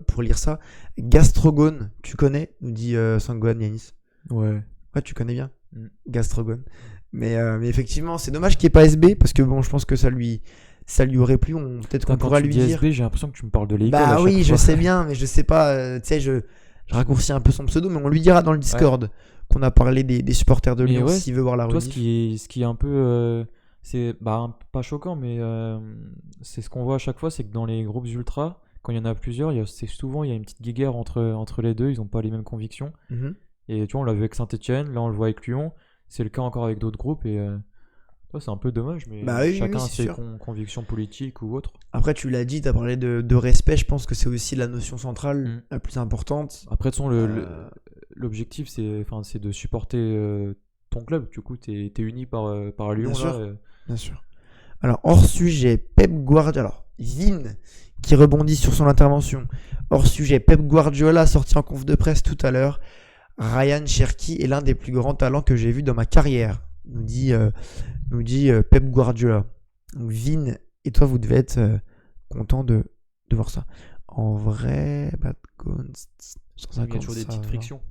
Pour lire ça. Gastrogone, tu connais? Nous dit Sangwan Yanis. Ouais, tu connais bien. Gastrogone. Mais effectivement, c'est dommage qu'il n'y ait pas SB parce que bon, je pense que ça lui aurait plu. Peut-être qu'on pourra lui dire. SB, j'ai l'impression que tu me parles de l'école. Bah oui, je sais bien, mais je sais pas. Tu sais, je raccourcis un peu son pseudo, mais on lui dira dans le Discord qu'on a parlé des supporters de Lyon s'il veut voir la rediff. Toi, ce qui est un peu, c'est pas choquant, mais c'est ce qu'on voit à chaque fois, c'est que dans les groupes ultras, quand il y en a plusieurs, il y a une petite guéguerre entre les deux. Ils n'ont pas les mêmes convictions. Et tu vois, on l'a vu avec Saint-Etienne, là on le voit avec Lyon. C'est le cas encore avec d'autres groupes et c'est un peu dommage, mais chacun a ses convictions politiques ou autres. Après, tu l'as dit, tu as parlé de respect, je pense que c'est aussi la notion centrale la plus importante. Après, de toute façon, l'objectif, c'est de supporter ton club. Du coup, t'es uni par Lyon. Bien sûr. Alors, hors sujet, Pep Guardiola. Alors, Vin qui rebondit sur son intervention. Hors sujet, Pep Guardiola sorti en conf de presse tout à l'heure. Ryan Cherki est l'un des plus grands talents que j'ai vu dans ma carrière, nous dit Pep Guardiola. Donc Vin et toi, vous devez être contents de voir ça. En vrai, Bad Guns, Il y a toujours des petites frictions.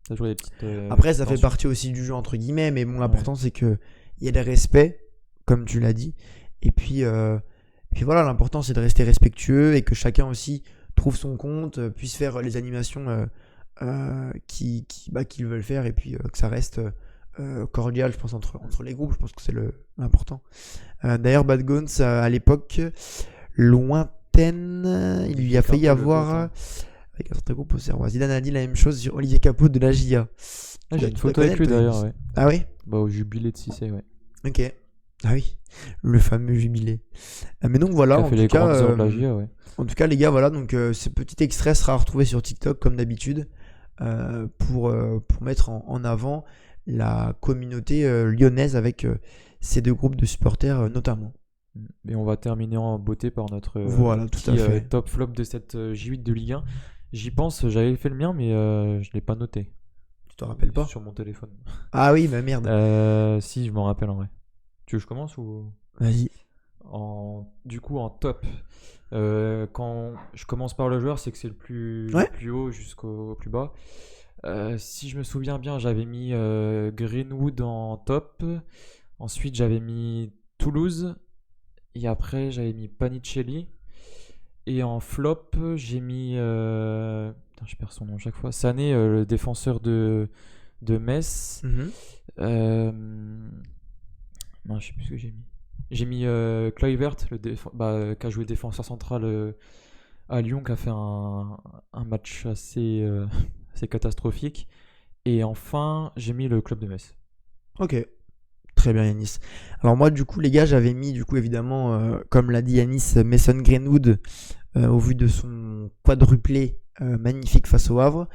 Toujours des petites, après, ça fait tensions. partie aussi du jeu, entre guillemets, mais bon, l'important, c'est qu'il y ait le respect, comme tu l'as dit. Et puis voilà, l'important, c'est de rester respectueux et que chacun aussi trouve son compte, puisse faire les animations qu'ils veulent faire, et puis que ça reste cordial, je pense, entre les groupes. Je pense que c'est l'important. D'ailleurs, Bad Guns, à l'époque lointaine, il y a failli avoir... Avec un certain groupe au Serrois. Zidane a dit la même chose sur Olivier Capot de la GIA. J'ai une photo avec lui d'ailleurs, ouais. Ah oui? Bah, au jubilé de Cissé, ouais. Ok. Ah oui, le fameux jubilé. Mais donc voilà, Il a fait les grandes heures de la GIA, ouais. En tout cas, les gars, voilà, donc ce petit extrait sera retrouvé sur TikTok comme d'habitude pour mettre en avant la communauté lyonnaise avec ces deux groupes de supporters notamment. Et on va terminer en beauté par notre Voilà, tout à fait. top flop de cette J8 de Ligue 1. J'y pense, j'avais fait le mien, mais je l'ai pas noté. Tu te rappelles pas? Sur mon téléphone. Ah oui, bah merde. Si, je m'en rappelle en vrai. Tu veux que je commence ou... Vas-y. Du coup, en top, quand je commence par le joueur, c'est que c'est le plus haut jusqu'au plus bas. Si je me souviens bien, j'avais mis Greenwood en top. Ensuite, j'avais mis Toulouse. Et après, j'avais mis Panicelli. Et en flop, j'ai mis... Putain, je perds son nom chaque fois. Sané, le défenseur de Metz. Non, je sais plus ce que j'ai mis. J'ai mis Kluivert, qui a joué défenseur central à Lyon, qui a fait un match assez catastrophique. Et enfin, j'ai mis le club de Metz. Ok. Très bien, Yanis. Alors moi, du coup, les gars, j'avais mis, du coup, évidemment, comme l'a dit Yanis, Mason Greenwood, au vu de son quadruplé magnifique face au Havre.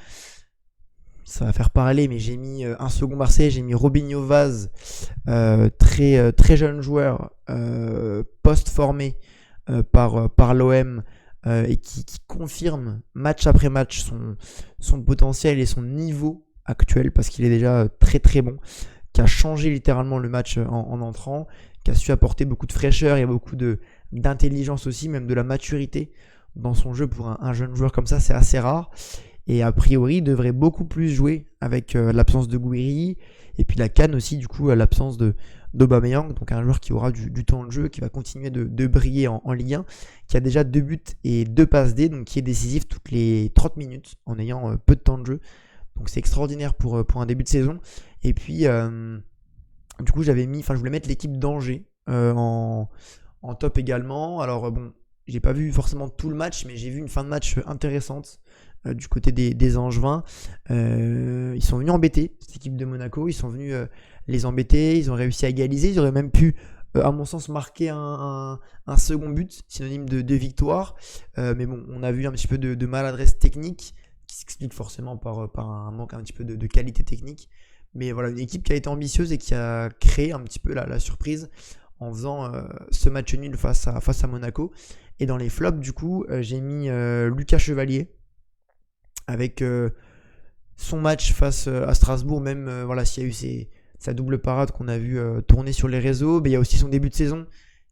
Ça va faire parler, mais j'ai mis un second Marseille, j'ai mis Robinho Vaz, très jeune joueur, post-formé par l'OM, et qui confirme match après match son potentiel et son niveau actuel, parce qu'il est déjà très très bon, qui a changé littéralement le match en entrant, qui a su apporter beaucoup de fraîcheur et beaucoup d'intelligence aussi, même de la maturité dans son jeu pour un jeune joueur comme ça, c'est assez rare. Et a priori, il devrait beaucoup plus jouer avec l'absence de Gouiri, et puis la CAN aussi, du coup, l'absence d'Aubameyang, donc un joueur qui aura du temps de jeu, qui va continuer de briller en Ligue 1, qui a déjà 2 buts et 2 passes D, donc qui est décisif toutes les 30 minutes en ayant peu de temps de jeu. Donc c'est extraordinaire pour un début de saison. Et puis, du coup, je voulais mettre l'équipe d'Angers en top également. Alors bon, j'ai pas vu forcément tout le match, mais j'ai vu une fin de match intéressante du côté des Angevins. Ils sont venus embêter cette équipe de Monaco. Ils sont venus les embêter. Ils ont réussi à égaliser. Ils auraient même pu, à mon sens, marquer un second but, synonyme de victoire. Mais bon, on a vu un petit peu de maladresse technique, qui s'explique forcément par un manque un petit peu de qualité technique. Mais voilà, une équipe qui a été ambitieuse et qui a créé un petit peu la surprise en faisant ce match nul face à Monaco. Et dans les flops, du coup, j'ai mis Lucas Chevalier avec son match face à Strasbourg. Même s'il y a eu sa double parade qu'on a vu tourner sur les réseaux, mais il y a aussi son début de saison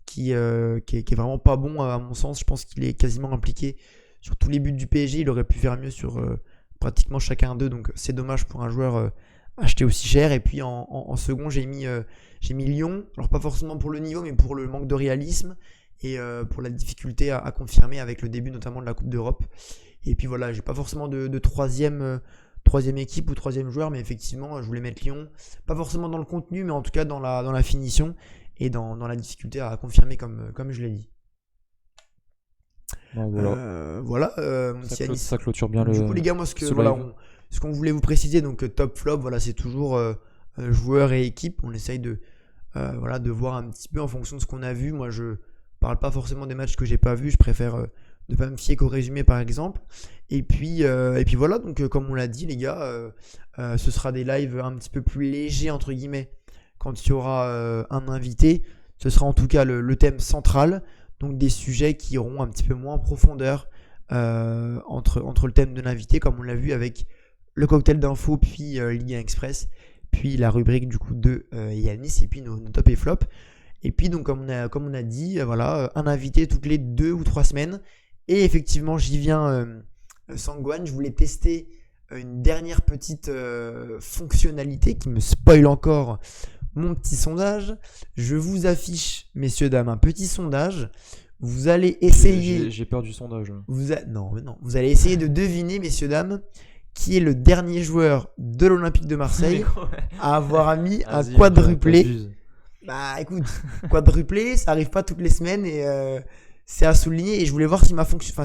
qui est vraiment pas bon à mon sens. Je pense qu'il est quasiment impliqué sur tous les buts du PSG. Il aurait pu faire mieux sur pratiquement chacun d'eux, donc c'est dommage pour un joueur acheté aussi cher. Et puis en second, j'ai mis Lyon. Alors pas forcément pour le niveau, mais pour le manque de réalisme et pour la difficulté à confirmer avec le début notamment de la Coupe d'Europe. Et puis voilà, j'ai pas forcément de troisième équipe ou troisième joueur, mais effectivement, je voulais mettre Lyon. Pas forcément dans le contenu, mais en tout cas dans la finition et dans la difficulté à confirmer comme je l'ai dit. Ben voilà. Ça clôture bien du coup, les gars, moi, ce qu'on voulait vous préciser, donc top flop, voilà, c'est toujours joueur et équipe. On essaye de voir un petit peu en fonction de ce qu'on a vu. Moi, je parle pas forcément des matchs que j'ai pas vus. Je préfère ne pas me fier qu'au résumé, par exemple. Et puis voilà, donc comme on l'a dit, les gars, ce sera des lives un petit peu plus légers, entre guillemets, quand il y aura un invité. Ce sera en tout cas le thème central. Donc des sujets qui iront un petit peu moins en profondeur entre le thème de l'invité, comme on l'a vu avec le cocktail d'infos, puis Ligue 1 Express, puis la rubrique du coup de Yanis, et puis nos top et flop. Et puis donc comme on a dit, voilà, un invité toutes les 2 ou 3 semaines. Et effectivement, j'y viens, Sangwan, je voulais tester une dernière petite fonctionnalité qui me spoil encore mon petit sondage. Je vous affiche, messieurs, dames, un petit sondage. Vous allez essayer... J'ai peur du sondage. Non, mais non. Vous allez essayer de deviner, messieurs, dames, qui est le dernier joueur de l'Olympique de Marseille à avoir mis un quadruplé. Bah écoute, quadruplé, ça arrive pas toutes les semaines et c'est à souligner. Et je voulais voir si ma petite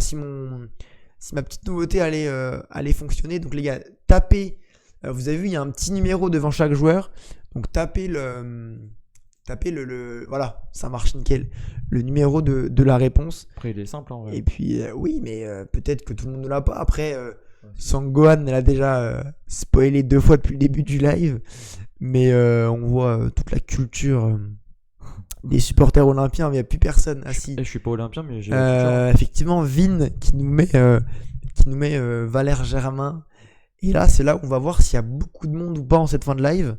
nouveauté allait fonctionner. Donc les gars, tapez. Vous avez vu, il y a un petit numéro devant chaque joueur. Donc tapez voilà, ça marche nickel. Le numéro de la réponse. Après, il est simple en vrai. Et puis, oui, mais peut-être que tout le monde ne l'a pas. Après, Sangwan, elle a déjà spoilé 2 fois depuis le début du live. Mais on voit toute la culture des supporters olympiens. Il n'y a plus personne assis. Je suis pas olympien, mais j'ai la culture. Effectivement, Vin qui nous met Valère Germain. Et là, c'est là où on va voir s'il y a beaucoup de monde ou pas en cette fin de live,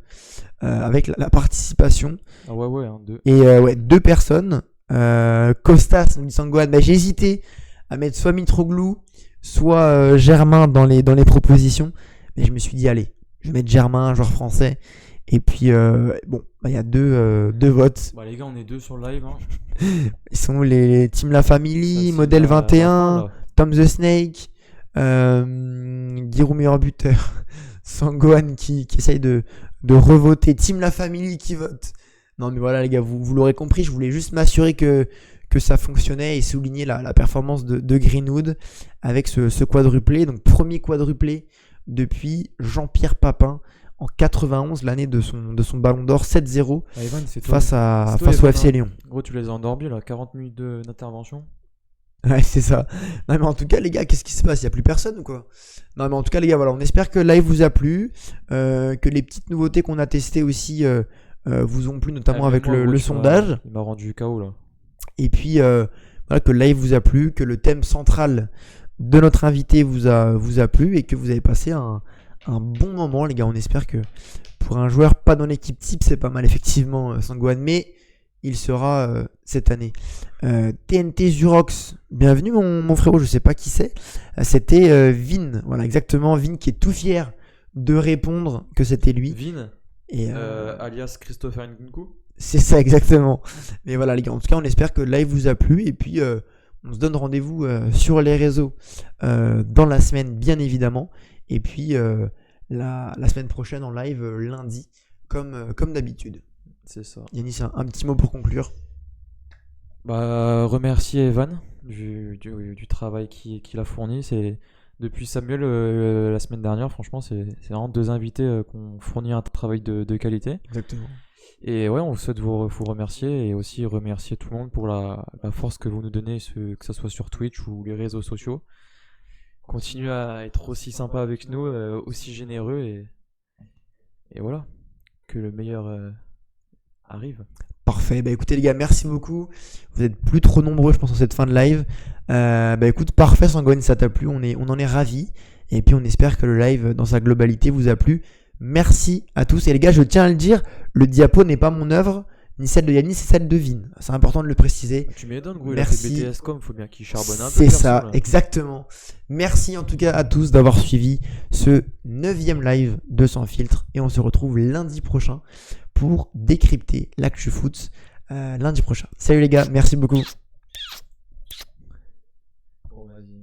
avec la participation. Ah ouais, 2. Et 2 personnes. Costas nous dit Sangwan. Bah, j'ai hésité à mettre soit Mitroglou, soit Germain dans les propositions. Mais je me suis dit, allez, je vais mettre Germain, un joueur français. Et puis, il y a 2 votes. Bah, les gars, on est 2 sur le live. Hein. Ils sont où les Team La Family, Modèle 21, Tom the Snake. Giroud meilleur buteur, Sangwan qui essaye de revoter, Team La Family qui vote. Non mais voilà les gars, vous l'aurez compris, je voulais juste m'assurer que ça fonctionnait et souligner la performance de Greenwood avec ce quadruplé. Donc premier quadruplé depuis Jean-Pierre Papin en 91, l'année de son ballon d'or, 7-0 face au FC Lyon. Gros, tu les as endormis là, 40 minutes d'intervention. Ouais, c'est ça. Non, mais en tout cas, les gars, qu'est-ce qui se passe? Il n'y a plus personne ou quoi? Non, mais en tout cas, les gars, voilà, on espère que le live vous a plu, que les petites nouveautés qu'on a testées aussi vous ont plu, notamment avec le sondage. Il m'a rendu KO là. Et puis, voilà, que le live vous a plu, que le thème central de notre invité vous a plu et que vous avez passé un bon moment, les gars. On espère que pour un joueur pas dans l'équipe type, c'est pas mal, effectivement, Sangwan, mais il sera cette année. TNT Zurox, bienvenue mon frérot, je sais pas qui c'est. C'était Vin, voilà exactement, Vin qui est tout fier de répondre que c'était lui. Vin, alias Christopher Nkunku. C'est ça exactement. Mais voilà les gars, en tout cas on espère que le live vous a plu et puis on se donne rendez-vous sur les réseaux dans la semaine bien évidemment. Et puis la semaine prochaine en live lundi comme d'habitude. C'est ça. Yanis, un petit mot pour conclure. Bah, remercier Evan du travail qu'il a fourni. C'est depuis Samuel la semaine dernière, franchement, c'est vraiment 2 invités qui ont fourni un travail de qualité. Exactement. Et ouais, on souhaite vous remercier et aussi remercier tout le monde pour la force que vous nous donnez, que ce soit sur Twitch ou les réseaux sociaux. Continuez à être aussi sympa avec nous, aussi généreux et voilà, que le meilleur arrive. Parfait, bah écoutez les gars, merci beaucoup. Vous êtes plus trop nombreux je pense en cette fin de live. Bah écoute, parfait Sangwan, ça t'a plu, on en est ravis. Et puis on espère que le live dans sa globalité vous a plu. Merci à tous. Et les gars, je tiens à le dire, le diapo n'est pas mon œuvre, ni celle de Yanis, c'est celle de Vin. C'est important de le préciser. Tu m'étonnes, gros, merci. Il a fait BTS.com, faut bien qu'il charbonne un peu. C'est ça, exactement. Merci en tout cas à tous d'avoir suivi ce 9e live de Sans Filtre. Et on se retrouve lundi prochain pour décrypter l'actu foot lundi prochain. Salut les gars, merci beaucoup. Bon, vas-y.